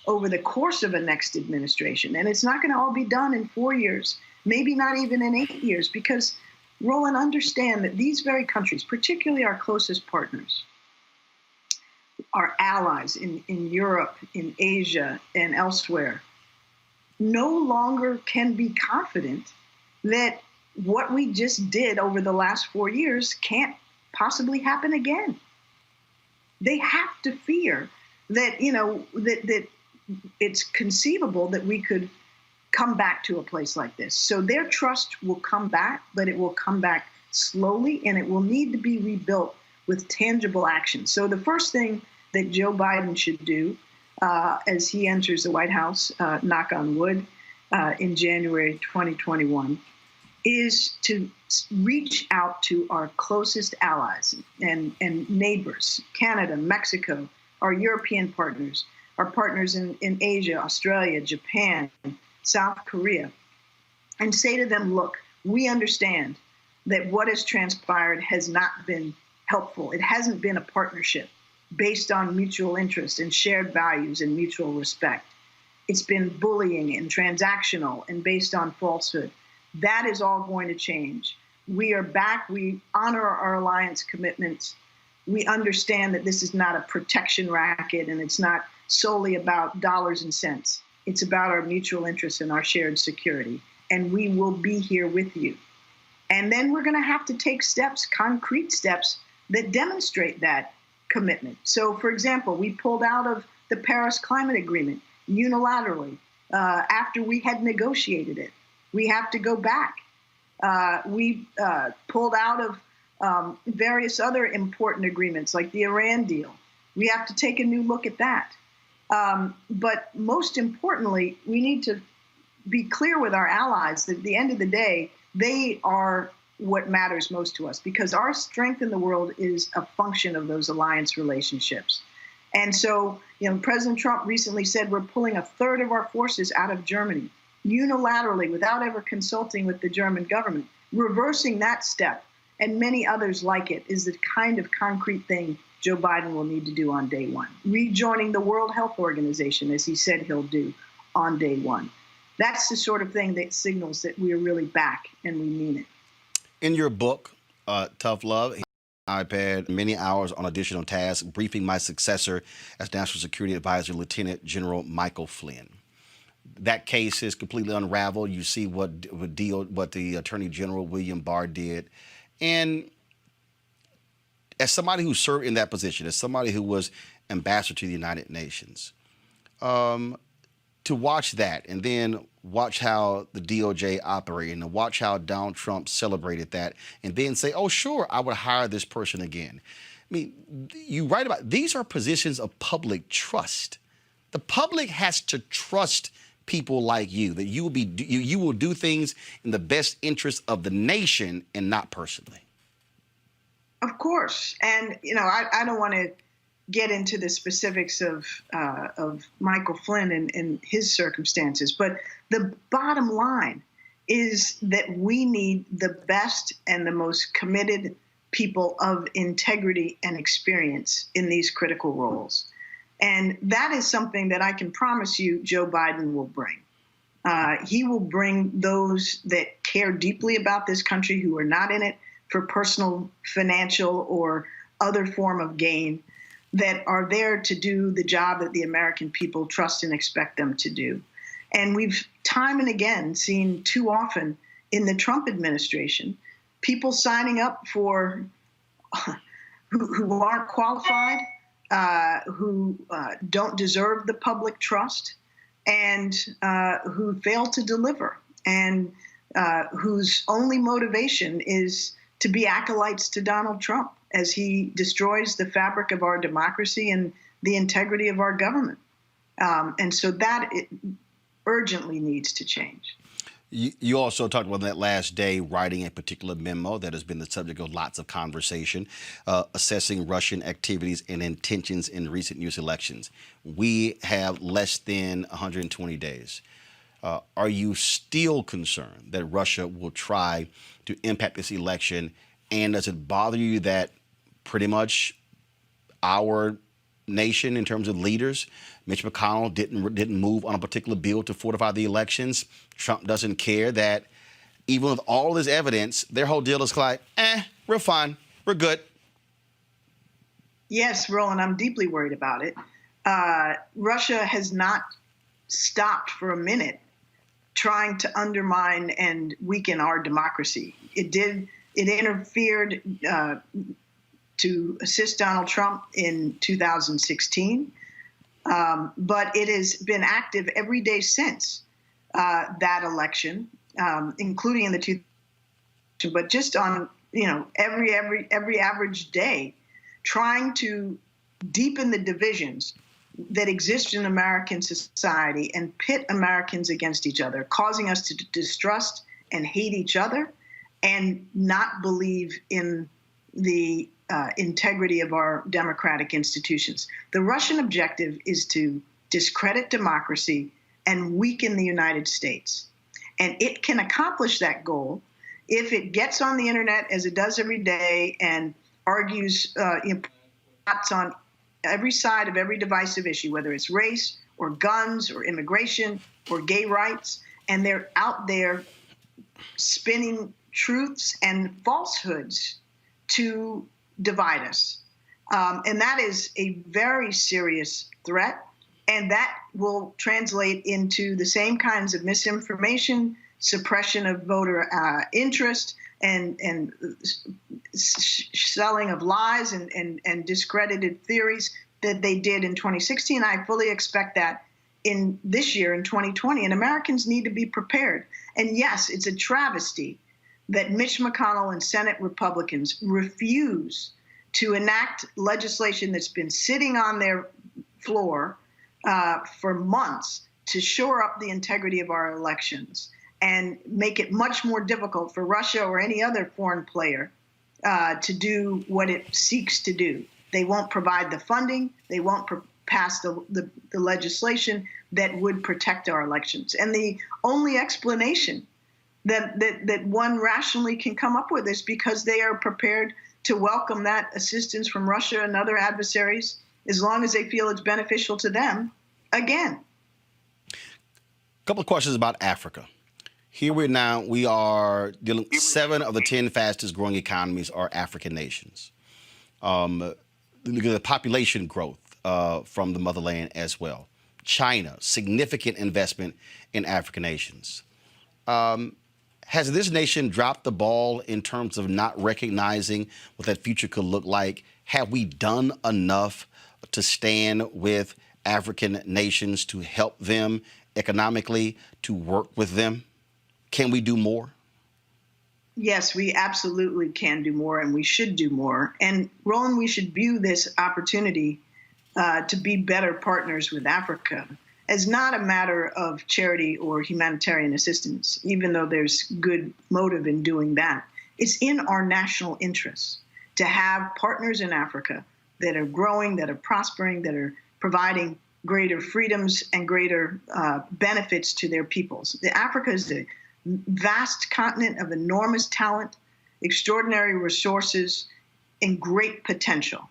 over the course of a next administration. And it's not going to all be done in 4 years, maybe not even in 8 years, because, Roland, understand that these very countries, particularly our closest partners, our allies in Europe, in Asia, and elsewhere, no longer can be confident that what we just did over the last 4 years can't possibly happen again. They have to fear that, that it's conceivable that we could come back to a place like this. So their trust will come back, but it will come back slowly, and it will need to be rebuilt with tangible action. So the first thing that Joe Biden should do as he enters the White House, knock on wood, in January 2021, is to reach out to our closest allies and neighbors, Canada, Mexico, our European partners, our partners in Asia, Australia, Japan, South Korea, and say to them, look, we understand that what has transpired has not been helpful. It hasn't been a partnership. based on mutual interest and shared values and mutual respect. It's been bullying and transactional and based on falsehood. That is all going to change. We are back. We honor our alliance commitments. We understand that this is not a protection racket and it's not solely about dollars and cents. It's about our mutual interests and our shared security. And we will be here with you. And then we're going to have to take steps, concrete steps, that demonstrate that commitment. So, for example, we pulled out of the Paris Climate Agreement unilaterally after we had negotiated it. We have to go back. We pulled out of various other important agreements like the Iran deal. We have to take a new look at that. But most importantly, we need to be clear with our allies that at the end of the day, they are what matters most to us, because our strength in the world is a function of those alliance relationships. And so, President Trump recently said we're pulling a third of our forces out of Germany unilaterally without ever consulting with the German government. Reversing that step and many others like it is the kind of concrete thing Joe Biden will need to do on day one. Rejoining the World Health Organization, as he said he'll do on day one. That's the sort of thing that signals that we're really back and we mean it. In your book, Tough Love, iPad, many hours on additional tasks, briefing my successor as National Security Advisor, Lieutenant General Michael Flynn. That case is completely unraveled. You see what the Attorney General, William Barr, did. And as somebody who served in that position, as somebody who was ambassador to the United Nations, to watch that and then watch how the DOJ operated and watch how Donald Trump celebrated that and then say, oh, sure, I would hire this person again. I mean, you write about these are positions of public trust. The public has to trust people like you, that you will do things in the best interest of the nation and not personally. Of course. And, I don't want to get into the specifics of Michael Flynn and his circumstances, but the bottom line is that we need the best and the most committed people of integrity and experience in these critical roles. And that is something that I can promise you Joe Biden will bring. He will bring those that care deeply about this country, who are not in it for personal, financial, or other form of gain, that are there to do the job that the American people trust and expect them to do. And we've time and again seen too often in the Trump administration, people signing up for who aren't qualified, who don't deserve the public trust, and who fail to deliver, and whose only motivation is to be acolytes to Donald Trump as he destroys the fabric of our democracy and the integrity of our government. And so that urgently needs to change. You also talked about that last day writing a particular memo that has been the subject of lots of conversation, assessing Russian activities and intentions in recent U.S. elections. We have less than 120 days. Are you still concerned that Russia will try to impact this election? And does it bother you that pretty much our nation, in terms of leaders, Mitch McConnell didn't move on a particular bill to fortify the elections? Trump doesn't care that even with all this evidence, their whole deal is like, we're fine, we're good. Yes, Roland, I'm deeply worried about it. Russia has not stopped for a minute trying to undermine and weaken our democracy. It interfered to assist Donald Trump in 2016, but it has been active every day since that election, including in the 2000. But just on every average day, trying to deepen the divisions that exist in American society and pit Americans against each other, causing us to distrust and hate each other and not believe in the integrity of our democratic institutions. The Russian objective is to discredit democracy and weaken the United States. And it can accomplish that goal if it gets on the internet, as it does every day, and argues on every side of every divisive issue, whether it's race or guns or immigration or gay rights, and they're out there spinning truths and falsehoods to divide us. And that is a very serious threat, and that will translate into the same kinds of misinformation, suppression of voter interest, and selling of lies and discredited theories that they did in 2016. I fully expect that in this year, in 2020, and Americans need to be prepared. And yes, it's a travesty that Mitch McConnell and Senate Republicans refuse to enact legislation that's been sitting on their floor for months to shore up the integrity of our elections and make it much more difficult for Russia or any other foreign player to do what it seeks to do. They won't provide the funding. They won't pass the legislation that would protect our elections. And the only explanation that one rationally can come up with is because they are prepared to welcome that assistance from Russia and other adversaries as long as they feel it's beneficial to them. Again. A couple of questions about Africa. Here we are dealing with 7 of the 10 fastest growing economies are African nations. Look at the population growth from the motherland as well. China, significant investment in African nations. Has this nation dropped the ball in terms of not recognizing what that future could look like? Have we done enough to stand with African nations to help them economically, to work with them? Can we do more? Yes, we absolutely can do more, and we should do more. And Roland, we should view this opportunity to be better partners with Africa as not a matter of charity or humanitarian assistance, even though there's good motive in doing that. It's in our national interests to have partners in Africa that are growing, that are prospering, that are providing greater freedoms and greater benefits to their peoples. Africa is a vast continent of enormous talent, extraordinary resources, and great potential.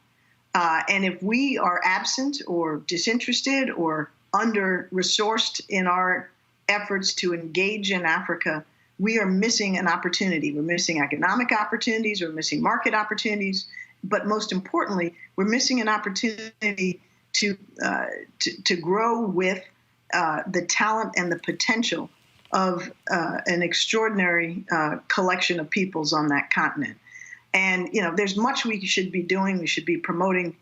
And if we are absent or disinterested or under-resourced in our efforts to engage in Africa, we are missing an opportunity. We're missing economic opportunities, we're missing market opportunities, but most importantly, we're missing an opportunity to grow with the talent and the potential of an extraordinary collection of peoples on that continent. And, there's much we should be doing. We should be promoting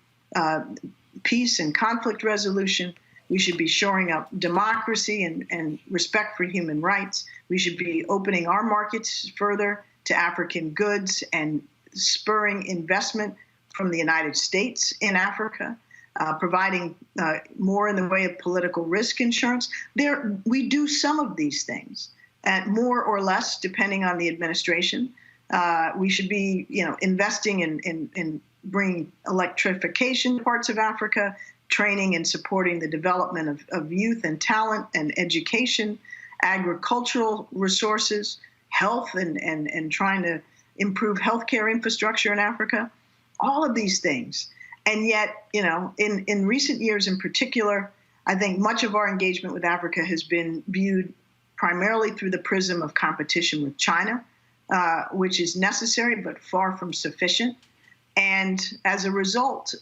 peace and conflict resolution. We should be shoring up democracy and respect for human rights. We should be opening our markets further to African goods and spurring investment from the United States in Africa, providing more in the way of political risk insurance. We do some of these things, more or less, depending on the administration. We should be, investing in bringing electrification to parts of Africa, training and supporting the development of youth and talent and education, agricultural resources, health, and trying to improve healthcare infrastructure in Africa, all of these things. And yet, in recent years in particular, I think much of our engagement with Africa has been viewed primarily through the prism of competition with China, which is necessary but far from sufficient. And as a result,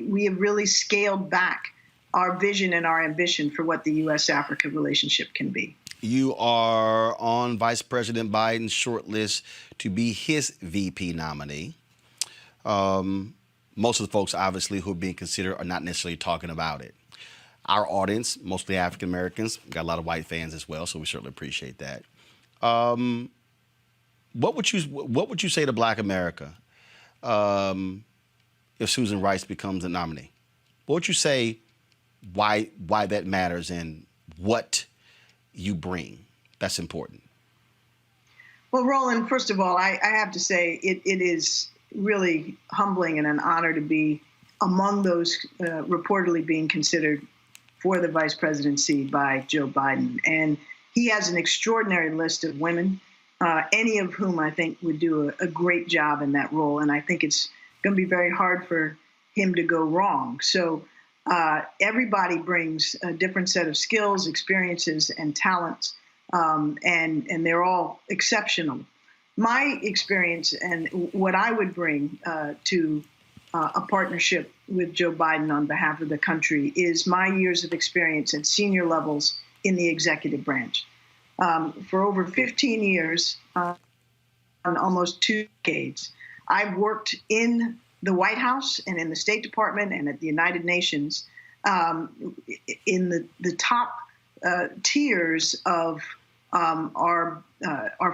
we have really scaled back our vision and our ambition for what the U.S.-Africa relationship can be. You are on Vice President Biden's short list to be his VP nominee. Most of the folks, obviously, who are being considered are not necessarily talking about it. Our audience, mostly African Americans, got a lot of white fans as well, so we certainly appreciate that. What would you say to Black America if Susan Rice becomes the nominee? What would you say why that matters and what you bring that's important? Well, Roland, first of all, I have to say it is really humbling and an honor to be among those reportedly being considered for the vice presidency by Joe Biden. And he has an extraordinary list of women, any of whom I think would do a great job in that role. And I think it's going to be very hard for him to go wrong. So everybody brings a different set of skills, experiences, and talents, and they're all exceptional. My experience and what I would bring to a partnership with Joe Biden on behalf of the country is my years of experience at senior levels in the executive branch. For over 15 years, on almost 2 decades, I've worked in the White House and in the State Department and at the United Nations in the top tiers of our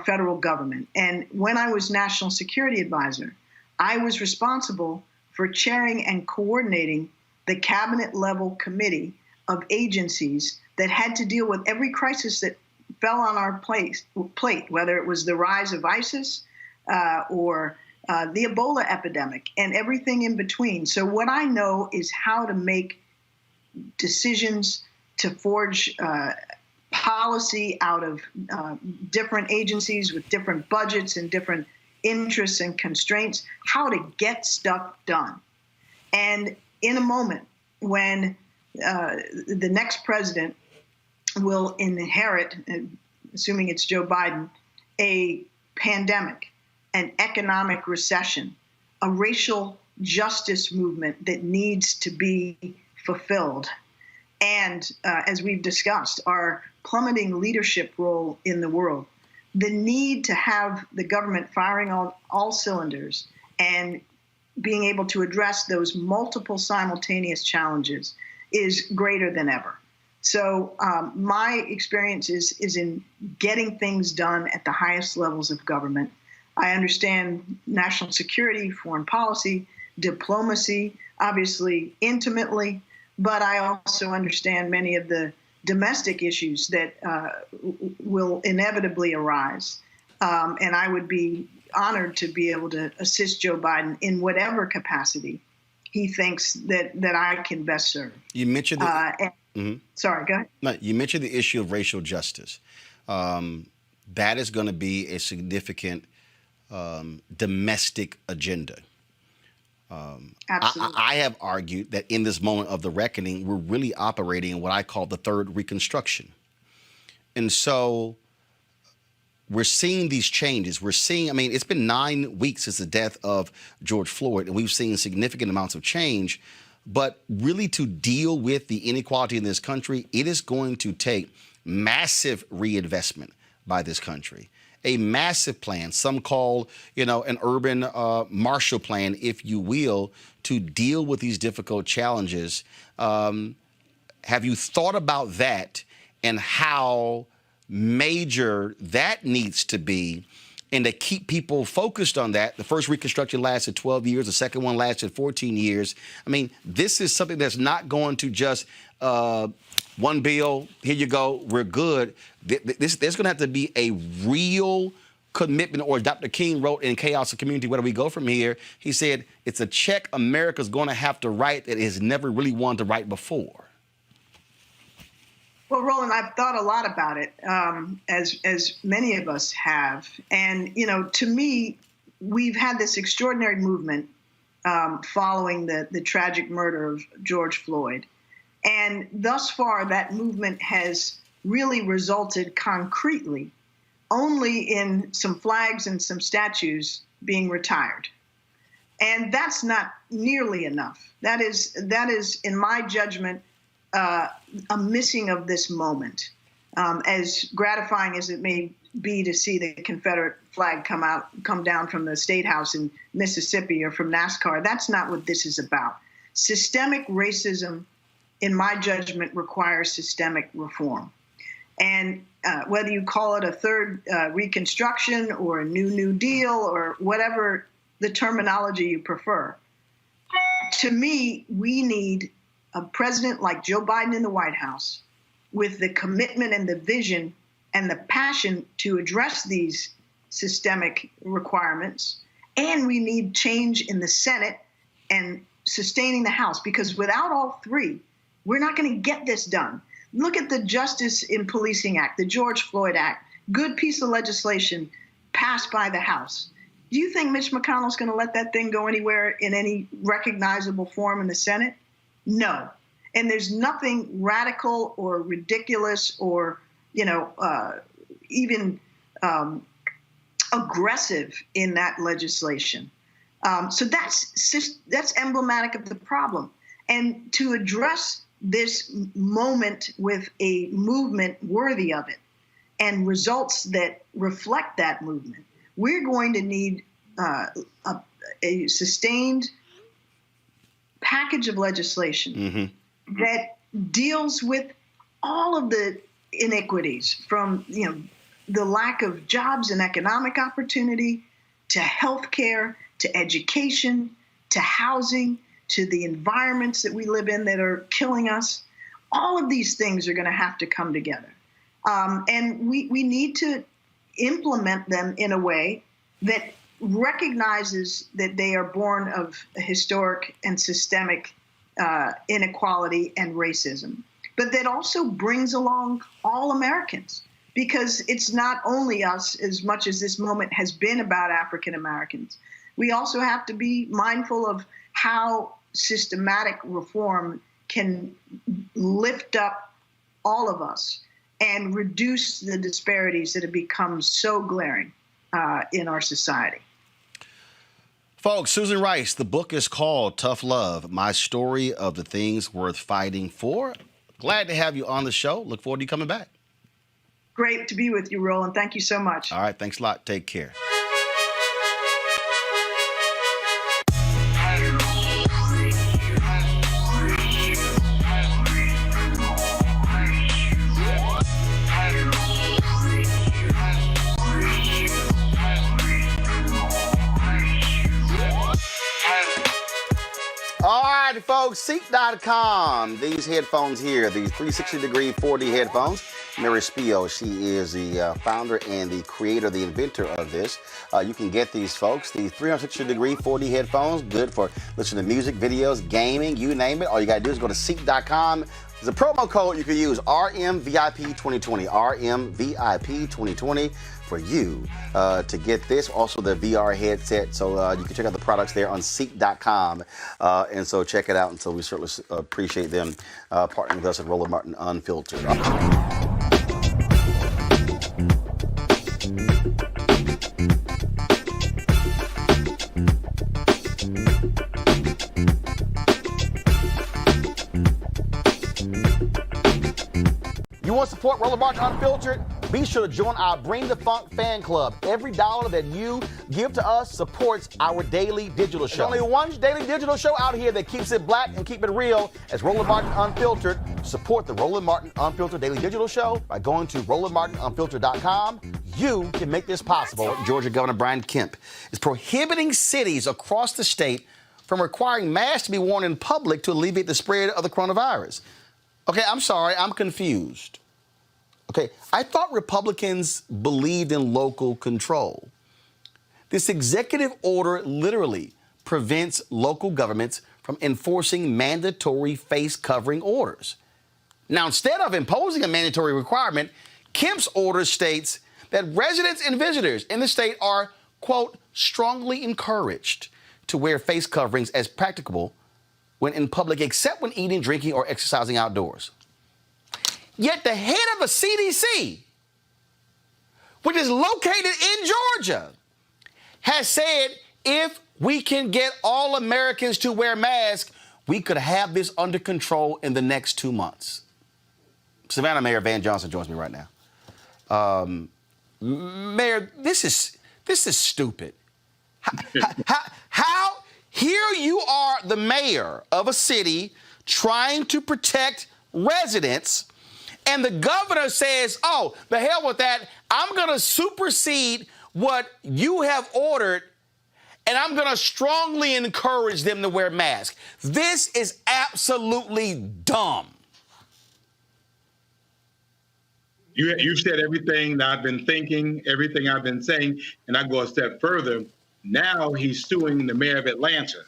federal government. And when I was National Security Advisor, I was responsible for chairing and coordinating the cabinet level committee of agencies that had to deal with every crisis that fell on our plate, whether it was the rise of ISIS or the Ebola epidemic and everything in between. So what I know is how to make decisions to forge policy out of different agencies with different budgets and different interests and constraints, how to get stuff done. And in a moment when the next president will inherit, assuming it's Joe Biden, a pandemic, an economic recession, a racial justice movement that needs to be fulfilled, and as we've discussed, our plummeting leadership role in the world, the need to have the government firing on all cylinders and being able to address those multiple simultaneous challenges is greater than ever. So my experience is in getting things done at the highest levels of government. I understand national security, foreign policy, diplomacy, obviously intimately, but I also understand many of the domestic issues that will inevitably arise. And I would be honored to be able to assist Joe Biden in whatever capacity he thinks that I can best serve. You mentioned Sorry, go ahead. No, you mentioned the issue of racial justice. That is going to be a significant domestic agenda. Absolutely. I have argued that in this moment of the reckoning, we're really operating in what I call the third Reconstruction. And so we're seeing these changes. We're seeing, I mean, it's been 9 weeks since the death of George Floyd, and we've seen significant amounts of change. But really to deal with the inequality in this country, it is going to take massive reinvestment by this country. A massive plan, some call, an urban Marshall Plan, if you will, to deal with these difficult challenges. Have you thought about that and how major that needs to be, and to keep people focused on that? The first Reconstruction lasted 12 years. The second one lasted 14 years. I mean, this is something that's not going to just one bill, here you go, we're good. There's going to have to be a real commitment, or Dr. King wrote in Chaos of Community, Where Do We Go From Here? He said, it's a check America's going to have to write that it has never really wanted to write before. Well, Roland, I've thought a lot about it, as many of us have. And, to me, we've had this extraordinary movement following the tragic murder of George Floyd. And thus far, that movement has really resulted concretely only in some flags and some statues being retired. And that's not nearly enough. That is, in my judgment, a missing of this moment. As gratifying as it may be to see the Confederate flag come down from the State House in Mississippi or from NASCAR, that's not what this is about. Systemic racism, in my judgment, requires systemic reform. And whether you call it a third Reconstruction or a New Deal or whatever the terminology you prefer, to me, we need a president like Joe Biden in the White House with the commitment and the vision and the passion to address these systemic requirements. And we need change in the Senate and sustaining the House, because without all three, we're not going to get this done. Look at the Justice in Policing Act, the George Floyd Act, good piece of legislation passed by the House. Do you think Mitch McConnell's going to let that thing go anywhere in any recognizable form in the Senate? No. And there's nothing radical or ridiculous or, even aggressive in that legislation. So that's emblematic of the problem. And to address this moment with a movement worthy of it and results that reflect that movement, we're going to need a sustained package of legislation that deals with all of the iniquities from, the lack of jobs and economic opportunity to healthcare, to education, to housing, to the environments that we live in that are killing us. All of these things are going to have to come together. And we need to implement them in a way that recognizes that they are born of historic and systemic inequality and racism, but that also brings along all Americans. Because it's not only us, as much as this moment has been about African Americans. We also have to be mindful of how systematic reform can lift up all of us and reduce the disparities that have become so glaring in our society. Folks, Susan Rice, the book is called Tough Love, My Story of the Things Worth Fighting For. Glad to have you on the show. Look forward to you coming back. Great to be with you, Roland. Thank you so much. All right. Thanks a lot. Take care. All right, folks, Seek.com. These headphones here, these 360-degree 4D headphones. Mary Spio, she is the founder and the creator, the inventor of this. You can get these, folks, the 360-degree 4D headphones, good for listening to music, videos, gaming, you name it. All you got to do is go to Seek.com. There's a promo code you can use, RMVIP2020, RMVIP2020 for you to get this. Also the VR headset, so you can check out the products there on Seek.com. And so check it out. And so we certainly appreciate them partnering with us at Roland Martin Unfiltered. You want to support Roland Martin Unfiltered? Be sure to join our Bring the Funk fan club. Every dollar that you give to us supports our daily digital show. There's only one daily digital show out here that keeps it black and keep it real as Roland Martin Unfiltered. Support the Roland Martin Unfiltered daily digital show by going to RolandMartinUnfiltered.com. You can make this possible. Georgia Governor Brian Kemp is prohibiting cities across the state from requiring masks to be worn in public to alleviate the spread of the coronavirus. Okay, I'm sorry, I'm confused. Okay, I thought Republicans believed in local control. This executive order literally prevents local governments from enforcing mandatory face covering orders. Now, instead of imposing a mandatory requirement, Kemp's order states that residents and visitors in the state are, quote, strongly encouraged to wear face coverings as practicable when in public, except when eating, drinking, or exercising outdoors. Yet the head of the CDC, which is located in Georgia, has said if we can get all Americans to wear masks, we could have this under control in the next 2 months. Savannah Mayor Van Johnson joins me right now. Mayor, this is stupid. How here you are, the mayor of a city trying to protect residents, and the governor says, oh, the hell with that. I'm going to supersede what you have ordered, and I'm going to strongly encourage them to wear masks. This is absolutely dumb. You've said everything that I've been thinking, everything I've been saying, and I go a step further. Now he's suing the mayor of Atlanta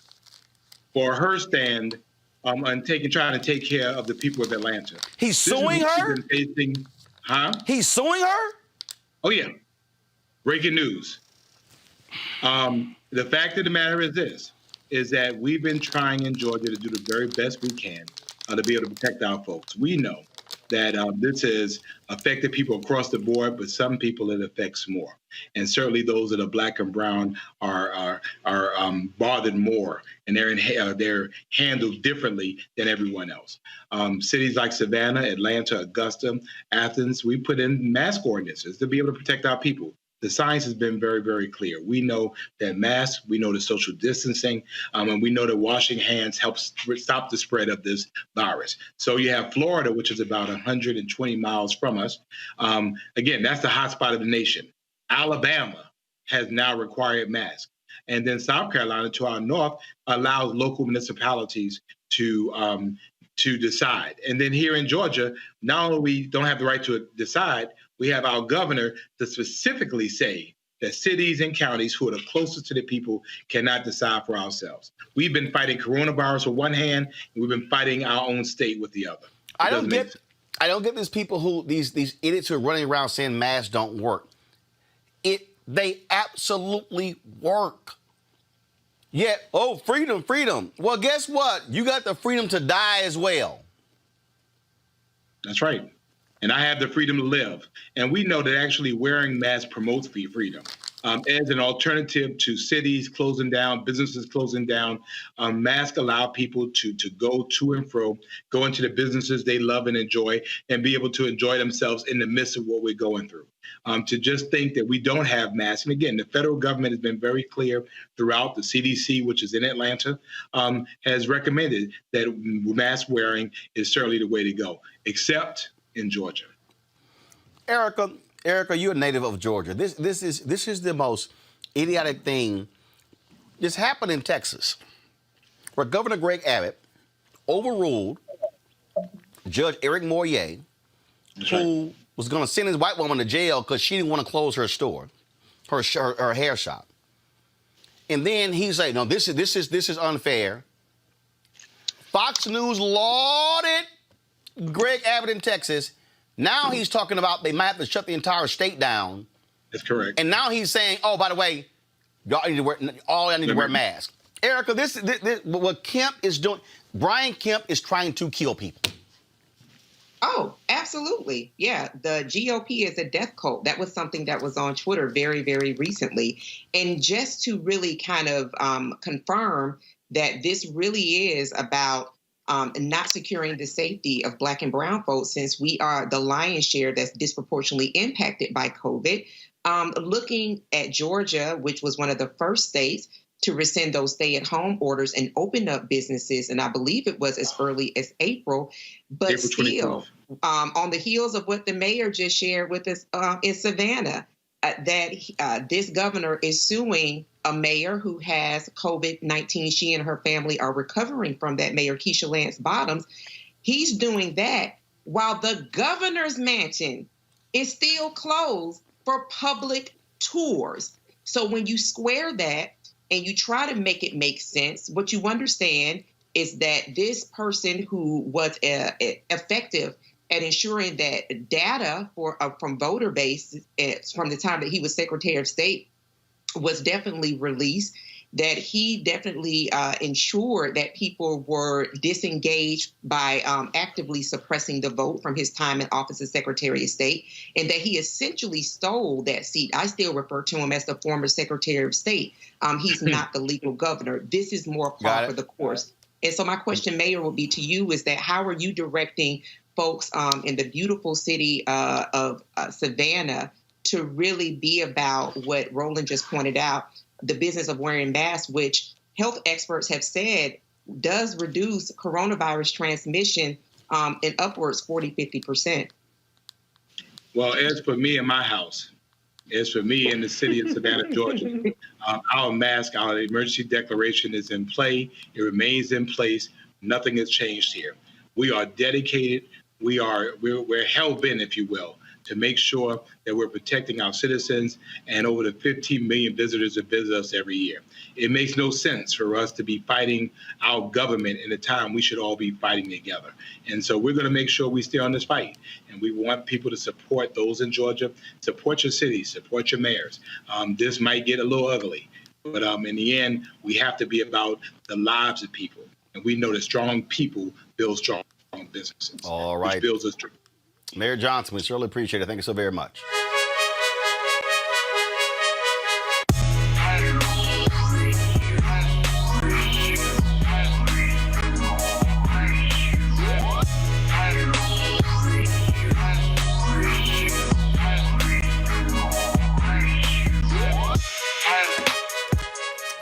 for her stand on trying to take care of the people of Atlanta. He's suing her? Huh? He's suing her? Oh, yeah. Breaking news. The fact of the matter is this, is that we've been trying in Georgia to do the very best we can to be able to protect our folks. We know that this has affected people across the board, but some people it affects more. And certainly those that are Black and brown are bothered more, and they're handled differently than everyone else. Cities like Savannah, Atlanta, Augusta, Athens, we put in mask ordinances to be able to protect our people. The science has been very, very clear. We know that masks, we know the social distancing, and we know that washing hands helps stop the spread of this virus. So you have Florida, which is about 120 miles from us. Again, that's the hotspot of the nation. Alabama has now required masks. And then South Carolina, to our north, allows local municipalities to decide. And then here in Georgia, not only we don't have the right to decide, we have our governor to specifically say that cities and counties who are the closest to the people cannot decide for ourselves. We've been fighting coronavirus with one hand, and we've been fighting our own state with the other. I don't get these people these idiots who are running around saying masks don't work. They absolutely work. Yeah, freedom. Well, guess what? You got the freedom to die as well. That's right. And I have the freedom to live. And we know that actually wearing masks promotes freedom. As an alternative to cities closing down, businesses closing down, masks allow people to go to and fro, go into the businesses they love and enjoy, and be able to enjoy themselves in the midst of what we're going through. To just think that we don't have masks. And again, the federal government has been very clear throughout. The CDC, which is in Atlanta, has recommended that mask wearing is certainly the way to go, except in Georgia. Erica, you're a native of Georgia. This is the most idiotic thing. This happened in Texas, where Governor Greg Abbott overruled Judge Eric Moyer, who was going to send his white woman to jail because she didn't want to close her store, her hair shop. And then he said, "No, this is unfair." Fox News lauded Greg Abbott in Texas. Now he's talking about they might have to shut the entire state down. That's correct. And now he's saying, "Oh, by the way, y'all need to wear masks." Erica, this what Kemp is doing. Brian Kemp is trying to kill people. Oh, absolutely. Yeah, the GOP is a death cult. That was something that was on Twitter very, very recently. And just to really kind of confirm that this really is about not securing the safety of Black and brown folks, since we are the lion's share that's disproportionately impacted by COVID. Looking at Georgia, which was one of the first states to rescind those stay-at-home orders and open up businesses, and I believe it was as early as April. But April still, on the heels of what the mayor just shared with us in Savannah, that this governor is suing a mayor who has COVID-19. She and her family are recovering from that, Mayor Keisha Lance Bottoms. He's doing that while the governor's mansion is still closed for public tours. So when you square that and you try to make it make sense, what you understand is that this person who was effective at ensuring that data from voter base from the time that he was Secretary of State was definitely released, that he definitely ensured that people were disengaged by actively suppressing the vote from his time in office as Secretary of State, and that he essentially stole that seat. I still refer to him as the former Secretary of State. He's not the legal governor. This is more par for the course. And so my question, Mayor, will be to you is that how are you directing folks in the beautiful city of Savannah to really be about what Roland just pointed out, the business of wearing masks, which health experts have said does reduce coronavirus transmission in upwards 40-50%. Well, as for me in my house, as for me in the city of Savannah, Georgia, our mask, our emergency declaration is in play. It remains in place. Nothing has changed here. We are dedicated. We're hell-bent, if you will, to make sure that we're protecting our citizens and over the 15 million visitors that visit us every year. It makes no sense for us to be fighting our government in a time we should all be fighting together. And so we're going to make sure we stay on this fight. And we want people to support those in Georgia, support your cities, support your mayors. This might get a little ugly, but in the end, we have to be about the lives of people. And we know that strong people build strong businesses. All right. Which builds us. Mayor Johnson, we certainly appreciate it. Thank you so very much.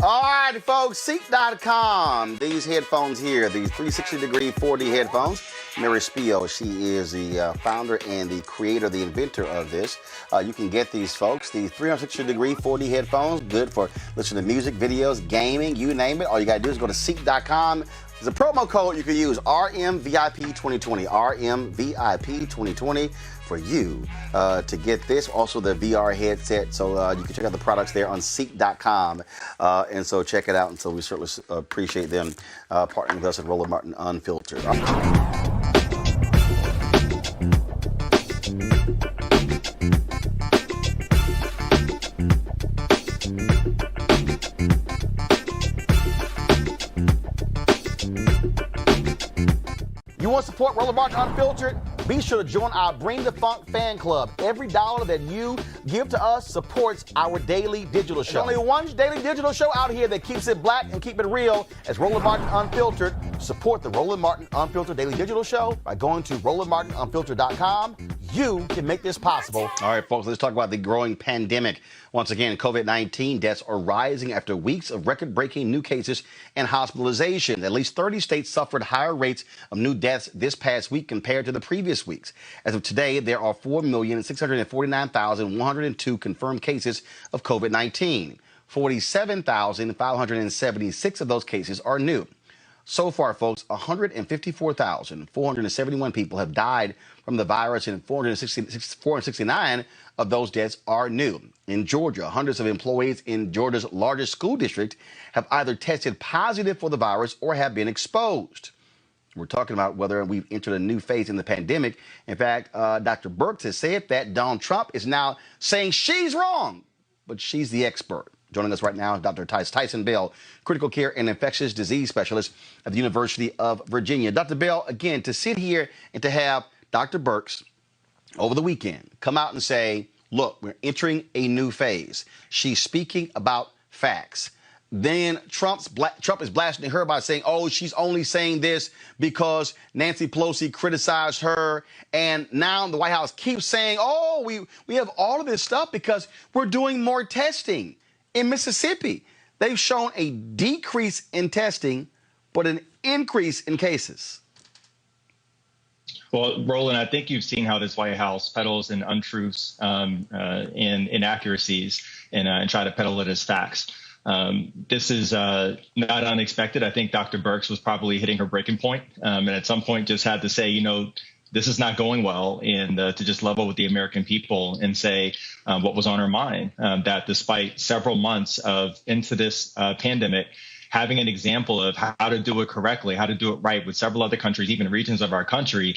All right, folks, Seek.com. These headphones here, these 360-degree 4D headphones. Mary Spio, she is the founder and the creator, the inventor of this. You can get these, folks, the 360-degree 4D headphones, good for listening to music, videos, gaming, you name it. All you got to do is go to Seek.com. There's a promo code you can use, RMVIP2020, RMVIP2020 for you to get this. Also the VR headset, so you can check out the products there on Seek.com. And so check it out. And so we certainly appreciate them partnering with us at Roland Martin Unfiltered. You want to support Roland Martin Unfiltered? Be sure to join our Bring the Funk fan club. Every dollar that you give to us supports our daily digital show. There's only one daily digital show out here that keeps it black and keep it real as Roland Martin Unfiltered. Support the Roland Martin Unfiltered daily digital show by going to RolandMartinUnfiltered.com. You can make this possible. All right, folks, let's talk about the growing pandemic. Once again, COVID-19 deaths are rising after weeks of record-breaking new cases and hospitalizations. At least 30 states suffered higher rates of new deaths this past week compared to the previous weeks. As of today, there are 4,649,102 confirmed cases of COVID-19. 47,576 of those cases are new. So far, folks, 154,471 people have died from the virus, and 469 of those deaths are new. In Georgia, hundreds of employees in Georgia's largest school district have either tested positive for the virus or have been exposed. We're talking about whether we've entered a new phase in the pandemic. In fact, Dr. Birx has said that Donald Trump is now saying she's wrong, but she's the expert. Joining us right now is Dr. Tyson Bell, critical care and infectious disease specialist at the University of Virginia. Dr. Bell, again, to sit here and to have Dr. Birx over the weekend come out and say, look, we're entering a new phase. She's speaking about facts. Then Trump is blasting her by saying, oh, she's only saying this because Nancy Pelosi criticized her. And now the White House keeps saying, oh, we have all of this stuff because we're doing more testing. In Mississippi, they've shown a decrease in testing, but an increase in cases. Well, Roland, I think you've seen how this White House peddles in untruths and inaccuracies and try to peddle it as facts. This is not unexpected. I think Dr. Birx was probably hitting her breaking point, and at some point just had to say, you know, this is not going well, and to just level with the American people and say what was on her mind, that despite several months into this pandemic, having an example of how to do it correctly, how to do it right with several other countries, even regions of our country,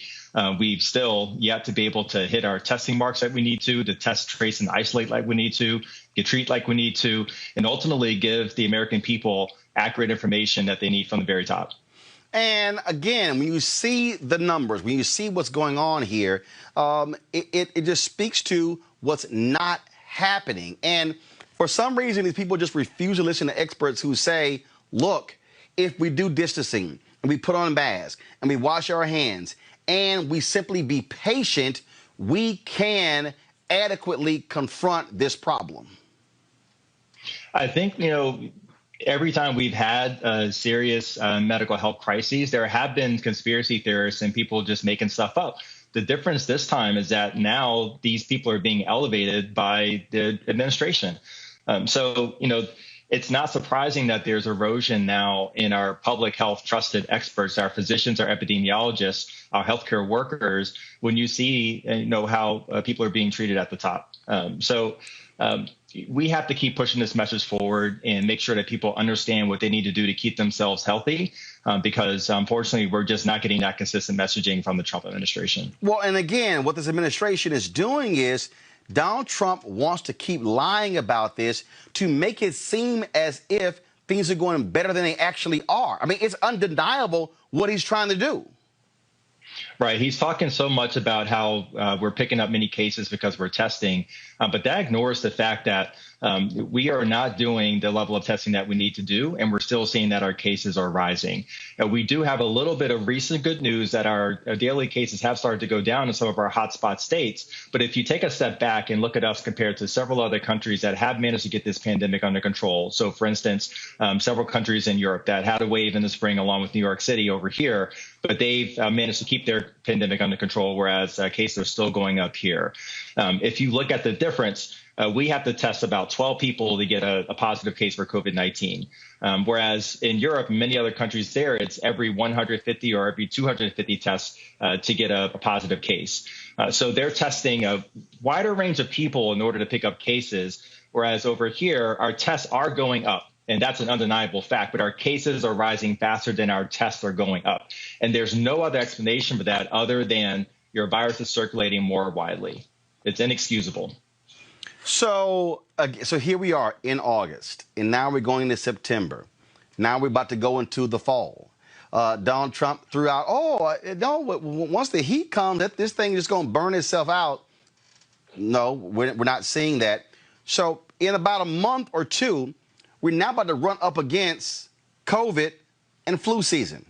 we've still yet to be able to hit our testing marks that we need to test, trace, and isolate like we need to, get treat like we need to, and ultimately give the American people accurate information that they need from the very top. And again, when you see the numbers, when you see what's going on here, it just speaks to what's not happening. And for some reason, these people just refuse to listen to experts who say, look, if we do distancing and we put on masks and we wash our hands and we simply be patient, we can adequately confront this problem. I think, you know, every time we've had serious medical health crises, there have been conspiracy theorists and people just making stuff up. The difference this time is that now these people are being elevated by the administration. So, you know, it's not surprising that there's erosion now in our public health trusted experts, our physicians, our epidemiologists, our healthcare workers, when you see, how people are being treated at the top. We have to keep pushing this message forward and make sure that people understand what they need to do to keep themselves healthy, because unfortunately, we're just not getting that consistent messaging from the Trump administration. Well, and again, what this administration is doing is Donald Trump wants to keep lying about this to make it seem as if things are going better than they actually are. I mean, it's undeniable what he's trying to do. Right. He's talking so much about how we're picking up many cases because we're testing, but that ignores the fact that we are not doing the level of testing that we need to do, and we're still seeing that our cases are rising. We do have a little bit of recent good news that our daily cases have started to go down in some of our hotspot states. But if you take a step back and look at us compared to several other countries that have managed to get this pandemic under control. So, for instance, several countries in Europe that had a wave in the spring along with New York City over here, but they've managed to keep their pandemic under control, whereas cases are still going up here. If you look at the difference, we have to test about 12 people to get a positive case for COVID-19, whereas in Europe and many other countries there, it's every 150 or every 250 tests to get a positive case. So they're testing a wider range of people in order to pick up cases, whereas over here, our tests are going up. And that's an undeniable fact, but our cases are rising faster than our tests are going up. And there's no other explanation for that other than your virus is circulating more widely. It's inexcusable. So here we are in August, and now we're going into September. Now we're about to go into the fall. Donald Trump threw out, once the heat comes, this thing is going to burn itself out. No, we're not seeing that. So in about a month or two, we're now about to run up against COVID and flu season.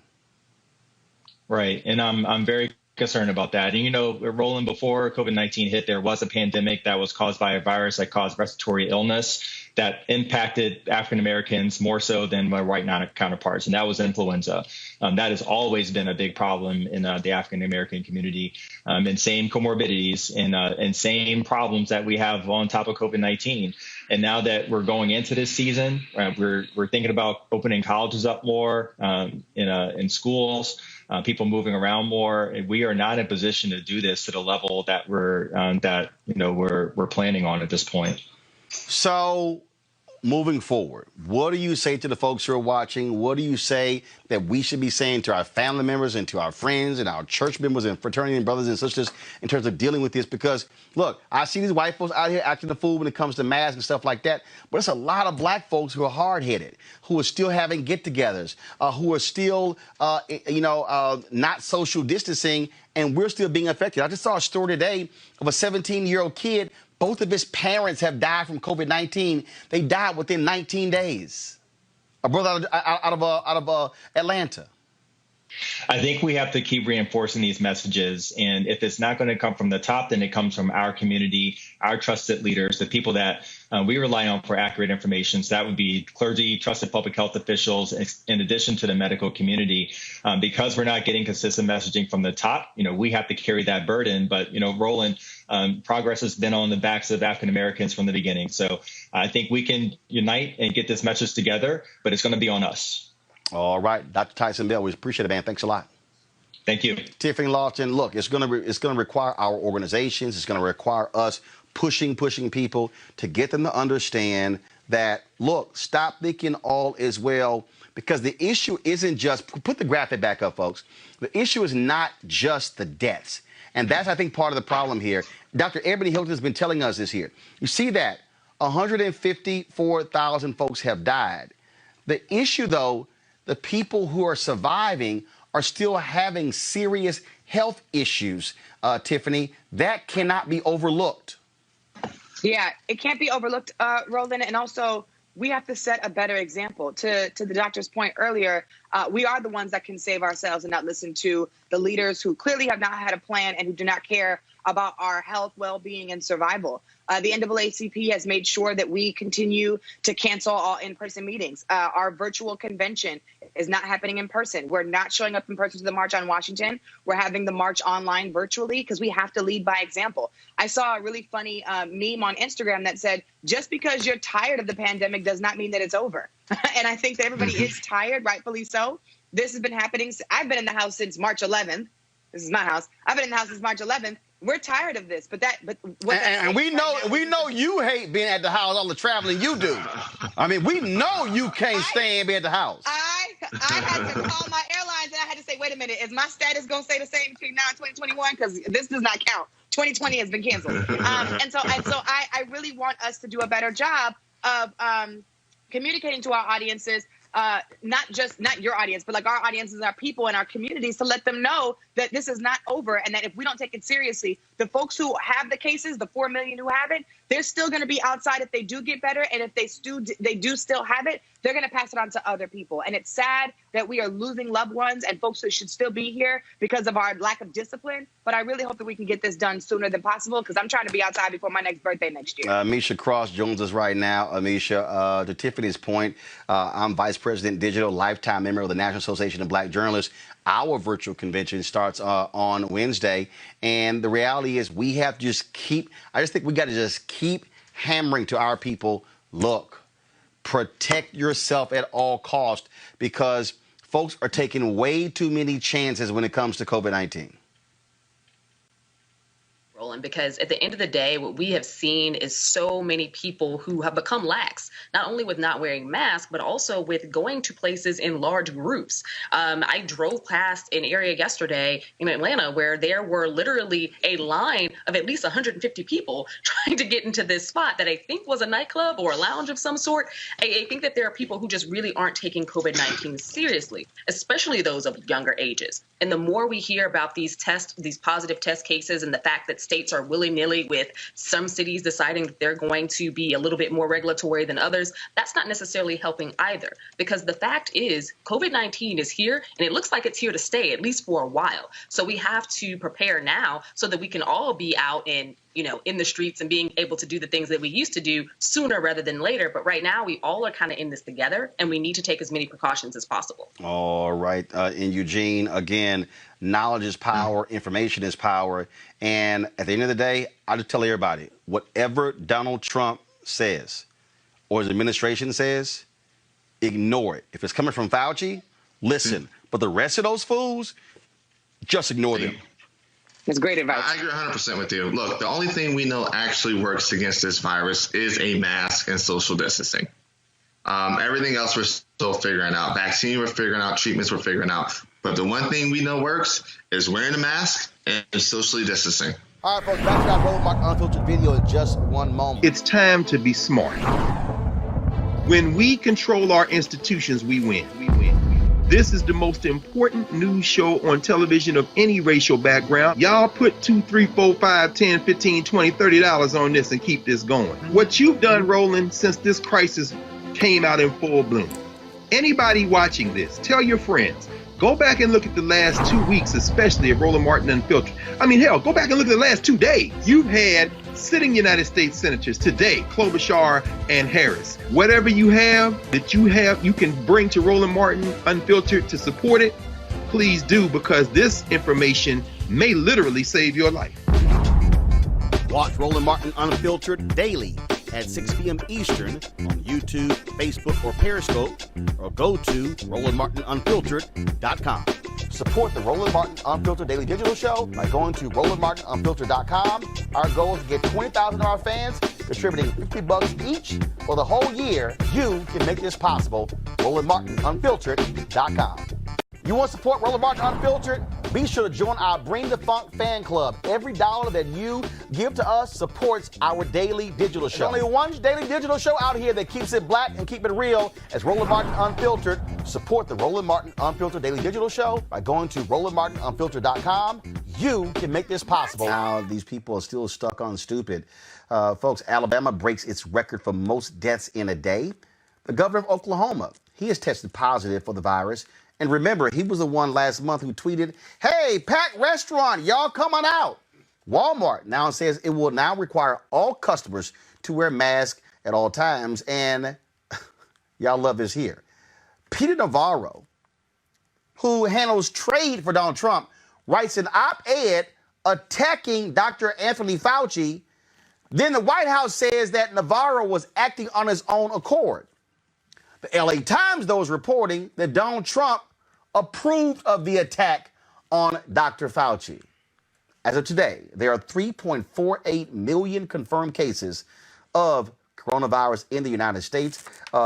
Right. And I'm very concerned about that. And, Roland, before COVID-19 hit, there was a pandemic that was caused by a virus that caused respiratory illness that impacted African Americans more so than my white counterparts, and that was influenza. That has always been a big problem in the African American community, and same comorbidities and same problems that we have on top of COVID-19. And now that we're going into this season, we're thinking about opening colleges up more in schools. People moving around more, and we are not in a position to do this to the level that we're planning on at this point. So, moving forward, what do you say to the folks who are watching? What do you say that we should be saying to our family members and to our friends and our church members and fraternity and brothers and sisters in terms of dealing with this? Because, look, I see these white folks out here acting the fool when it comes to masks and stuff like that, but it's a lot of black folks who are hard-headed, who are still having get-togethers, who are still, not social distancing, and we're still being affected. I just saw a story today of a 17-year-old kid. Both of his parents have died from COVID-19. They died within 19 days. A brother out of Atlanta. I think we have to keep reinforcing these messages. And if it's not going to come from the top, then it comes from our community, our trusted leaders, the people that we rely on for accurate information. So that would be clergy, trusted public health officials, in addition to the medical community. Because we're not getting consistent messaging from the top, we have to carry that burden. But, Roland, progress has been on the backs of African Americans from the beginning. So I think we can unite and get this message together, but it's going to be on us. All right. Dr. Tyson Bell, we appreciate it, man. Thanks a lot. Thank you. Tiffany Lawton, look, it's going to require our organizations. It's going to require us pushing people to get them to understand that, look, stop thinking all is well, because the issue isn't just, put the graphic back up, folks. The issue is not just the deaths. And that's, I think, part of the problem here. Dr. Ebony Hilton has been telling us this here. You see that 154,000 folks have died. The issue, though, the people who are surviving are still having serious health issues, Tiffany. That cannot be overlooked. Yeah, it can't be overlooked, Roland. And also, we have to set a better example. To the doctor's point earlier, we are the ones that can save ourselves and not listen to the leaders who clearly have not had a plan and who do not care about our health, well-being, and survival. The NAACP has made sure that we continue to cancel all in-person meetings. Our virtual convention is not happening in person. We're not showing up in person to the March on Washington. We're having the march online virtually because we have to lead by example. I saw a really funny meme on Instagram that said, just because you're tired of the pandemic does not mean that it's over. And I think that everybody is tired, rightfully so. This has been happening. I've been in the house since March 11th. This is my house. I've been in the house since March 11th. We're tired of this, and we know you hate being at the house, all the traveling you do. I mean, we know you can't stay and be at the house. I had to call my airlines and I had to say, wait a minute, is my status going to stay the same between now and 2021? Because this does not count. 2020 has been canceled. And so I really want us to do a better job of communicating to our audiences, not your audience, but like our audiences, our people in our communities, to let them know that this is not over and that if we don't take it seriously, the folks who have the cases, the 4 million who have it, they're still going to be outside if they do get better. And if they do still have it, they're going to pass it on to other people. And it's sad that we are losing loved ones and folks who should still be here because of our lack of discipline. But I really hope that we can get this done sooner than possible because I'm trying to be outside before my next birthday next year. Amisha Cross joins us right now. Amisha, to Tiffany's point, I'm Vice President Digital, lifetime member of the National Association of Black Journalists. Our virtual convention starts on Wednesday. And the reality is we have to just I just think we got to just keep hammering to our people, look, protect yourself at all costs because folks are taking way too many chances when it comes to COVID-19. Roland, because at the end of the day, what we have seen is so many people who have become lax, not only with not wearing masks, but also with going to places in large groups. I drove past an area yesterday in Atlanta where there were literally a line of at least 150 people trying to get into this spot that I think was a nightclub or a lounge of some sort. I think that there are people who just really aren't taking COVID-19 seriously, especially those of younger ages. And the more we hear about these positive test cases and the fact that states are willy-nilly with some cities deciding that they're going to be a little bit more regulatory than others, that's not necessarily helping either. Because the fact is COVID-19 is here and it looks like it's here to stay, at least for a while. So we have to prepare now so that we can all be out in the streets and being able to do the things that we used to do sooner rather than later. But right now, we all are kind of in this together, and we need to take as many precautions as possible. All right. In Eugene, again, knowledge is power, information is power. And at the end of the day, I just tell everybody, whatever Donald Trump says or his administration says, ignore it. If it's coming from Fauci, listen. But the rest of those fools, just ignore them. That's great advice. I agree 100% with you. Look, the only thing we know actually works against this virus is a mask and social distancing. Everything else we're still figuring out. Vaccine we're figuring out. Treatments we're figuring out. But the one thing we know works is wearing a mask and socially distancing. All right, folks, back to that Roland Martin Unfiltered video in just one moment. It's time to be smart. When we control our institutions, we win. This is the most important news show on television of any racial background. Y'all put $2, $3, $4, $5, $10, $15, $20, $30 on this and keep this going. What you've done, Roland, since this crisis came out in full bloom. Anybody watching this, tell your friends. Go back and look at the last 2 weeks, especially of Roland Martin Unfiltered. I mean, hell, go back and look at the last 2 days. You've had sitting United States senators today, Klobuchar and Harris. Whatever you have you can bring to Roland Martin Unfiltered to support it, please do, because this information may literally save your life. Watch Roland Martin Unfiltered daily at 6 p.m. Eastern on YouTube, Facebook, or Periscope, or go to RolandMartinUnfiltered.com. Support the Roland Martin Unfiltered Daily Digital Show by going to RolandMartinUnfiltered.com. Our goal is to get 20,000 of our fans contributing $50 each for the whole year. You can make this possible. RolandMartinUnfiltered.com. You want to support Roland Martin Unfiltered? Be sure to join our Bring the Funk fan club. Every dollar that you give to us supports our daily digital show. There's only one daily digital show out here that keeps it black and keep it real as Roland Martin Unfiltered. Support the Roland Martin Unfiltered Daily Digital Show by going to RolandMartinUnfiltered.com. You can make this possible. Now, these people are still stuck on stupid. Folks, Alabama breaks its record for most deaths in a day. The governor of Oklahoma, he has tested positive for the virus. And remember, he was the one last month who tweeted, "Hey, packed restaurant, y'all come on out." Walmart now says it will now require all customers to wear masks at all times. And y'all love this here. Peter Navarro who handles trade for Donald Trump, writes an op-ed attacking Dr. Anthony Fauci. Then the White House says that Navarro was acting on his own accord. The LA Times, though, is reporting that Donald Trump approved of the attack on Dr. Fauci. As of today, there are 3.48 million confirmed cases of coronavirus in the United States.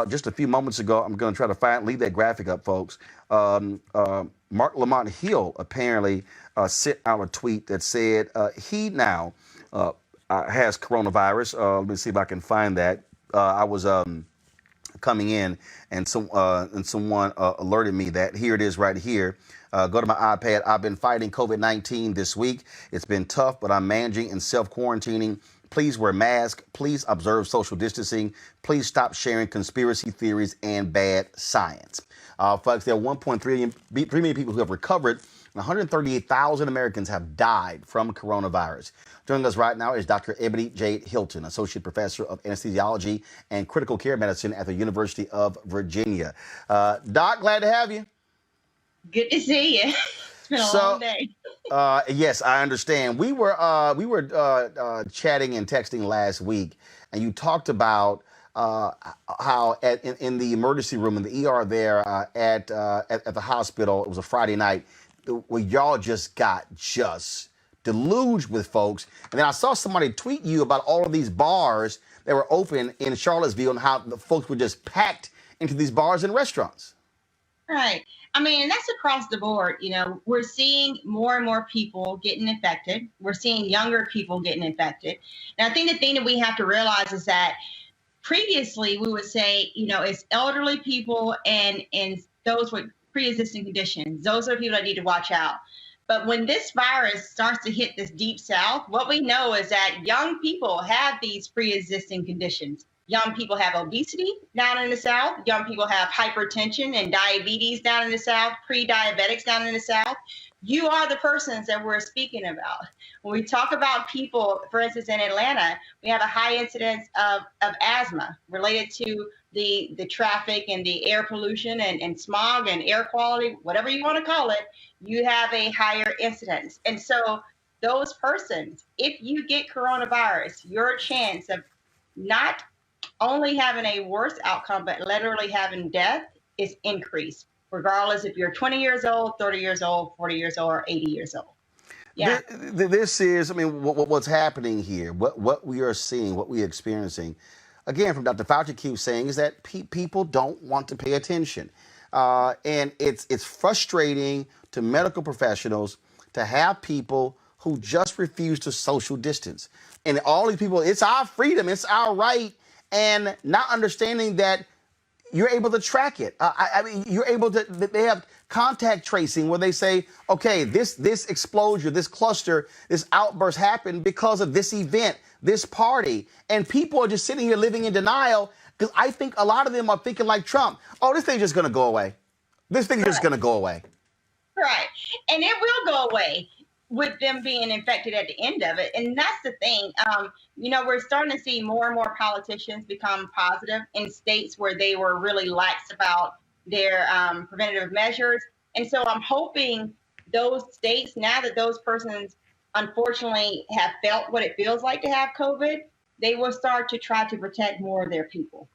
Just a few moments ago, I'm going to try to leave that graphic up, folks. Mark Lamont Hill apparently sent out a tweet that said he now has coronavirus. Let me see if I can find that. I was coming in and someone alerted me that here it is right here. Go to my iPad. I've been fighting COVID-19 this week. It's been tough, but I'm managing and self-quarantining. Please wear masks. Please observe social distancing. Please stop sharing conspiracy theories and bad science. Folks, there are 1.3 million people who have recovered. 138,000 Americans have died from coronavirus. Joining us right now is Dr. Ebony J. Hilton, Associate Professor of Anesthesiology and Critical Care Medicine at the University of Virginia. Doc, glad to have you. Good to see you. It's been a long day. Yes, I understand. We were chatting and texting last week, and you talked about how in the emergency room in the ER there at the hospital, it was a Friday night, where y'all just got deluged with folks. And then I saw somebody tweet you about all of these bars that were open in Charlottesville and how the folks were just packed into these bars and restaurants. Right. I mean, that's across the board. You know, we're seeing more and more people getting infected. We're seeing younger people getting infected. And I think the thing that we have to realize is that previously we would say, you know, it's elderly people and those with pre-existing conditions. Those are people that need to watch out. But when this virus starts to hit this deep south, what we know is that young people have these pre-existing conditions. Young people have obesity down in the South. Young people have hypertension and diabetes down in the South, pre-diabetics down in the South. You are the persons that we're speaking about. When we talk about people, for instance, in Atlanta, we have a high incidence of asthma related to the traffic and the air pollution and smog and air quality, whatever you want to call it, you have a higher incidence. And so those persons, if you get coronavirus, your chance of not only having a worse outcome, but literally having death is increased, regardless if you're 20 years old, 30 years old, 40 years old, or 80 years old. Yeah. This is, I mean, what's happening here, what we are seeing, what we're experiencing, again, from Dr. Fauci keeps saying, is that people don't want to pay attention. And it's frustrating to medical professionals to have people who just refuse to social distance. And all these people, it's our freedom, it's our right, and not understanding that you're able to track it. I mean, you're able to, they have contact tracing where they say, okay, this explosion, this cluster, this outburst happened because of this event, this party. And people are just sitting here living in denial because I think a lot of them are thinking like Trump, oh, this thing's just going to go away. This thing's just going to go away. Right. And it will go away with them being infected at the end of it. And that's the thing. You know, we're starting to see more and more politicians become positive in states where they were really lax about their preventative measures. And so I'm hoping those states, now that those persons unfortunately have felt what it feels like to have COVID, they will start to try to protect more of their people.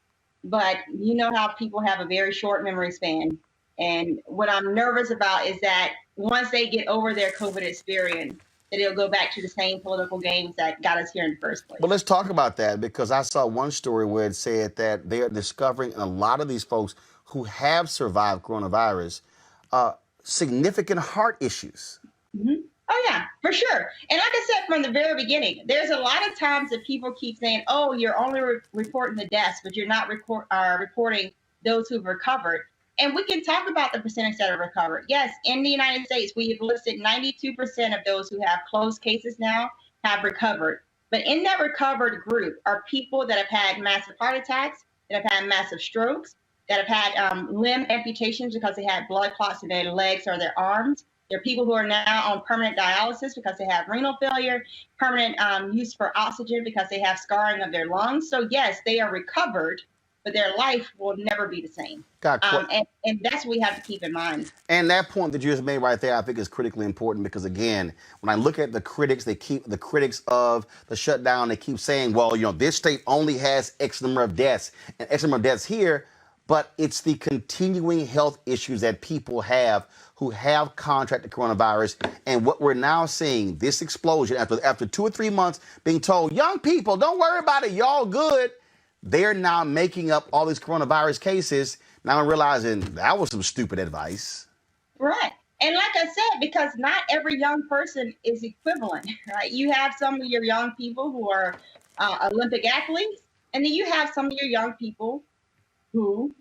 But you know how people have a very short memory span. And what I'm nervous about is that once they get over their COVID experience, that it'll go back to the same political games that got us here in the first place. Well, let's talk about that, because I saw one story where it said that they are discovering in a lot of these folks who have survived coronavirus, significant heart issues. Mm-hmm. Oh, yeah, for sure. And like I said from the very beginning, there's a lot of times that people keep saying, oh, you're only reporting the deaths, but you're not reporting those who've recovered. And we can talk about the percentage that have recovered. Yes, in the United States, we have listed 92% of those who have closed cases now have recovered. But in that recovered group are people that have had massive heart attacks, that have had massive strokes, that have had limb amputations because they had blood clots in their legs or their arms. There are people who are now on permanent dialysis because they have renal failure, permanent use for oxygen because they have scarring of their lungs. So yes, they are recovered, but their life will never be the same. And that's what we have to keep in mind. And that point that you just made right there, I think is critically important because, again, when I look at the critics, the critics of the shutdown, they keep saying, well, this state only has X number of deaths and X number of deaths here, but it's the continuing health issues that people have who have contracted coronavirus. And what we're now seeing, this explosion, after 2 or 3 months being told, young people, don't worry about it, y'all good, they're now making up all these coronavirus cases. Now I'm realizing that was some stupid advice. Right. And like I said, because not every young person is equivalent, right? You have some of your young people who are Olympic athletes, and then you have some of your young people who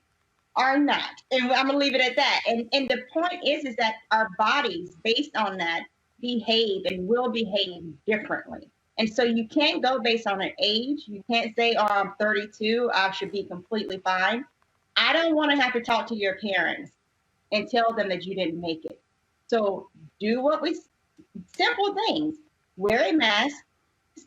are not. And I'm going to leave it at that. And the point is that our bodies, based on that, behave and will behave differently. And so you can't go based on an age. You can't say, oh, I'm 32, I should be completely fine. I don't want to have to talk to your parents and tell them that you didn't make it. So do simple things. Wear a mask,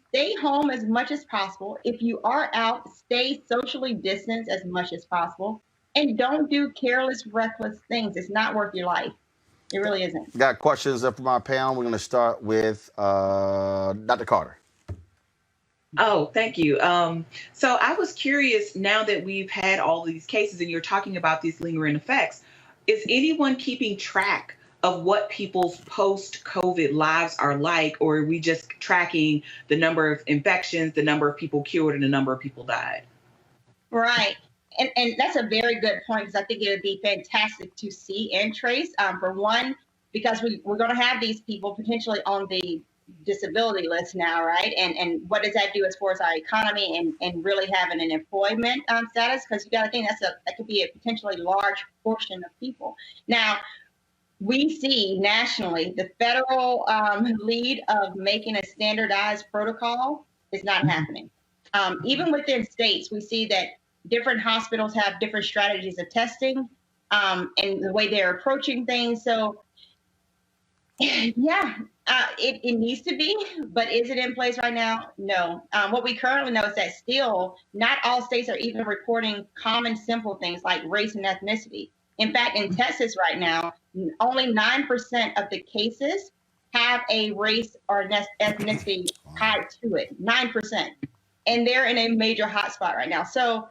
stay home as much as possible. If you are out, stay socially distanced as much as possible. And don't do careless, reckless things. It's not worth your life. It really isn't. Got questions from our panel. We're going to start with Dr. Carter. Oh, thank you. So I was curious, now that we've had all these cases and you're talking about these lingering effects, is anyone keeping track of what people's post-COVID lives are like, or are we just tracking the number of infections, the number of people cured, and the number of people died? Right. And that's a very good point, because I think it would be fantastic to see and trace. For one, because we're going to have these people potentially on the disability list now, right? And what does that do as far as our economy and really having an employment status? Because you got to think that could be a potentially large portion of people. Now, we see nationally the federal lead of making a standardized protocol is not happening. Even within states, we see that different hospitals have different strategies of testing and the way they're approaching things. So, yeah, it needs to be, but is it in place right now? No. What we currently know is that still not all states are even reporting common, simple things like race and ethnicity. In fact, in Texas right now, only 9% of the cases have a race or ethnicity tied to it. 9%. And they're in a major hotspot right now. So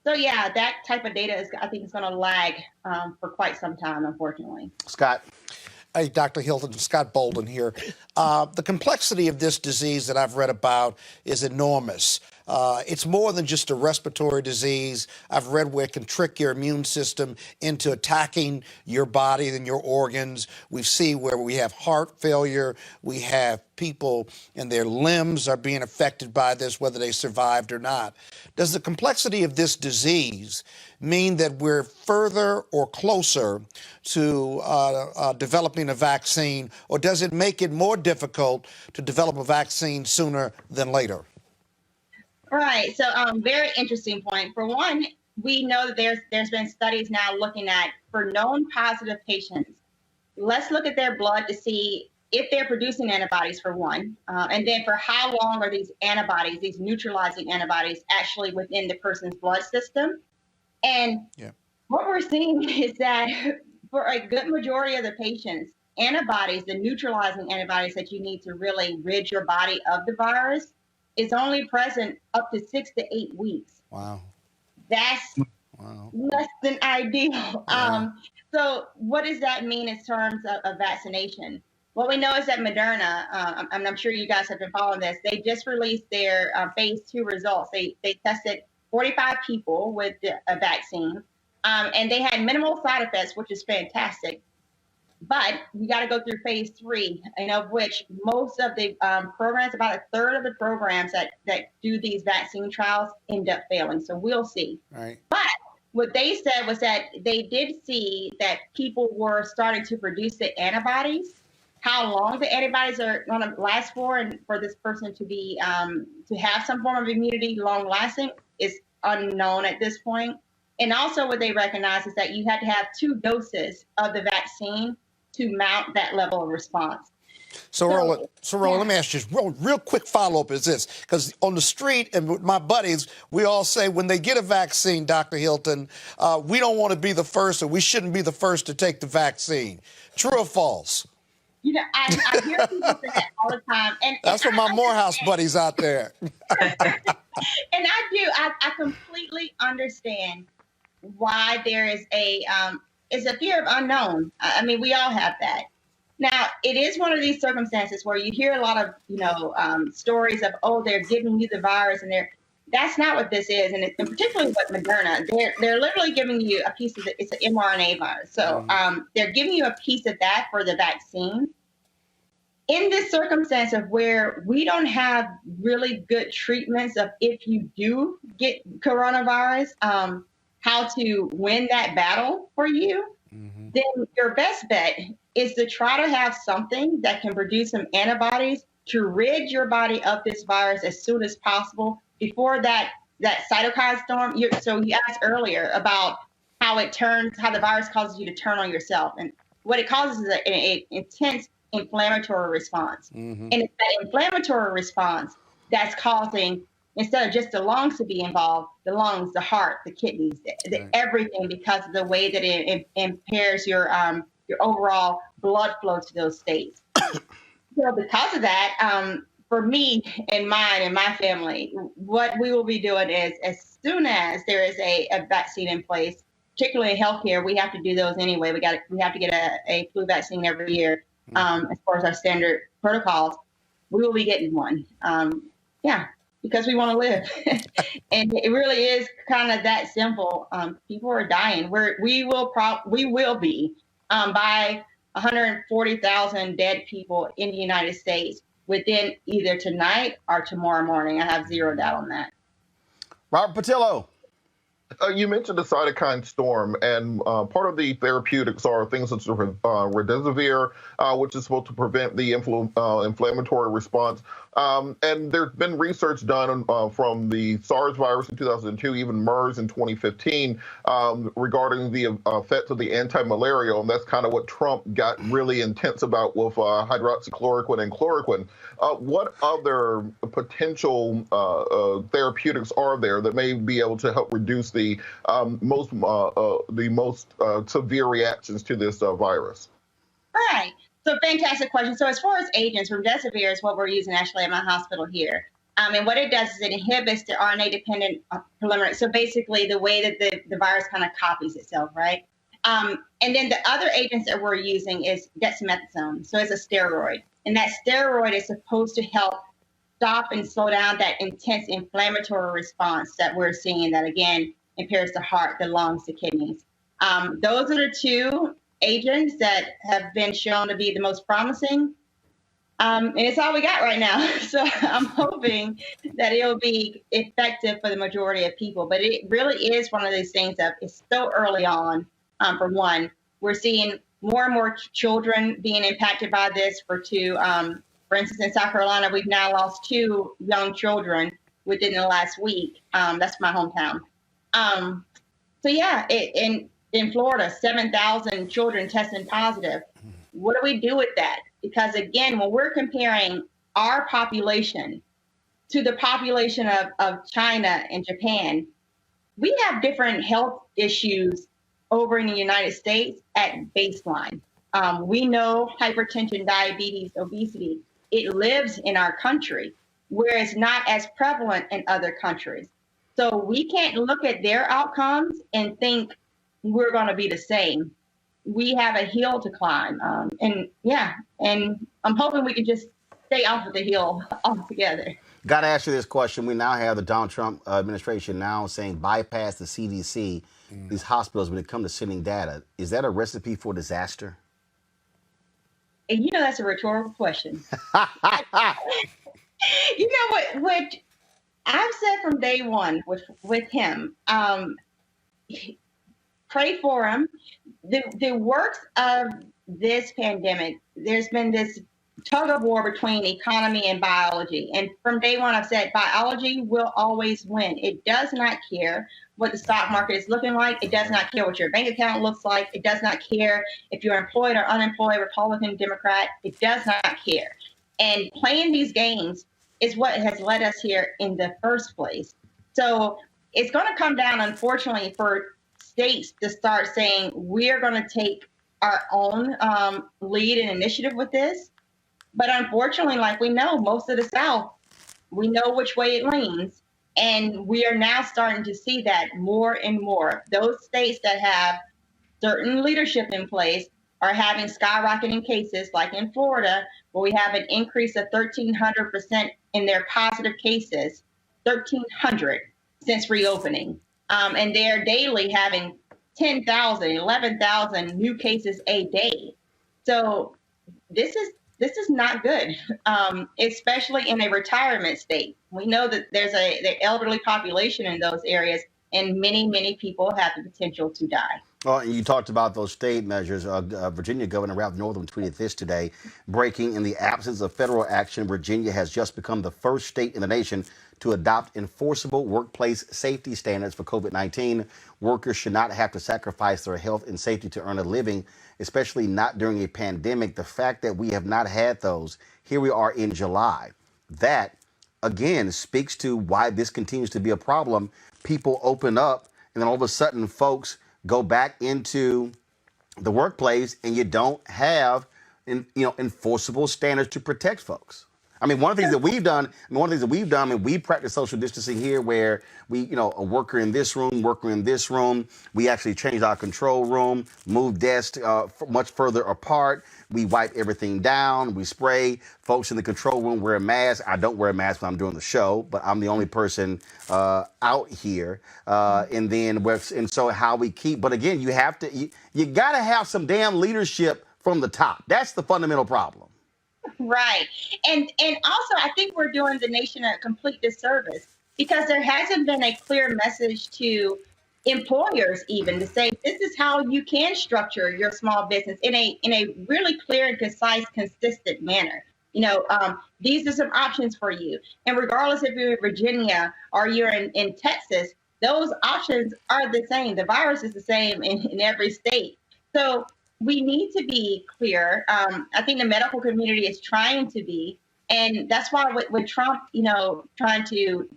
yeah, that type of data I think is going to lag for quite some time, unfortunately. Scott. Hey, Dr. Hilton, Scott Bolden here. The complexity of this disease that I've read about is enormous. It's more than just a respiratory disease. I've read where it can trick your immune system into attacking your body and your organs. We see where we have heart failure. We have people and their limbs are being affected by this, whether they survived or not. Does the complexity of this disease mean that we're further or closer to developing a vaccine, or does it make it more difficult to develop a vaccine sooner than later? Right. So very interesting point. For one, we know that there's been studies now looking at for known positive patients. Let's look at their blood to see if they're producing antibodies, for one, and then for how long are these antibodies, these neutralizing antibodies, actually within the person's blood system. And what we're seeing is that for a good majority of the patients, antibodies, the neutralizing antibodies that you need to really rid your body of the virus, is only present up to 6 to 8 weeks. Wow. That's less than ideal. Wow. So what does that mean in terms of vaccination? What we know is that Moderna, and I'm sure you guys have been following this, they just released their phase 2 results. They tested 45 people with a vaccine, and they had minimal side effects, which is fantastic. But you got to go through phase 3, and of which most of the programs, about a third of the programs that do these vaccine trials end up failing. So we'll see. Right. But what they said was that they did see that people were starting to produce the antibodies. How long the antibodies are going to last for, and for this person to be to have some form of immunity long lasting, is unknown at this point. And also what they recognize is that you had to have 2 doses of the vaccine to mount that level of response. So Roland, let me ask you this real quick follow-up is this, because on the street and with my buddies, we all say when they get a vaccine, Dr. Hilton, we don't want to be the first, or we shouldn't be the first to take the vaccine. True or false? You know, I hear people say that all the time. And that's for my Morehouse buddies out there. And I completely understand why there is a fear of unknown. I mean, we all have that. Now, it is one of these circumstances where you hear a lot of, stories of, oh, they're giving you the virus, and that's not what this is. And particularly with Moderna, they're literally giving you a piece of it's an mRNA virus. So they're giving you a piece of that for the vaccine. In this circumstance of where we don't have really good treatments of if you do get coronavirus, how to win that battle for you, then your best bet is to try to have something that can produce some antibodies to rid your body of this virus as soon as possible before that cytokine storm. So you asked earlier about how the virus causes you to turn on yourself. And what it causes is an intense inflammatory response. And it's that inflammatory response that's causing, instead of just the lungs to be involved, the lungs, the heart, the kidneys, everything, because of the way that it impairs your overall blood flow to those states. So because of that, for me and mine and my family, what we will be doing is as soon as there is a vaccine in place, particularly in healthcare, we have to do those anyway. We have to get a flu vaccine every year. As far as our standard protocols, we will be getting one. Because we want to live. And it really is kind of that simple. People are dying. We will be by 140,000 dead people in the United States within either tonight or tomorrow morning. I have zero doubt on that. Robert Patillo. You mentioned the cytokine storm, and part of the therapeutics are things such as remdesivir, which is supposed to prevent the inflammatory response. And there's been research done from the SARS virus in 2002, even MERS in 2015, regarding the effects of the anti-malarial, and that's kind of what Trump got really intense about with hydroxychloroquine and chloroquine. What other potential therapeutics are there that may be able to help reduce the most severe reactions to this virus? Right. So fantastic question. So as far as agents, remdesivir is what we're using actually at my hospital here. And what it does is it inhibits the RNA-dependent polymerase. So basically the way that the virus kind of copies itself, right? And then the other agents that we're using is dexamethasone. So it's a steroid. And that steroid is supposed to help stop and slow down that intense inflammatory response that we're seeing that, again, impairs the heart, the lungs, the kidneys. Those are the two agents that have been shown to be the most promising. And it's all we got right now. So I'm hoping that it'll be effective for the majority of people. But it really is one of those things that it's so early on. For one, we're seeing more and more children being impacted by this. For instance, in South Carolina, we've now lost 2 young children within the last week. That's my hometown. So yeah, in Florida, 7,000 children testing positive. What do we do with that? Because again, when we're comparing our population to the population of China and Japan, we have different health issues over in the United States at baseline. We know hypertension, diabetes, obesity, it lives in our country, where it's not as prevalent in other countries. So we can't look at their outcomes and think we're going to be the same. We have a hill to climb. And I'm hoping we can just stay off of the hill altogether. Got to ask you this question. We now have the Donald Trump administration now saying bypass the CDC, these hospitals, when it comes to sending data. Is that a recipe for disaster? And that's a rhetorical question. You know what I've said from day one with him, pray for him. The works of this pandemic, there's been this tug of war between economy and biology. And from day one, I've said biology will always win. It does not care what the stock market is looking like. It does not care what your bank account looks like. It does not care if you're employed or unemployed, Republican, Democrat. It does not care. And playing these games is what has led us here in the first place. So it's going to come down, unfortunately, for states to start saying, we're going to take our own lead and initiative with this. But unfortunately, like we know, most of the South, we know which way it leans. And we are now starting to see that more and more. Those states that have certain leadership in place are having skyrocketing cases, like in Florida, where we have an increase of 1,300% in their positive cases, 1,300 since reopening. And they're daily having 10,000, 11,000 new cases a day. So this is not good, especially in a retirement state. We know that there's the elderly population in those areas, and many, many people have the potential to die. Well, and you talked about those state measures. Virginia Governor Ralph Northam tweeted this today, breaking: in the absence of federal action, Virginia has just become the first state in the nation to adopt enforceable workplace safety standards for COVID-19. Workers should not have to sacrifice their health and safety to earn a living, especially not during a pandemic. The fact that we have not had those, here we are in July, that again speaks to why this continues to be a problem. People open up, and then all of a sudden folks go back into the workplace, and you don't have enforceable standards to protect folks. I mean, one of the things that we've done, and we practice social distancing here, where we, a worker in this room, we actually changed our control room, moved desks much further apart. We wipe everything down. We spray. Folks in the control room wear a mask. I don't wear a mask when I'm doing the show, but I'm the only person out here. And so how we keep, but again, you got to have some damn leadership from the top. That's the fundamental problem. Right. And also, I think we're doing the nation a complete disservice, because there hasn't been a clear message to employers even to say, this is how you can structure your small business in a really clear and concise, consistent manner. These are some options for you. And regardless if you're in Virginia or you're in Texas, those options are the same. The virus is the same in every state. So we need to be clear. I think the medical community is trying to be, and that's why with Trump, trying to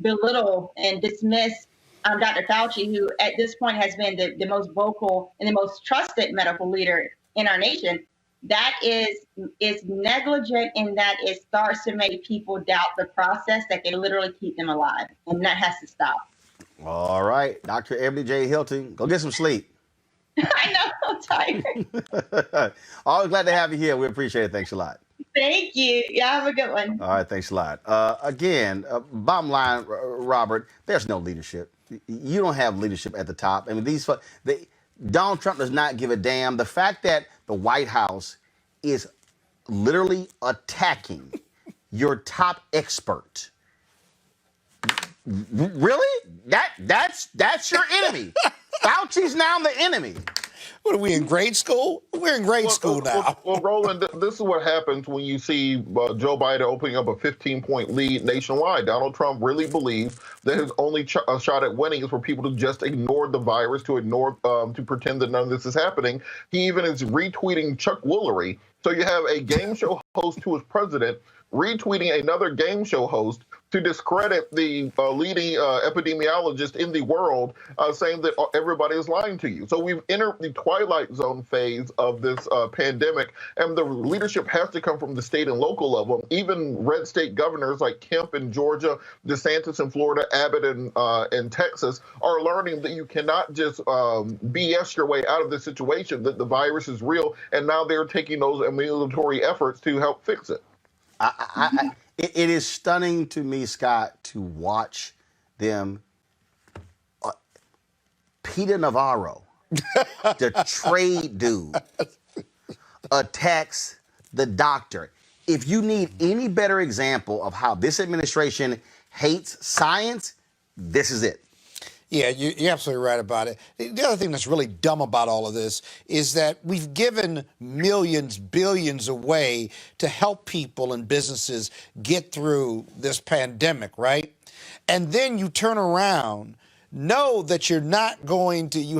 belittle and dismiss Dr. Fauci, who at this point has been the most vocal and the most trusted medical leader in our nation, that is negligent, in that it starts to make people doubt the process that can literally keep them alive, and that has to stop. All right, Dr. Ebony J. Hilton, go get some sleep. I know, I'm tired. Always glad to have you here. We appreciate it. Thanks a lot. Thank you. Yeah, have a good one. All right, thanks a lot. Again, bottom line, Robert, there's no leadership. You don't have leadership at the top. I mean, Donald Trump does not give a damn. The fact that the White House is literally attacking your top expert. Really? That's your enemy. Fauci's now the enemy. What are we in grade school? We're in grade school now. Well, Roland, this is what happens when you see Joe Biden opening up a 15-point lead nationwide. Donald Trump really believes that his only shot at winning is for people to just ignore the virus, to pretend that none of this is happening. He even is retweeting Chuck Woolery. So you have a game show host who is president retweeting another game show host to discredit the leading epidemiologist in the world, saying that everybody is lying to you. So we've entered the twilight zone phase of this pandemic, and the leadership has to come from the state and local level. Even red state governors like Kemp in Georgia, DeSantis in Florida, Abbott in Texas are learning that you cannot just BS your way out of this situation, that the virus is real, and now they're taking those ambulatory efforts to help fix it. It is stunning to me, Scott, to watch them. Peter Navarro, the trade dude, attacks the doctor. If you need any better example of how this administration hates science, this is it. Yeah, you're absolutely right about it. The other thing that's really dumb about all of this is that we've given millions, billions away to help people and businesses get through this pandemic, right? And then you turn around, know that you're not going to, you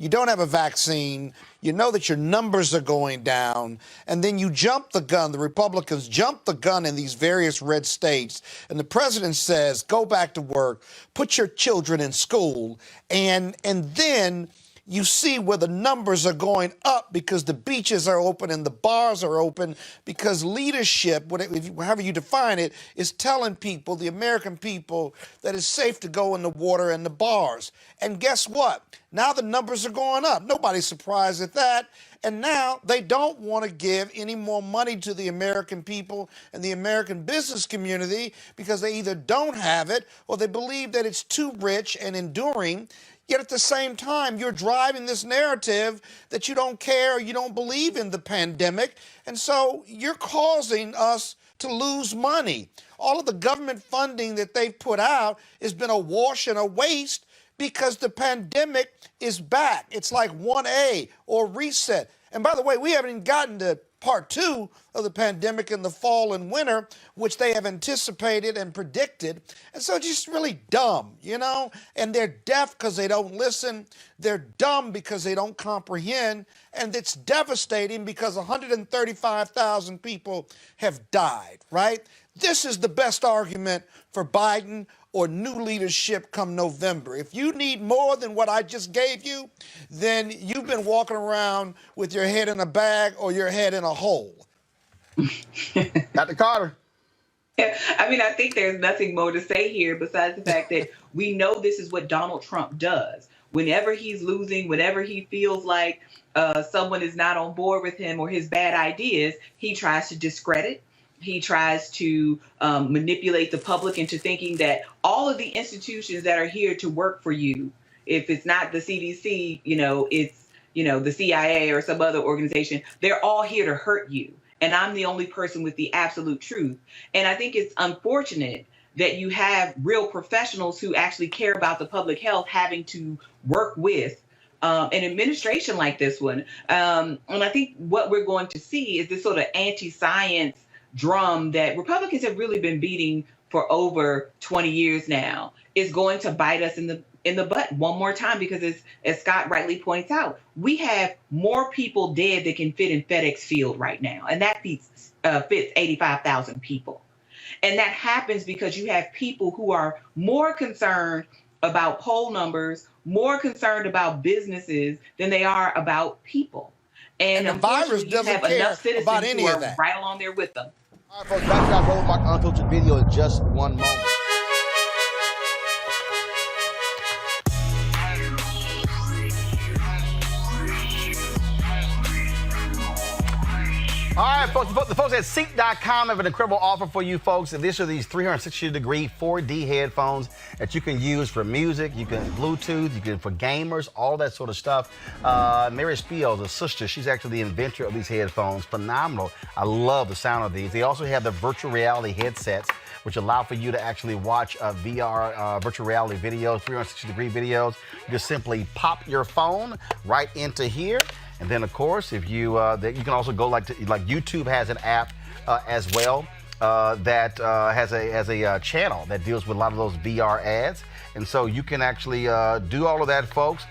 don't have a vaccine, you know that your numbers are going down, and then you jump the gun. The Republicans jump the gun in these various red states, and the president says, go back to work, put your children in school, and then you see where the numbers are going up because the beaches are open and the bars are open because leadership, however you define it, is telling people, the American people, that it's safe to go in the water and the bars. And guess what? Now the numbers are going up. Nobody's surprised at that. And now they don't want to give any more money to the American people and the American business community because they either don't have it or they believe that it's too rich and enduring. Yet at the same time, you're driving this narrative that you don't care or you don't believe in the pandemic. And so you're causing us to lose money. All of the government funding that they've put out has been a wash and a waste because the pandemic is back. It's like 1A or reset. And by the way, we haven't even gotten to part 2 of the pandemic in the fall and winter, which they have anticipated and predicted. And so it's just really dumb, you know? And they're deaf because they don't listen. They're dumb because they don't comprehend. And it's devastating because 135,000 people have died, right? This is the best argument for Biden or new leadership come November. If you need more than what I just gave you, then you've been walking around with your head in a bag or your head in a hole. Dr. Carter. I mean, I think there's nothing more to say here besides the fact that we know this is what Donald Trump does. Whenever he's losing, whenever he feels like someone is not on board with him or his bad ideas, he tries to discredit. He tries to manipulate the public into thinking that all of the institutions that are here to work for you, if it's not the CDC, it's, the CIA or some other organization, they're all here to hurt you. And I'm the only person with the absolute truth. And I think it's unfortunate that you have real professionals who actually care about the public health having to work with an administration like this one. And I think what we're going to see is this sort of anti-science drum that Republicans have really been beating for over 20 years now is going to bite us in the butt one more time because, as Scott rightly points out, we have more people dead that can fit in FedEx Field right now, and that fits 85,000 people. And that happens because you have people who are more concerned about poll numbers, more concerned about businesses than they are about people. And the virus doesn't have care enough citizens about any who of are that. right along there with them. All right, folks, back to our Roland Martin Unfiltered video in just one moment. All right, folks, the folks at Seek.com have an incredible offer for you folks. And these are these 360-degree 4D headphones that you can use for music, you can Bluetooth, you can for gamers, all that sort of stuff. Mary Spiel, the sister, she's actually the inventor of these headphones. Phenomenal. I love the sound of these. They also have the virtual reality headsets, which allow for you to actually watch VR virtual reality videos, 360-degree videos. You just simply pop your phone right into here. And then, of course, if you you can also go like YouTube has an app as well that has a channel that deals with a lot of those VR ads. And so you can actually do all of that, folks.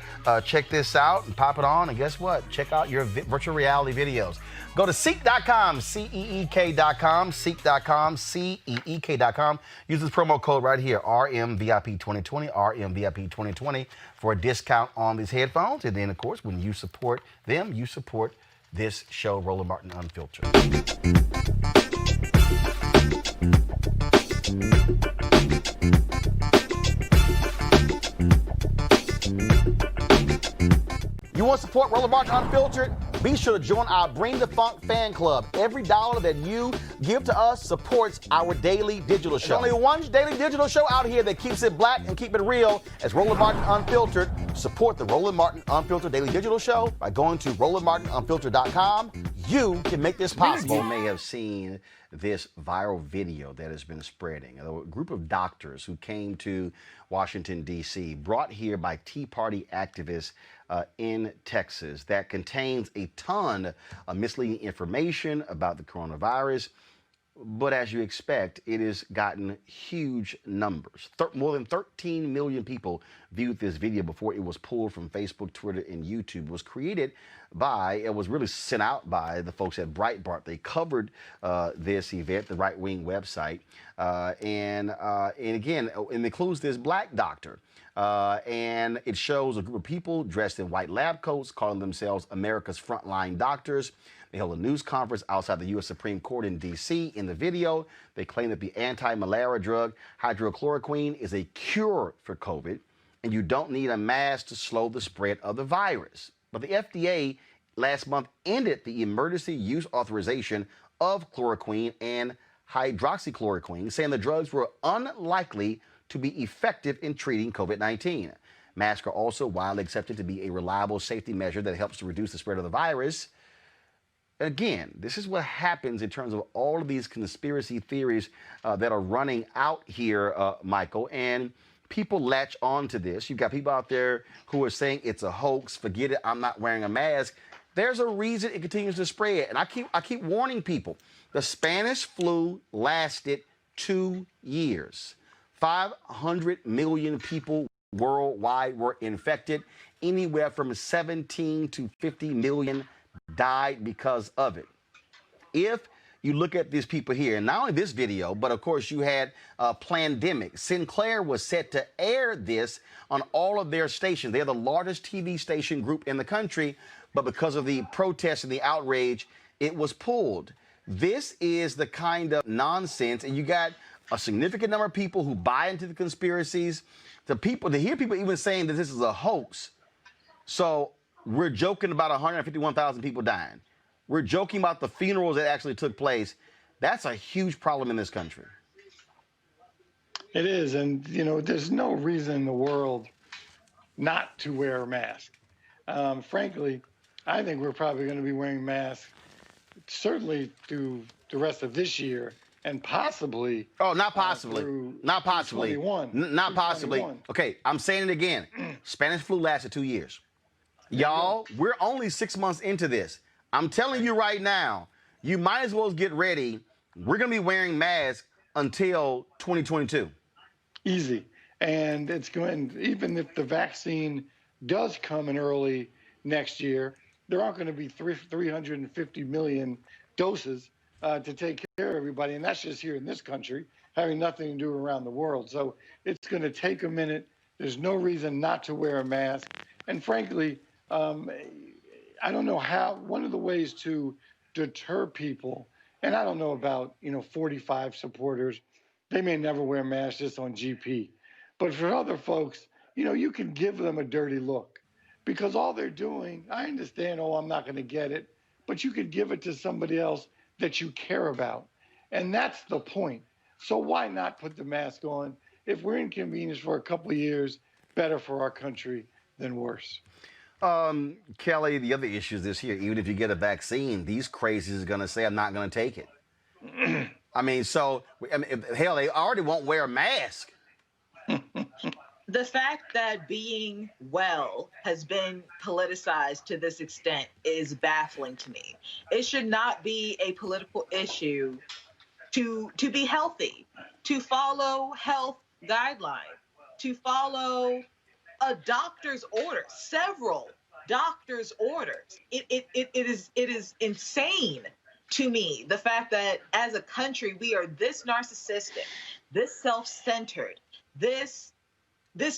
Check this out and pop it on. And guess what? Check out your virtual reality videos. Go to Seek.com, Seek.com, Seek.com, Seek.com. Use this promo code right here, RMVIP2020, RMVIP2020 for a discount on these headphones. And then, of course, when you support them, you support this show, Roland Martin Unfiltered. You want to support Roland Martin Unfiltered? Be sure to join our Bring the Funk fan club. Every dollar that you give to us supports our daily digital show. There's only one daily digital show out here that keeps it black and keep it real as Roland Martin Unfiltered. Support the Roland Martin Unfiltered daily digital show by going to RolandMartinUnfiltered.com. You can make this possible. You may have seen this viral video that has been spreading. A group of doctors who came to Washington, D.C., brought here by Tea Party activists in Texas, that contains a ton of misleading information about the coronavirus. But as you expect, it has gotten huge numbers. More than 13 million people viewed this video before it was pulled from Facebook, Twitter, and YouTube. It was created by, it was really sent out by the folks at Breitbart. They covered this event, the right-wing website. And again, it includes this black doctor. And it shows a group of people dressed in white lab coats calling themselves America's frontline doctors. They held a news conference outside the U.S. Supreme Court in D.C. In the video, they claim that the anti-malaria drug hydrochloroquine is a cure for COVID, and you don't need a mask to slow the spread of the virus. But the FDA last month ended the emergency use authorization of chloroquine and hydroxychloroquine, saying the drugs were unlikely to be effective in treating COVID-19. Masks are also widely accepted to be a reliable safety measure that helps to reduce the spread of the virus. Again, this is what happens in terms of all of these conspiracy theories that are running out here, Michael, and people latch on to this. You've got people out there who are saying it's a hoax, forget it, I'm not wearing a mask. There's a reason it continues to spread, and I keep warning people. The Spanish flu lasted 2 years. 500 million people worldwide were infected. Anywhere from 17 to 50 million died because of it. If you look at these people here, and not only this video, but of course you had Plandemic. Sinclair was set to air this on all of their stations. They're the largest TV station group in the country, but because of the protests and the outrage, it was pulled. This is the kind of nonsense, and you got a significant number of people who buy into the conspiracies. To hear people even saying that this is a hoax. So we're joking about 151,000 people dying. We're joking about the funerals that actually took place. That's a huge problem in this country. It is. And, you know, there's no reason in the world not to wear a mask. Frankly, I think we're probably going to be wearing masks certainly through the rest of this year and possibly. Oh, not possibly. Not possibly. 21, not possibly. 21. Okay, I'm saying it again. Spanish flu lasted 2 years. Y'all, we're only 6 months into this. I'm telling you right now, you might as well get ready. We're going to be wearing masks until 2022. Easy. And it's going, even if the vaccine does come in early next year, there aren't going to be 350 million doses to take care of everybody. And that's just here in this country, having nothing to do around the world. So it's going to take a minute. There's no reason not to wear a mask. And frankly, I don't know how, one of the ways to deter people, and I don't know about, 45 supporters, they may never wear masks just on GP. But for other folks, you can give them a dirty look because all they're doing, I understand, I'm not going to get it, but you could give it to somebody else that you care about. And that's the point. So why not put the mask on? If we're inconvenienced for a couple of years, better for our country than worse. Kelly, the other issue is this here. Even if you get a vaccine, these crazies are going to say, I'm not going to take it. Hell, they already won't wear a mask. The fact that being well has been politicized to this extent is baffling to me. It should not be a political issue to be healthy, to follow health guidelines, to follow a doctor's order, several doctor's orders. It is insane to me, the fact that as a country we are this narcissistic, this self-centered, this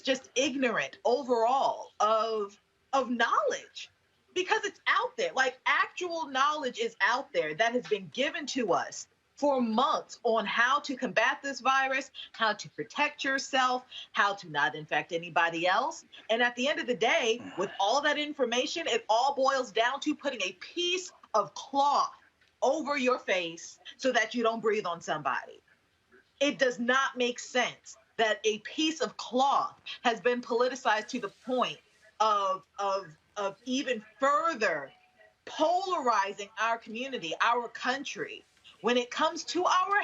just ignorant overall of knowledge, because it's out there. Like, actual knowledge is out there that has been given to us for months on how to combat this virus, how to protect yourself, how to not infect anybody else. And at the end of the day, with all that information, it all boils down to putting a piece of cloth over your face so that you don't breathe on somebody. It does not make sense that a piece of cloth has been politicized to the point of even further polarizing our community, our country, when it comes to our